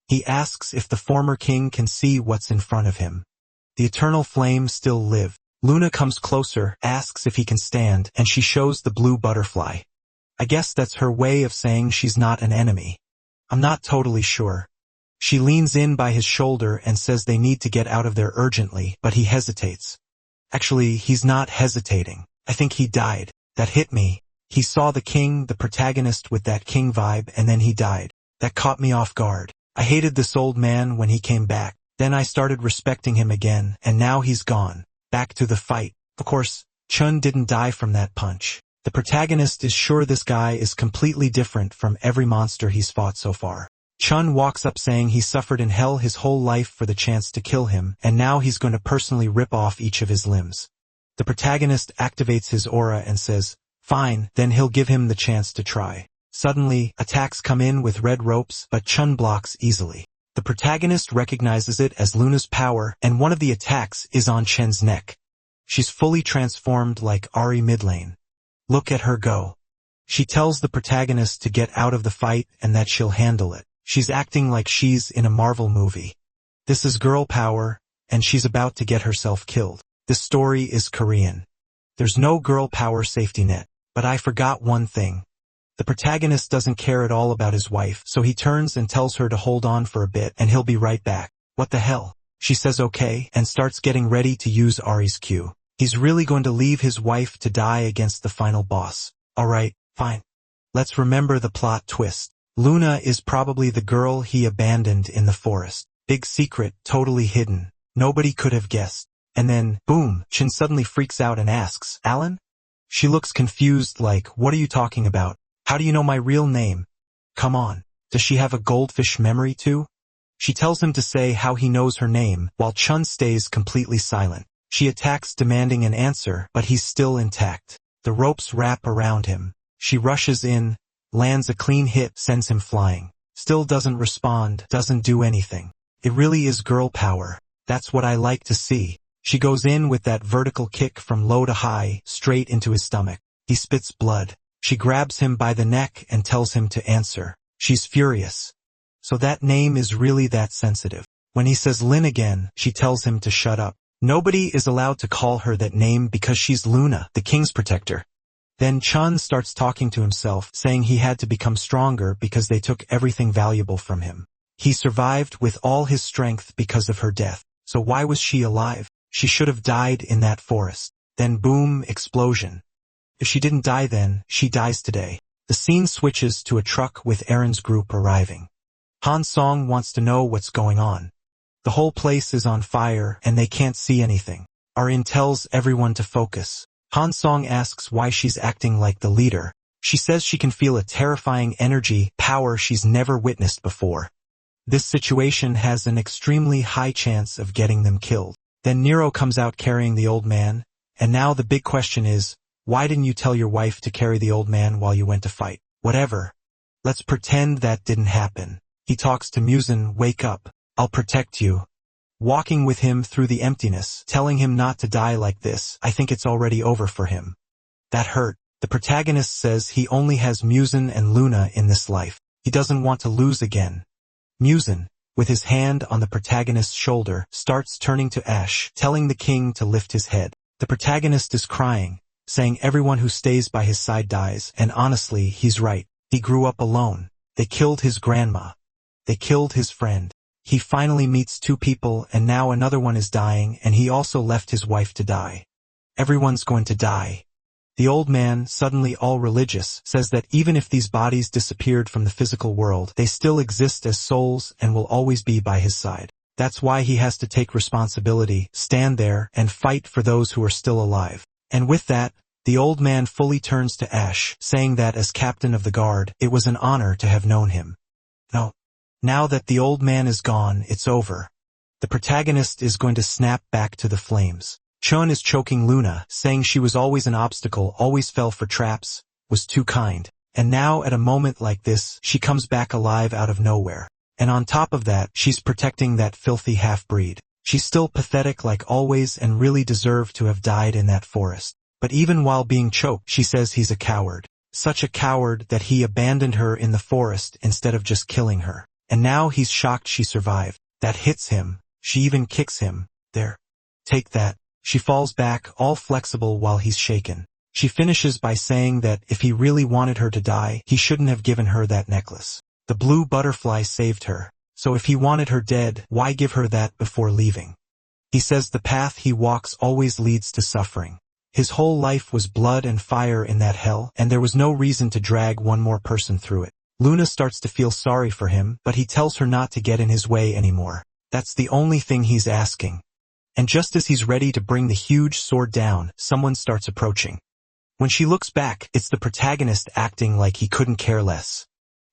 He asks if the former king can see what's in front of him. The eternal flames still live. Luna comes closer, asks if he can stand, and she shows the blue butterfly. I guess that's her way of saying she's not an enemy. I'm not totally sure. She leans in by his shoulder and says they need to get out of there urgently, but he hesitates. Actually, he's not hesitating. I think he died. That hit me. He saw the king, the protagonist with that king vibe, and then he died. That caught me off guard. I hated this old man when he came back. Then I started respecting him again, and now he's gone. Back to the fight. Of course, Chun didn't die from that punch. The protagonist is sure this guy is completely different from every monster he's fought so far. Chun walks up saying he suffered in hell his whole life for the chance to kill him, and now he's going to personally rip off each of his limbs. The protagonist activates his aura and says, fine, then he'll give him the chance to try. Suddenly, attacks come in with red ropes, but Chun blocks easily. The protagonist recognizes it as Luna's power, and one of the attacks is on Chen's neck. She's fully transformed like Ari midlane. Look at her go. She tells the protagonist to get out of the fight and that she'll handle it. She's acting like she's in a Marvel movie. This is girl power, and she's about to get herself killed. This story is Korean. There's no girl power safety net. But I forgot one thing. The protagonist doesn't care at all about his wife, so he turns and tells her to hold on for a bit and he'll be right back. What the hell? She says okay and starts getting ready to use Ari's Q. He's really going to leave his wife to die against the final boss. Alright, fine. Let's remember the plot twist. Luna is probably the girl he abandoned in the forest. Big secret, totally hidden. Nobody could have guessed. And then, boom, Chin suddenly freaks out and asks, Alan? She looks confused like, what are you talking about? How do you know my real name? Come on. Does she have a goldfish memory too? She tells him to say how he knows her name, while Chun stays completely silent. She attacks demanding an answer, but he's still intact. The ropes wrap around him. She rushes in, lands a clean hit, sends him flying. Still doesn't respond, doesn't do anything. It really is girl power. That's what I like to see. She goes in with that vertical kick from low to high, straight into his stomach. He spits blood. She grabs him by the neck and tells him to answer. She's furious. So that name is really that sensitive. When he says Lin again, she tells him to shut up. Nobody is allowed to call her that name because she's Luna, the king's protector. Then Chun starts talking to himself, saying he had to become stronger because they took everything valuable from him. He survived with all his strength because of her death. So why was she alive? She should have died in that forest. Then boom, explosion. If she didn't die then, she dies today. The scene switches to a truck with Aaron's group arriving. Han Song wants to know what's going on. The whole place is on fire and they can't see anything. Arin tells everyone to focus. Han Song asks why she's acting like the leader. She says she can feel a terrifying energy, power she's never witnessed before. This situation has an extremely high chance of getting them killed. Then Nero comes out carrying the old man, and now the big question is, why didn't you tell your wife to carry the old man while you went to fight? Whatever. Let's pretend that didn't happen. He talks to Musen, wake up. I'll protect you. Walking with him through the emptiness, telling him not to die like this, I think it's already over for him. That hurt. The protagonist says he only has Musen and Luna in this life. He doesn't want to lose again. Musen, with his hand on the protagonist's shoulder, starts turning to ash, telling the king to lift his head. The protagonist is crying, saying everyone who stays by his side dies, and honestly, he's right. He grew up alone. They killed his grandma. They killed his friend. He finally meets two people and now another one is dying and he also left his wife to die. Everyone's going to die. The old man, suddenly all religious, says that even if these bodies disappeared from the physical world, they still exist as souls and will always be by his side. That's why he has to take responsibility, stand there, and fight for those who are still alive. And with that, the old man fully turns to Ash, saying that as captain of the guard, it was an honor to have known him. No. Now that the old man is gone, it's over. The protagonist is going to snap back to the flames. Chun is choking Luna, saying she was always an obstacle, always fell for traps, was too kind. And now at a moment like this, she comes back alive out of nowhere. And on top of that, she's protecting that filthy half-breed. She's still pathetic like always and really deserved to have died in that forest. But even while being choked, she says he's a coward. Such a coward that he abandoned her in the forest instead of just killing her. And now he's shocked she survived. That hits him. She even kicks him. There. Take that. She falls back, all flexible while he's shaken. She finishes by saying that if he really wanted her to die, he shouldn't have given her that necklace. The blue butterfly saved her. So if he wanted her dead, why give her that before leaving? He says the path he walks always leads to suffering. His whole life was blood and fire in that hell, and there was no reason to drag one more person through it. Luna starts to feel sorry for him, but he tells her not to get in his way anymore. That's the only thing he's asking. And just as he's ready to bring the huge sword down, someone starts approaching. When she looks back, it's the protagonist acting like he couldn't care less.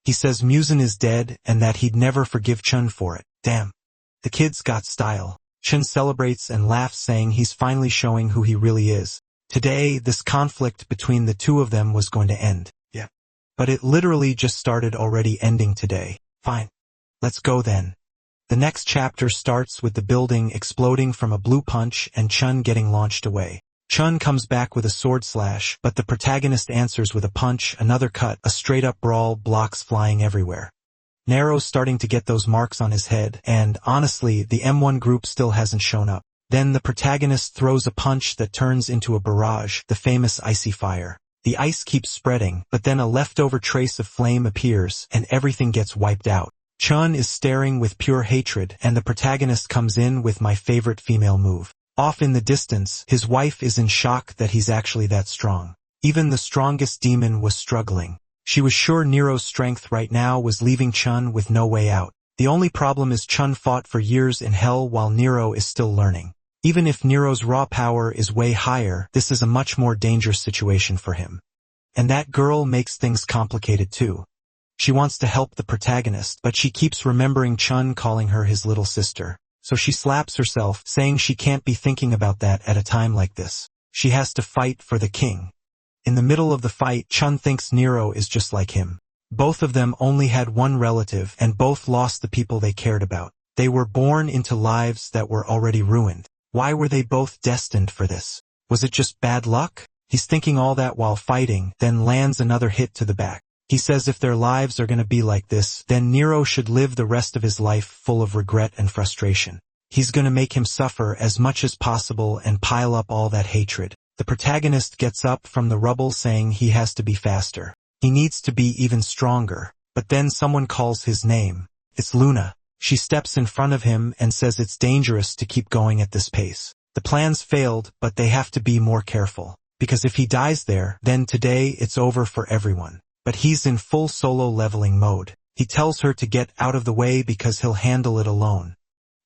He says Muzan is dead and that he'd never forgive Chun for it. Damn. The kid's got style. Chun celebrates and laughs, saying he's finally showing who he really is. Today, this conflict between the two of them was going to end. Yeah. But it literally just started already ending today. Fine. Let's go then. The next chapter starts with the building exploding from a blue punch and Chun getting launched away. Chun comes back with a sword slash, but the protagonist answers with a punch, another cut, a straight-up brawl, blocks flying everywhere. Nero's starting to get those marks on his head, and, honestly, the M1 group still hasn't shown up. Then the protagonist throws a punch that turns into a barrage, the famous icy fire. The ice keeps spreading, but then a leftover trace of flame appears, and everything gets wiped out. Chun is staring with pure hatred, and the protagonist comes in with my favorite female move. Off in the distance, his wife is in shock that he's actually that strong. Even the strongest demon was struggling. She was sure Nero's strength right now was leaving Chun with no way out. The only problem is Chun fought for years in hell while Nero is still learning. Even if Nero's raw power is way higher, this is a much more dangerous situation for him. And that girl makes things complicated too. She wants to help the protagonist, but she keeps remembering Chun calling her his little sister. So she slaps herself, saying she can't be thinking about that at a time like this. She has to fight for the king. In the middle of the fight, Chun thinks Nero is just like him. Both of them only had one relative, and both lost the people they cared about. They were born into lives that were already ruined. Why were they both destined for this? Was it just bad luck? He's thinking all that while fighting, then lands another hit to the back. He says if their lives are going to be like this, then Nero should live the rest of his life full of regret and frustration. He's going to make him suffer as much as possible and pile up all that hatred. The protagonist gets up from the rubble saying he has to be faster. He needs to be even stronger. But then someone calls his name. It's Luna. She steps in front of him and says it's dangerous to keep going at this pace. The plans failed, but they have to be more careful. Because if he dies there, then today it's over for everyone. But he's in full solo leveling mode. He tells her to get out of the way because he'll handle it alone.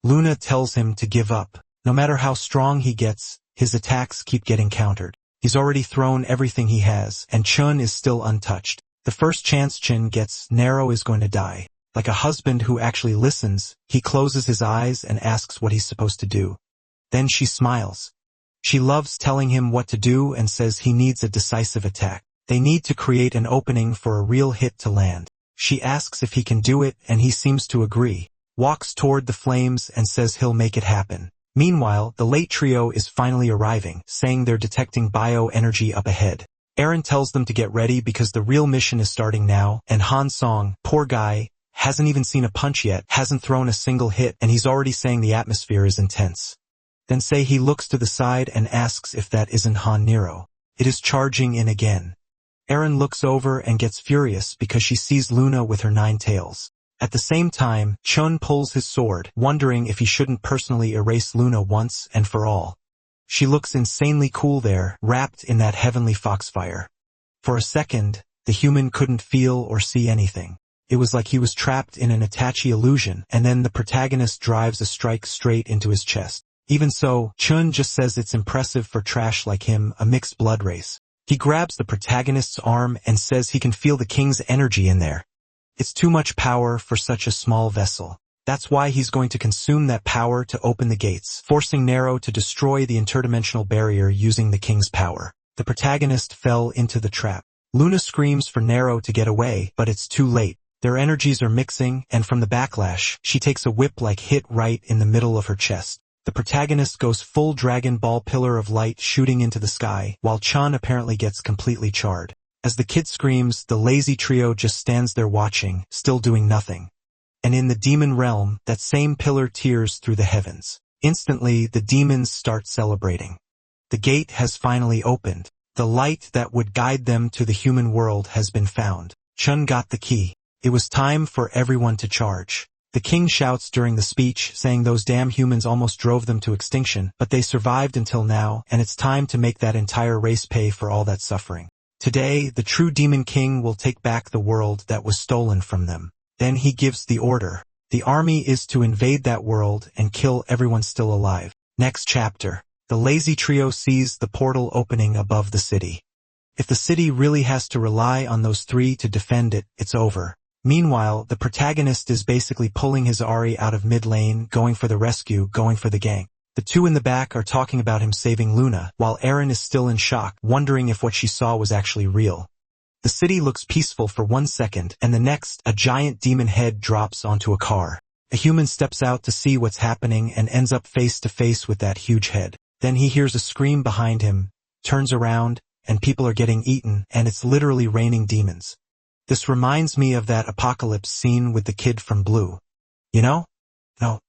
Luna tells him to give up. No matter how strong he gets, his attacks keep getting countered. He's already thrown everything he has, and Chun is still untouched. The first chance Chun gets, Nero is going to die. Like a husband who actually listens, he closes his eyes and asks what he's supposed to do. Then she smiles. She loves telling him what to do and says he needs a decisive attack. They need to create an opening for a real hit to land. She asks if he can do it, and he seems to agree. Walks toward the flames and says he'll make it happen. Meanwhile, the late trio is finally arriving, saying they're detecting bio-energy up ahead. Eren tells them to get ready because the real mission is starting now, and Han Song, poor guy, hasn't even seen a punch yet, hasn't thrown a single hit, and he's already saying the atmosphere is intense. Then say he looks to the side and asks if that isn't Han Nero. It is charging in again. Eren looks over and gets furious because she sees Luna with her 9 tails. At the same time, Chun pulls his sword, wondering if he shouldn't personally erase Luna once and for all. She looks insanely cool there, wrapped in that heavenly foxfire. For a second, the human couldn't feel or see anything. It was like he was trapped in an Itachi illusion, and then the protagonist drives a strike straight into his chest. Even so, Chun just says it's impressive for trash like him, a mixed blood race. He grabs the protagonist's arm and says he can feel the king's energy in there. It's too much power for such a small vessel. That's why he's going to consume that power to open the gates, forcing Nero to destroy the interdimensional barrier using the king's power. The protagonist fell into the trap. Luna screams for Nero to get away, but it's too late. Their energies are mixing, and from the backlash, she takes a whip-like hit right in the middle of her chest. The protagonist goes full Dragon Ball pillar of light shooting into the sky, while Chun apparently gets completely charred. As the kid screams, the lazy trio just stands there watching, still doing nothing. And in the demon realm, that same pillar tears through the heavens. Instantly, the demons start celebrating. The gate has finally opened. The light that would guide them to the human world has been found. Chun got the key. It was time for everyone to charge. The king shouts during the speech, saying those damn humans almost drove them to extinction, but they survived until now, and it's time to make that entire race pay for all that suffering. Today, the true demon king will take back the world that was stolen from them. Then he gives the order. The army is to invade that world and kill everyone still alive. Next chapter. The lazy trio sees the portal opening above the city. If the city really has to rely on those three to defend it, it's over. Meanwhile, the protagonist is basically pulling his Ari out of mid-lane, going for the rescue, going for the gang. The two in the back are talking about him saving Luna, while Eren is still in shock, wondering if what she saw was actually real. The city looks peaceful for 1 second, and the next, a giant demon head drops onto a car. A human steps out to see what's happening and ends up face to face with that huge head. Then he hears a scream behind him, turns around, and people are getting eaten, and it's literally raining demons. This reminds me of that apocalypse scene with the kid from Blue. You know? No.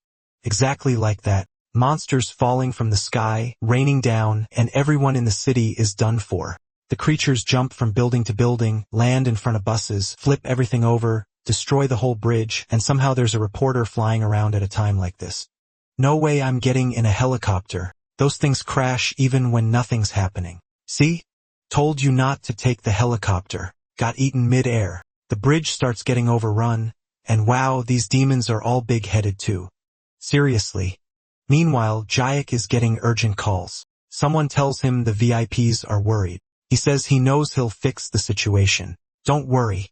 Exactly like that. Monsters falling from the sky, raining down, and everyone in the city is done for. The creatures jump from building to building, land in front of buses, flip everything over, destroy the whole bridge, and somehow there's a reporter flying around at a time like this. No way I'm getting in a helicopter. Those things crash even when nothing's happening. See? Told you not to take the helicopter. Got eaten mid-air. The bridge starts getting overrun, and wow, these demons are all big-headed too. Seriously. Meanwhile, Jayak is getting urgent calls. Someone tells him the VIPs are worried. He says he knows he'll fix the situation. Don't worry.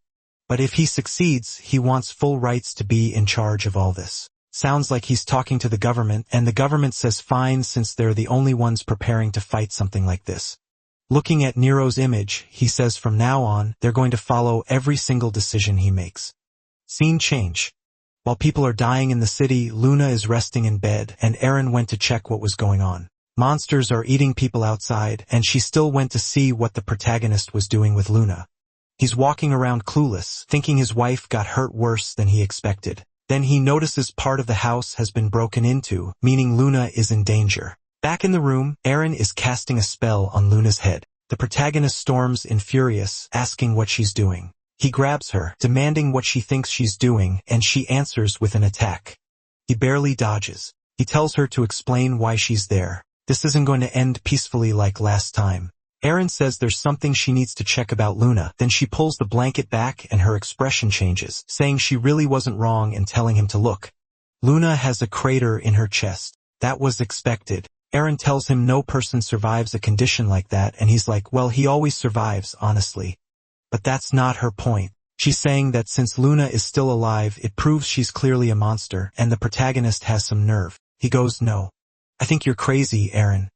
But if he succeeds, he wants full rights to be in charge of all this. Sounds like he's talking to the government, and the government says fine since they're the only ones preparing to fight something like this. Looking at Nero's image, he says from now on, they're going to follow every single decision he makes. Scene change. While people are dying in the city, Luna is resting in bed, and Eren went to check what was going on. Monsters are eating people outside, and she still went to see what the protagonist was doing with Luna. He's walking around clueless, thinking his wife got hurt worse than he expected. Then he notices part of the house has been broken into, meaning Luna is in danger. Back in the room, Eren is casting a spell on Luna's head. The protagonist storms in furious, asking what she's doing. He grabs her, demanding what she thinks she's doing, and she answers with an attack. He barely dodges. He tells her to explain why she's there. This isn't going to end peacefully like last time. Eren says there's something she needs to check about Luna, then she pulls the blanket back and her expression changes, saying she really wasn't wrong in telling him to look. Luna has a crater in her chest. That was expected. Eren tells him no person survives a condition like that, and he's like, well, he always survives, honestly. But that's not her point. She's saying that since Luna is still alive, it proves she's clearly a monster, and the protagonist has some nerve. He goes, no. I think you're crazy, Eren.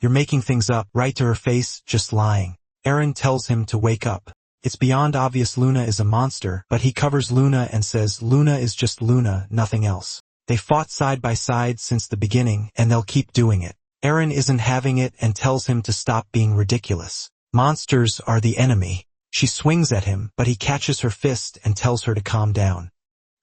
You're making things up, right to her face, just lying. Eren tells him to wake up. It's beyond obvious Luna is a monster, but he covers Luna and says Luna is just Luna, nothing else. They fought side by side since the beginning, and they'll keep doing it. Eren isn't having it and tells him to stop being ridiculous. Monsters are the enemy. She swings at him, but he catches her fist and tells her to calm down.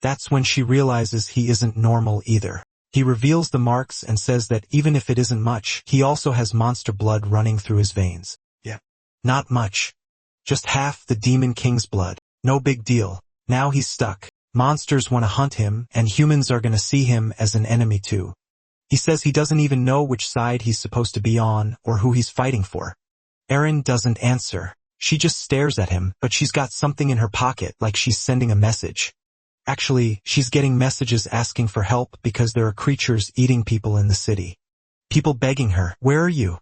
That's when she realizes he isn't normal either. He reveals the marks and says that even if it isn't much, he also has monster blood running through his veins. Yeah. Not much. Just half the Demon King's blood. No big deal. Now he's stuck. Monsters want to hunt him, and humans are going to see him as an enemy too. He says he doesn't even know which side he's supposed to be on or who he's fighting for. Erin doesn't answer. She just stares at him, but she's got something in her pocket like she's sending a message. Actually, she's getting messages asking for help because there are creatures eating people in the city. People begging her, "Where are you?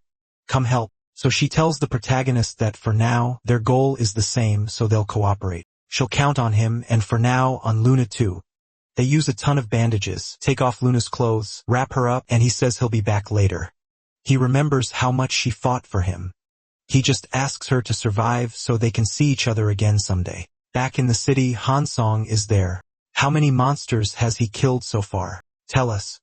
Come help." So she tells the protagonist that for now, their goal is the same, so they'll cooperate. She'll count on him, and for now, on Luna too. They use a ton of bandages, take off Luna's clothes, wrap her up, and he says he'll be back later. He remembers how much she fought for him. He just asks her to survive so they can see each other again someday. Back in the city, Hansong is there. How many monsters has he killed so far? Tell us.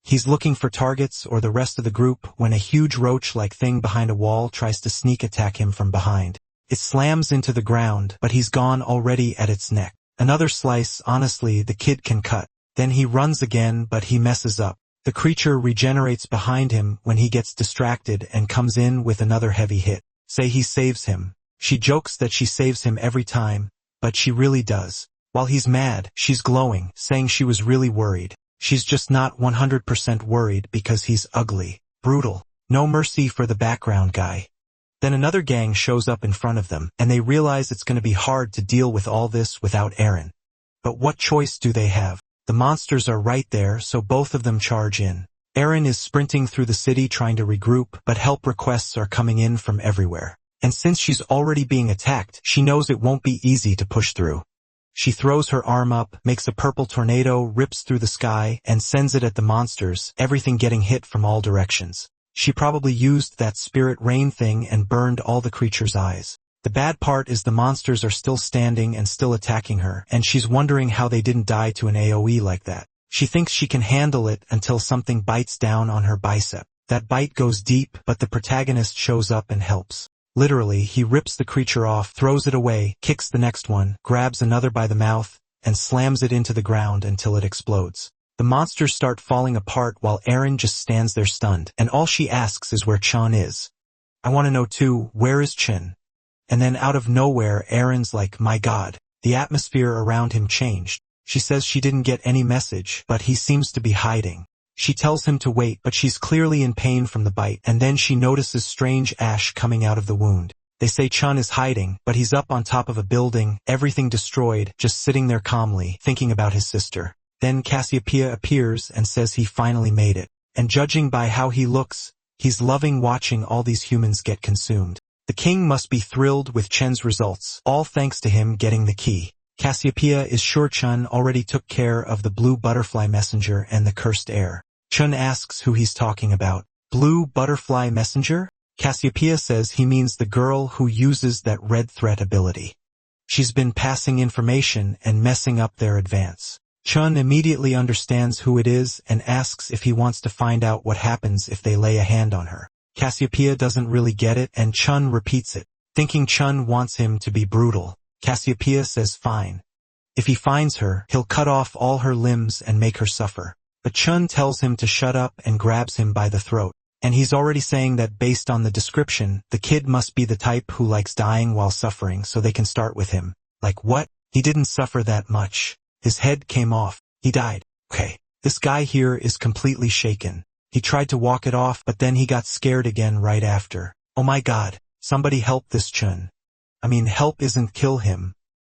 He's looking for targets or the rest of the group when a huge roach-like thing behind a wall tries to sneak attack him from behind. It slams into the ground, but he's gone already at its neck. Another slice, honestly, the kid can cut. Then he runs again, but he messes up. The creature regenerates behind him when he gets distracted and comes in with another heavy hit. Say he saves him. She jokes that she saves him every time, but she really does. While he's mad, she's glowing, saying she was really worried. She's just not 100% worried because he's ugly, brutal. No mercy for the background guy. Then another gang shows up in front of them, and they realize it's going to be hard to deal with all this without Erin. But what choice do they have? The monsters are right there, so both of them charge in. Erin is sprinting through the city trying to regroup, but help requests are coming in from everywhere. And since she's already being attacked, she knows it won't be easy to push through. She throws her arm up, makes a purple tornado, rips through the sky, and sends it at the monsters, everything getting hit from all directions. She probably used that spirit rain thing and burned all the creatures' eyes. The bad part is the monsters are still standing and still attacking her, and she's wondering how they didn't die to an AoE like that. She thinks she can handle it until something bites down on her bicep. That bite goes deep, but the protagonist shows up and helps. Literally, he rips the creature off, throws it away, kicks the next one, grabs another by the mouth, and slams it into the ground until it explodes. The monsters start falling apart while Erin just stands there stunned, and all she asks is where Chun is. I want to know too, where is Chun? And then out of nowhere, Erin's like, my god. The atmosphere around him changed. She says she didn't get any message, but he seems to be hiding. She tells him to wait, but she's clearly in pain from the bite, and then she notices strange ash coming out of the wound. They say Chun is hiding, but he's up on top of a building, everything destroyed, just sitting there calmly, thinking about his sister. Then Cassiopeia appears and says he finally made it. And judging by how he looks, he's loving watching all these humans get consumed. The king must be thrilled with Chen's results, all thanks to him getting the key. Cassiopeia is sure Chun already took care of the blue butterfly messenger and the cursed air. Chun asks who he's talking about. Blue butterfly messenger? Cassiopeia says he means the girl who uses that red threat ability. She's been passing information and messing up their advance. Chun immediately understands who it is and asks if he wants to find out what happens if they lay a hand on her. Cassiopeia doesn't really get it and Chun repeats it, thinking Chun wants him to be brutal. Cassiopeia says fine. If he finds her, he'll cut off all her limbs and make her suffer. But Chun tells him to shut up and grabs him by the throat. And he's already saying that based on the description, the kid must be the type who likes dying while suffering so they can start with him. Like what? He didn't suffer that much. His head came off. He died. Okay. This guy here is completely shaken. He tried to walk it off, but then he got scared again right after. Oh my god. Somebody help this Chun. I mean, help isn't kill him,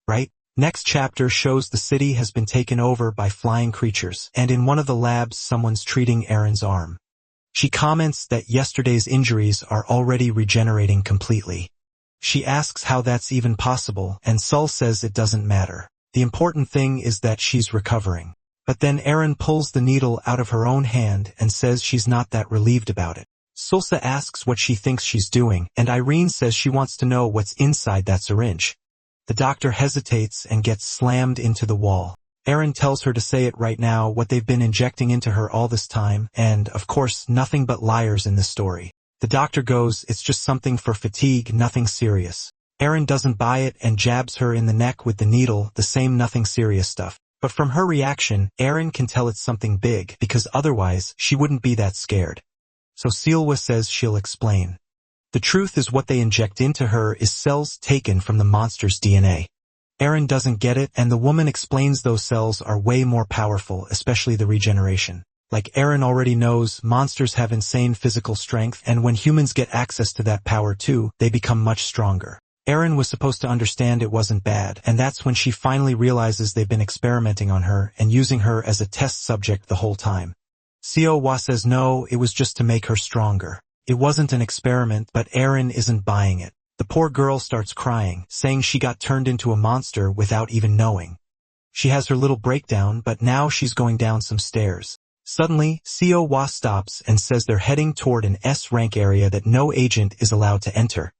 right? Next chapter shows the city has been taken over by flying creatures, and in one of the labs someone's treating Erin's arm. She comments that yesterday's injuries are already regenerating completely. She asks how that's even possible, and Sul says it doesn't matter. The important thing is that she's recovering. But then Erin pulls the needle out of her own hand and says she's not that relieved about it. Sulsa asks what she thinks she's doing, and Irene says she wants to know what's inside that syringe. The doctor hesitates and gets slammed into the wall. Erin tells her to say it right now, what they've been injecting into her all this time, and, of course, nothing but liars in this story. The doctor goes, it's just something for fatigue, nothing serious. Erin doesn't buy it and jabs her in the neck with the needle, the same nothing serious stuff. But from her reaction, Erin can tell it's something big, because otherwise, she wouldn't be that scared. So Silwa says she'll explain. The truth is what they inject into her is cells taken from the monster's DNA. Erin doesn't get it, and the woman explains those cells are way more powerful, especially the regeneration. Like Aaron already knows, monsters have insane physical strength, and when humans get access to that power too, they become much stronger. Aaron was supposed to understand it wasn't bad, and that's when she finally realizes they've been experimenting on her and using her as a test subject the whole time. Seo-wa says no, it was just to make her stronger. It wasn't an experiment, but Aaron isn't buying it. The poor girl starts crying, saying she got turned into a monster without even knowing. She has her little breakdown, but now she's going down some stairs. Suddenly, Seo-wa stops and says they're heading toward an S-rank area that no agent is allowed to enter.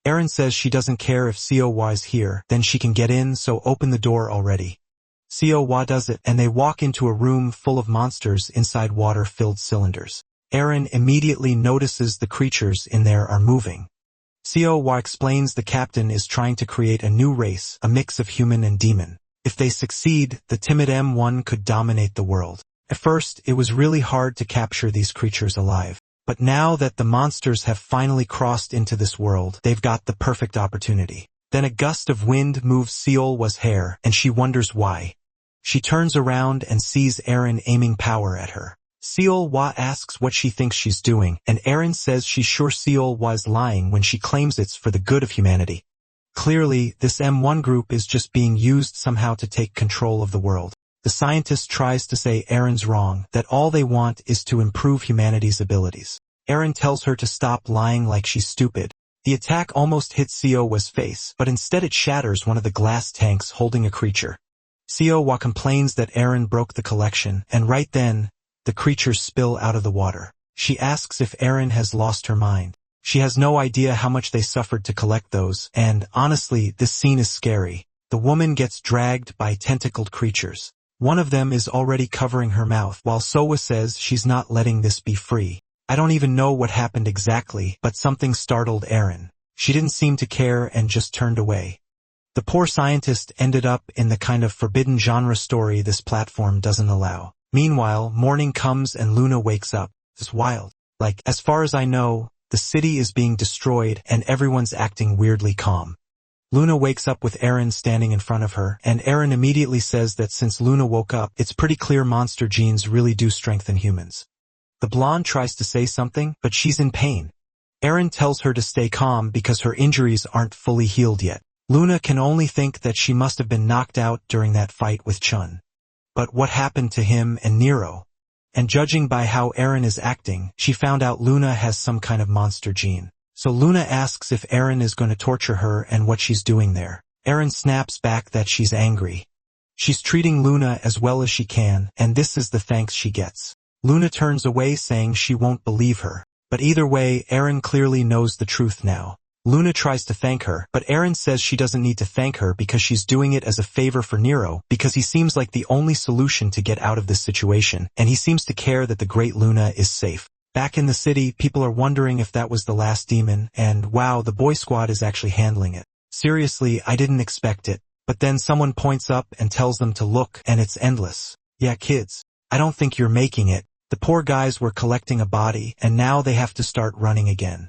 Aaron says she doesn't care if Seo-wa is here, then she can get in, so open the door already. Seo-wa does it, and they walk into a room full of monsters inside water-filled cylinders. Aaron immediately notices the creatures in there are moving. Seo-wa explains the captain is trying to create a new race, a mix of human and demon. If they succeed, the timid M1 could dominate the world. At first, it was really hard to capture these creatures alive. But now that the monsters have finally crossed into this world, they've got the perfect opportunity. Then a gust of wind moves Seo-wa's hair, and she wonders why. She turns around and sees Aaron aiming power at her. Seo-wa asks what she thinks she's doing, and Aaron says she's sure Seo-wa's lying when she claims it's for the good of humanity. Clearly, this M1 group is just being used somehow to take control of the world. The scientist tries to say Aaron's wrong, that all they want is to improve humanity's abilities. Aaron tells her to stop lying like she's stupid. The attack almost hits Seo-wa's face, but instead it shatters one of the glass tanks holding a creature. Seo-wa complains that Aaron broke the collection, and right then, the creatures spill out of the water. She asks if Aaron has lost her mind. She has no idea how much they suffered to collect those, and honestly, this scene is scary. The woman gets dragged by tentacled creatures. One of them is already covering her mouth, while Seo-wa says she's not letting this be free. I don't even know what happened exactly, but something startled Aaron. She didn't seem to care and just turned away. The poor scientist ended up in the kind of forbidden genre story this platform doesn't allow. Meanwhile, morning comes and Luna wakes up. It's wild. Like, as far as I know, the city is being destroyed and everyone's acting weirdly calm. Luna wakes up with Aaron standing in front of her, and Aaron immediately says that since Luna woke up, it's pretty clear monster genes really do strengthen humans. The blonde tries to say something, but she's in pain. Aaron tells her to stay calm because her injuries aren't fully healed yet. Luna can only think that she must have been knocked out during that fight with Chun. But what happened to him and Nero? And judging by how Aaron is acting, she found out Luna has some kind of monster gene. So Luna asks if Aaron is going to torture her and what she's doing there. Aaron snaps back that she's angry. She's treating Luna as well as she can, and this is the thanks she gets. Luna turns away saying she won't believe her. But either way, Aaron clearly knows the truth now. Luna tries to thank her, but Aaron says she doesn't need to thank her because she's doing it as a favor for Nero, because he seems like the only solution to get out of this situation, and he seems to care that the great Luna is safe. Back in the city, people are wondering if that was the last demon, and wow, the boy squad is actually handling it. Seriously, I didn't expect it. But then someone points up and tells them to look, and it's endless. Yeah, kids, I don't think you're making it. The poor guys were collecting a body, and now they have to start running again.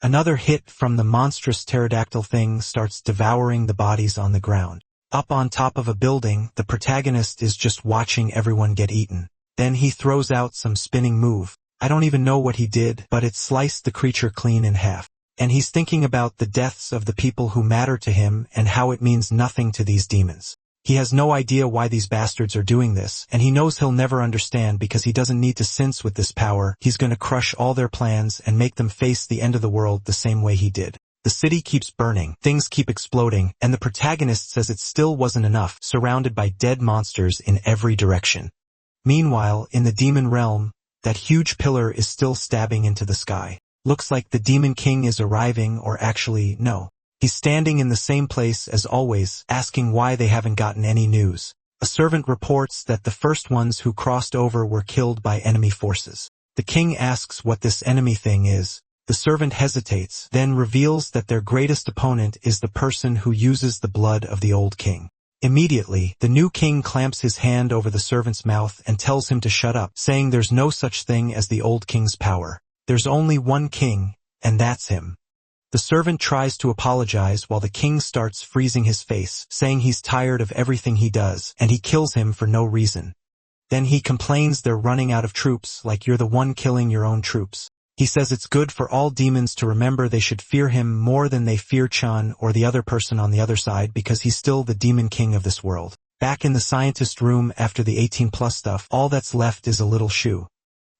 Another hit from the monstrous pterodactyl thing starts devouring the bodies on the ground. Up on top of a building, the protagonist is just watching everyone get eaten. Then he throws out some spinning move. I don't even know what he did, but it sliced the creature clean in half. And he's thinking about the deaths of the people who matter to him and how it means nothing to these demons. He has no idea why these bastards are doing this, and he knows he'll never understand because he doesn't need to sense with this power. He's going to crush all their plans and make them face the end of the world the same way he did. The city keeps burning, things keep exploding, and the protagonist says it still wasn't enough, surrounded by dead monsters in every direction. Meanwhile, in the demon realm, that huge pillar is still stabbing into the sky. Looks like the Demon King is arriving, or actually, no. He's standing in the same place as always, asking why they haven't gotten any news. A servant reports that the first ones who crossed over were killed by enemy forces. The king asks what this enemy thing is. The servant hesitates, then reveals that their greatest opponent is the person who uses the blood of the old king. Immediately, the new king clamps his hand over the servant's mouth and tells him to shut up, saying there's no such thing as the old king's power. There's only one king, and that's him. The servant tries to apologize while the king starts freezing his face, saying he's tired of everything he does, and he kills him for no reason. Then he complains they're running out of troops, like you're the one killing your own troops. He says it's good for all demons to remember they should fear him more than they fear Chun or the other person on the other side because he's still the demon king of this world. Back in the scientist room after the 18+ stuff, all that's left is a little shoe.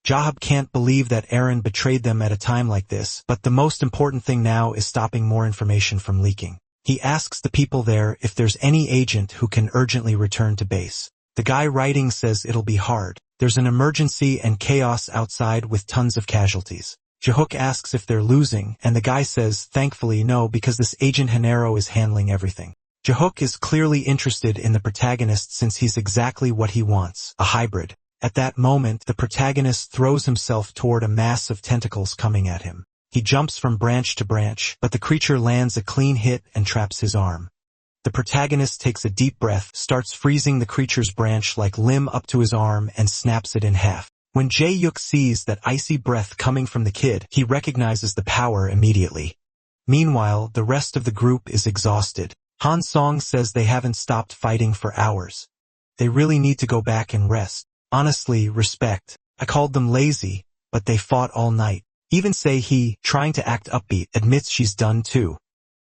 Jahab can't believe that Eren betrayed them at a time like this, but the most important thing now is stopping more information from leaking. He asks the people there if there's any agent who can urgently return to base. The guy writing says it'll be hard. There's an emergency and chaos outside with tons of casualties. Jahook asks if they're losing, and the guy says thankfully no because this agent Enro is handling everything. Jahook is clearly interested in the protagonist since he's exactly what he wants, a hybrid. At that moment, the protagonist throws himself toward a mass of tentacles coming at him. He jumps from branch to branch, but the creature lands a clean hit and traps his arm. The protagonist takes a deep breath, starts freezing the creature's branch-like limb up to his arm and snaps it in half. When Jae-yuk sees that icy breath coming from the kid, he recognizes the power immediately. Meanwhile, the rest of the group is exhausted. Han Song says they haven't stopped fighting for hours. They really need to go back and rest. Honestly, respect. I called them lazy, but they fought all night. Even Sei-hee, trying to act upbeat, admits she's done too.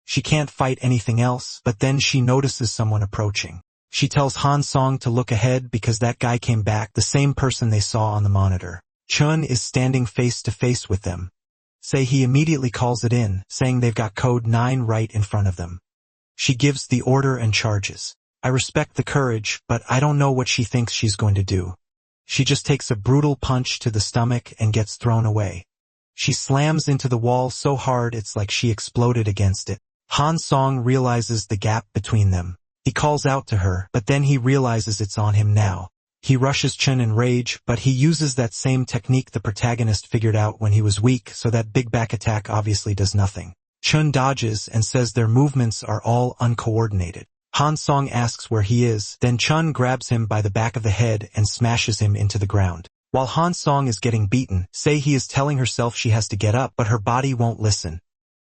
She can't fight anything else, but then she notices someone approaching. She tells Han Song to look ahead because that guy came back, the same person they saw on the monitor. Chun is standing face to face with them. Sei-hee immediately calls it in, saying they've got code 9 right in front of them. She gives the order and charges. I respect the courage, but I don't know what she thinks she's going to do. She just takes a brutal punch to the stomach and gets thrown away. She slams into the wall so hard it's like she exploded against it. Han Song realizes the gap between them. He calls out to her, but then he realizes it's on him now. He rushes Chun in rage, but he uses that same technique the protagonist figured out when he was weak, so that big back attack obviously does nothing. Chun dodges and says their movements are all uncoordinated. Han Song asks where he is, then Chun grabs him by the back of the head and smashes him into the ground. While Han Song is getting beaten, Sei-hee is telling herself she has to get up, but her body won't listen.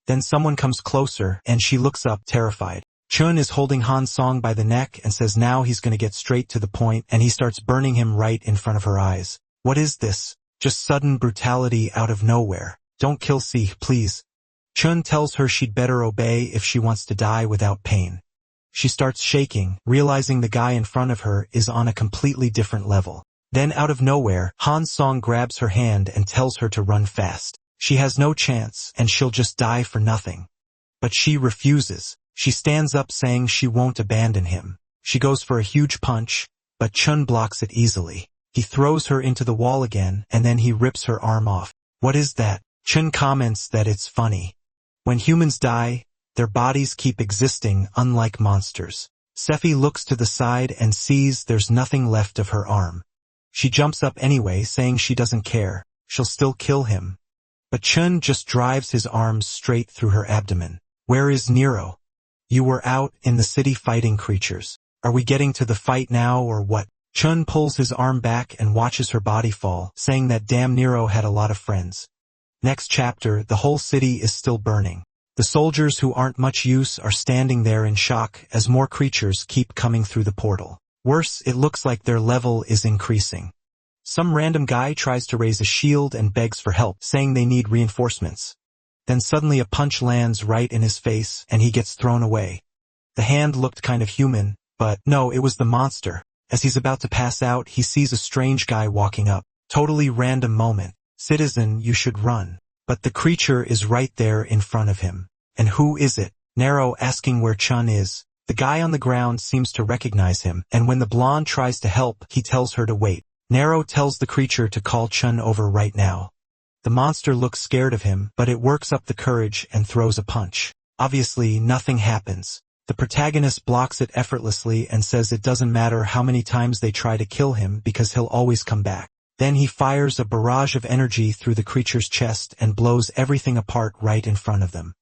Then someone comes closer, and she looks up, terrified. Chun is holding Han Song by the neck and says now he's going to get straight to the point, and he starts burning him right in front of her eyes. What is this? Just sudden brutality out of nowhere. Don't kill Si, please. Chun tells her she'd better obey if she wants to die without pain. She starts shaking, realizing the guy in front of her is on a completely different level. Then out of nowhere, Han Song grabs her hand and tells her to run fast. She has no chance, and she'll just die for nothing. But she refuses. She stands up saying she won't abandon him. She goes for a huge punch, but Chun blocks it easily. He throws her into the wall again, and then he rips her arm off. What is that? Chun comments that it's funny. When humans die, their bodies keep existing unlike monsters. Sephi looks to the side and sees there's nothing left of her arm. She jumps up anyway, saying she doesn't care. She'll still kill him. But Chun just drives his arms straight through her abdomen. Where is Nero? You were out in the city fighting creatures. Are we getting to the fight now or what? Chun pulls his arm back and watches her body fall, saying that damn Nero had a lot of friends. Next chapter, the whole city is still burning. The soldiers who aren't much use are standing there in shock as more creatures keep coming through the portal. Worse, it looks like their level is increasing. Some random guy tries to raise a shield and begs for help, saying they need reinforcements. Then suddenly a punch lands right in his face and he gets thrown away. The hand looked kind of human, but no, it was the monster. As he's about to pass out, he sees a strange guy walking up. Totally random moment. Citizen, you should run. But the creature is right there in front of him. And who is it? Nero asking where Chun is. The guy on the ground seems to recognize him, and when the blonde tries to help, he tells her to wait. Nero tells the creature to call Chun over right now. The monster looks scared of him, but it works up the courage and throws a punch. Obviously, nothing happens. The protagonist blocks it effortlessly and says it doesn't matter how many times they try to kill him because he'll always come back. Then he fires a barrage of energy through the creature's chest and blows everything apart right in front of them.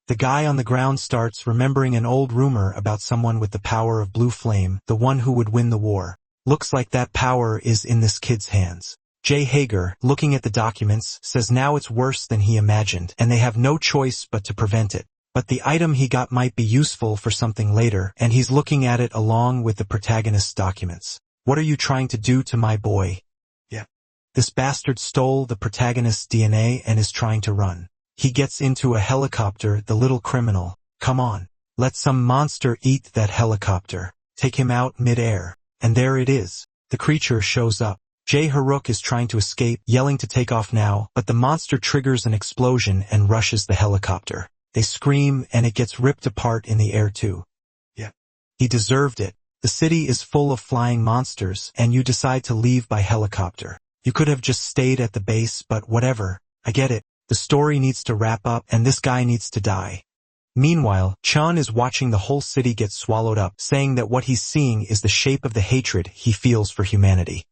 The guy on the ground starts remembering an old rumor about someone with the power of blue flame, the one who would win the war. Looks like that power is in this kid's hands. Jay Hager, looking at the documents, says now it's worse than he imagined, and they have no choice but to prevent it. But the item he got might be useful for something later, and he's looking at it along with the protagonist's documents. What are you trying to do to my boy? Yeah. This bastard stole the protagonist's DNA and is trying to run. He gets into a helicopter, the little criminal. Come on. Let some monster eat that helicopter. Take him out mid-air. And there it is. The creature shows up. Jae-Haruk is trying to escape, yelling to take off now, but the monster triggers an explosion and rushes the helicopter. They scream and it gets ripped apart in the air too. Yeah. He deserved it. The city is full of flying monsters and you decide to leave by helicopter. You could have just stayed at the base, but whatever. I get it. The story needs to wrap up and this guy needs to die. Meanwhile, Chun is watching the whole city get swallowed up, saying that what he's seeing is the shape of the hatred he feels for humanity.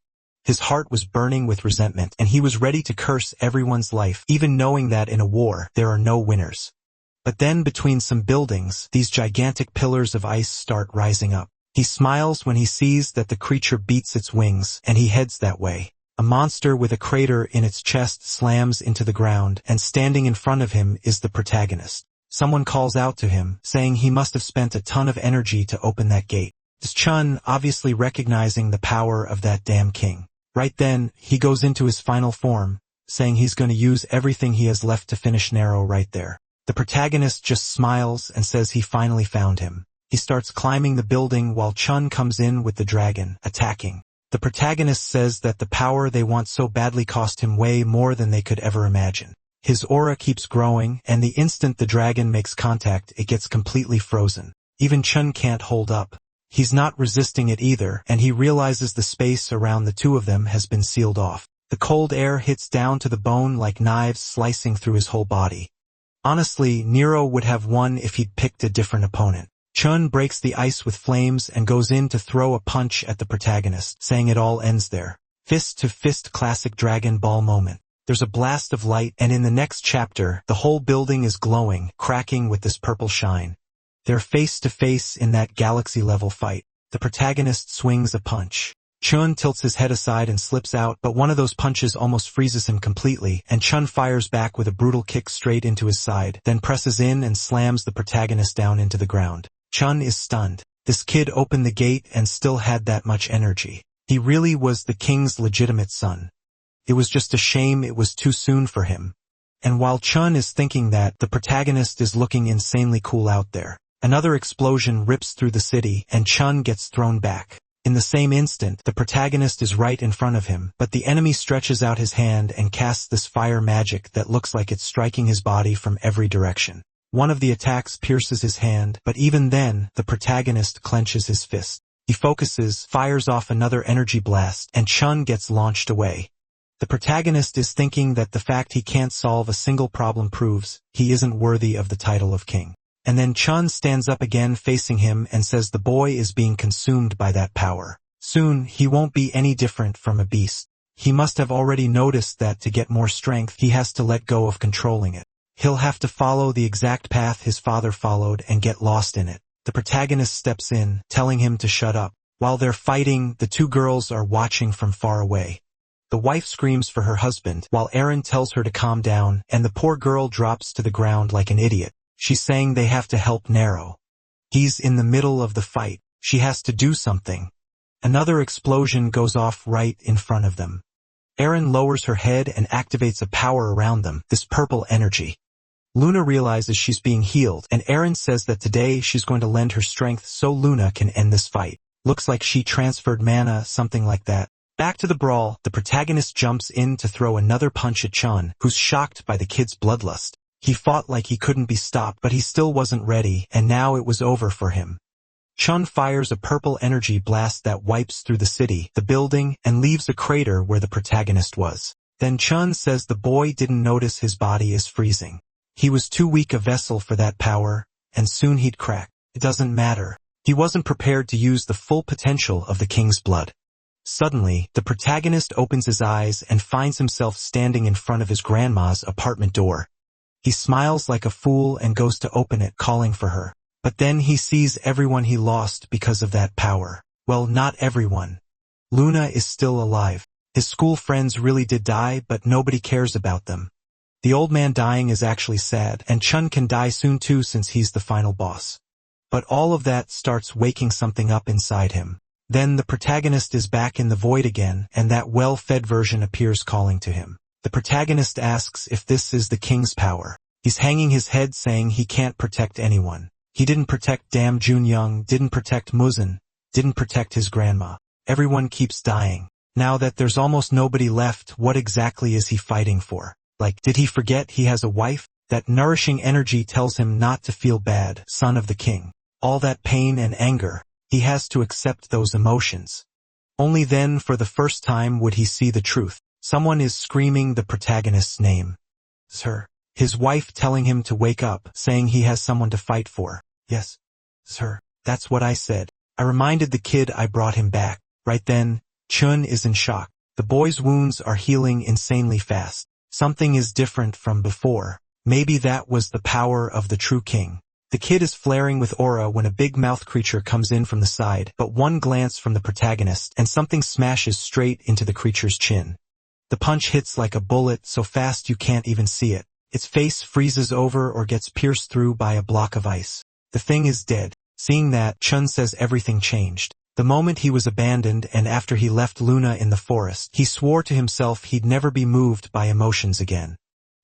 His heart was burning with resentment, and he was ready to curse everyone's life, even knowing that in a war, there are no winners. But then between some buildings, these gigantic pillars of ice start rising up. He smiles when he sees that the creature beats its wings, and he heads that way. A monster with a crater in its chest slams into the ground, and standing in front of him is the protagonist. Someone calls out to him, saying he must have spent a ton of energy to open that gate. It's Chun, obviously recognizing the power of that damn king. Right then, he goes into his final form, saying he's going to use everything he has left to finish Nero right there. The protagonist just smiles and says he finally found him. He starts climbing the building while Chun comes in with the dragon, attacking. The protagonist says that the power they want so badly cost him way more than they could ever imagine. His aura keeps growing, and the instant the dragon makes contact, it gets completely frozen. Even Chun can't hold up. He's not resisting it either, and he realizes the space around the two of them has been sealed off. The cold air hits down to the bone like knives slicing through his whole body. Honestly, Nero would have won if he'd picked a different opponent. Chun breaks the ice with flames and goes in to throw a punch at the protagonist, saying it all ends there. Fist to fist, classic Dragon Ball moment. There's a blast of light, and in the next chapter, the whole building is glowing, cracking with this purple shine. They're face to face in that galaxy-level fight. The protagonist swings a punch. Chun tilts his head aside and slips out, but one of those punches almost freezes him completely, and Chun fires back with a brutal kick straight into his side, then presses in and slams the protagonist down into the ground. Chun is stunned. This kid opened the gate and still had that much energy. He really was the king's legitimate son. It was just a shame it was too soon for him. And while Chun is thinking that, the protagonist is looking insanely cool out there. Another explosion rips through the city, and Chun gets thrown back. In the same instant, the protagonist is right in front of him, but the enemy stretches out his hand and casts this fire magic that looks like it's striking his body from every direction. One of the attacks pierces his hand, but even then, the protagonist clenches his fist. He focuses, fires off another energy blast, and Chun gets launched away. The protagonist is thinking that the fact he can't solve a single problem proves he isn't worthy of the title of king. And then Chun stands up again facing him and says the boy is being consumed by that power. Soon, he won't be any different from a beast. He must have already noticed that to get more strength, he has to let go of controlling it. He'll have to follow the exact path his father followed and get lost in it. The protagonist steps in, telling him to shut up. While they're fighting, the two girls are watching from far away. The wife screams for her husband, while Eren tells her to calm down, and the poor girl drops to the ground like an idiot. She's saying they have to help Nero. He's in the middle of the fight. She has to do something. Another explosion goes off right in front of them. Eren lowers her head and activates a power around them, this purple energy. Luna realizes she's being healed, and Eren says that today she's going to lend her strength so Luna can end this fight. Looks like she transferred mana, something like that. Back to the brawl, the protagonist jumps in to throw another punch at Chun, who's shocked by the kid's bloodlust. He fought like he couldn't be stopped, but he still wasn't ready, and now it was over for him. Chun fires a purple energy blast that wipes through the city, the building, and leaves a crater where the protagonist was. Then Chun says the boy didn't notice his body is freezing. He was too weak a vessel for that power, and soon he'd crack. It doesn't matter. He wasn't prepared to use the full potential of the king's blood. Suddenly, the protagonist opens his eyes and finds himself standing in front of his grandma's apartment door. He smiles like a fool and goes to open it, calling for her. But then he sees everyone he lost because of that power. Well, not everyone. Luna is still alive. His school friends really did die, but nobody cares about them. The old man dying is actually sad, and Chun can die soon too since he's the final boss. But all of that starts waking something up inside him. Then the protagonist is back in the void again, and that well-fed version appears calling to him. The protagonist asks if this is the king's power. He's hanging his head saying he can't protect anyone. He didn't protect Dam Junyoung, didn't protect Muzan, didn't protect his grandma. Everyone keeps dying. Now that there's almost nobody left, what exactly is he fighting for? Like, did he forget he has a wife? That nourishing energy tells him not to feel bad, son of the king. All that pain and anger, he has to accept those emotions. Only then, for the first time, would he see the truth. Someone is screaming the protagonist's name. Sir. His wife telling him to wake up, saying he has someone to fight for. Yes, sir, that's what I said. I reminded the kid I brought him back. Right then, Chun is in shock. The boy's wounds are healing insanely fast. Something is different from before. Maybe that was the power of the true king. The kid is flaring with aura when a big mouth creature comes in from the side, but one glance from the protagonist and something smashes straight into the creature's chin. The punch hits like a bullet so fast you can't even see it. Its face freezes over or gets pierced through by a block of ice. The thing is dead. Seeing that, Chun says everything changed. The moment he was abandoned and after he left Luna in the forest, he swore to himself he'd never be moved by emotions again.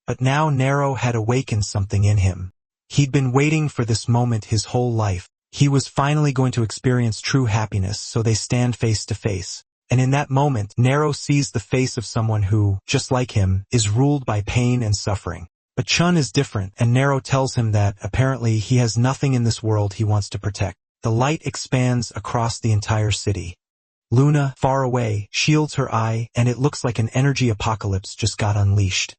But now Nero had awakened something in him. He'd been waiting for this moment his whole life. He was finally going to experience true happiness, so they stand face to face. And in that moment, Nero sees the face of someone who, just like him, is ruled by pain and suffering. But Chun is different, and Nero tells him that, apparently, he has nothing in this world he wants to protect. The light expands across the entire city. Luna, far away, shields her eye, and it looks like an energy apocalypse just got unleashed.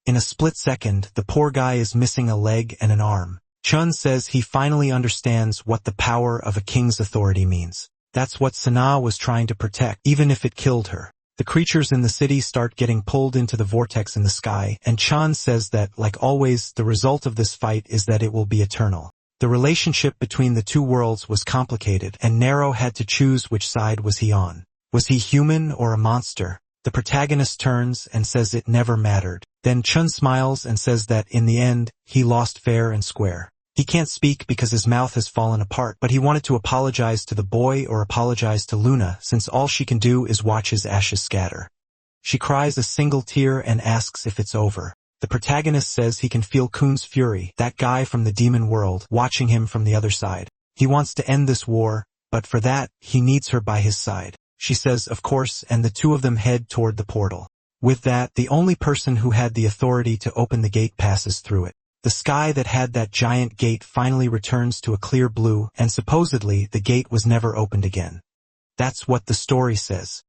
In a split second, the poor guy is missing a leg and an arm. Chun says he finally understands what the power of a king's authority means. That's what Sana was trying to protect, even if it killed her. The creatures in the city start getting pulled into the vortex in the sky, and Chan says that, like always, the result of this fight is that it will be eternal. The relationship between the two worlds was complicated, and Nero had to choose which side was he on. Was he human or a monster? The protagonist turns and says it never mattered. Then Chun smiles and says that, in the end, he lost fair and square. He can't speak because his mouth has fallen apart, but he wanted to apologize to the boy or apologize to Luna, since all she can do is watch his ashes scatter. She cries a single tear and asks if it's over. The protagonist says he can feel Kun's fury, that guy from the demon world, watching him from the other side. He wants to end this war, but for that, he needs her by his side. She says, of course, and the two of them head toward the portal. With that, the only person who had the authority to open the gate passes through it. The sky that had that giant gate finally returns to a clear blue, and supposedly the gate was never opened again. That's what the story says.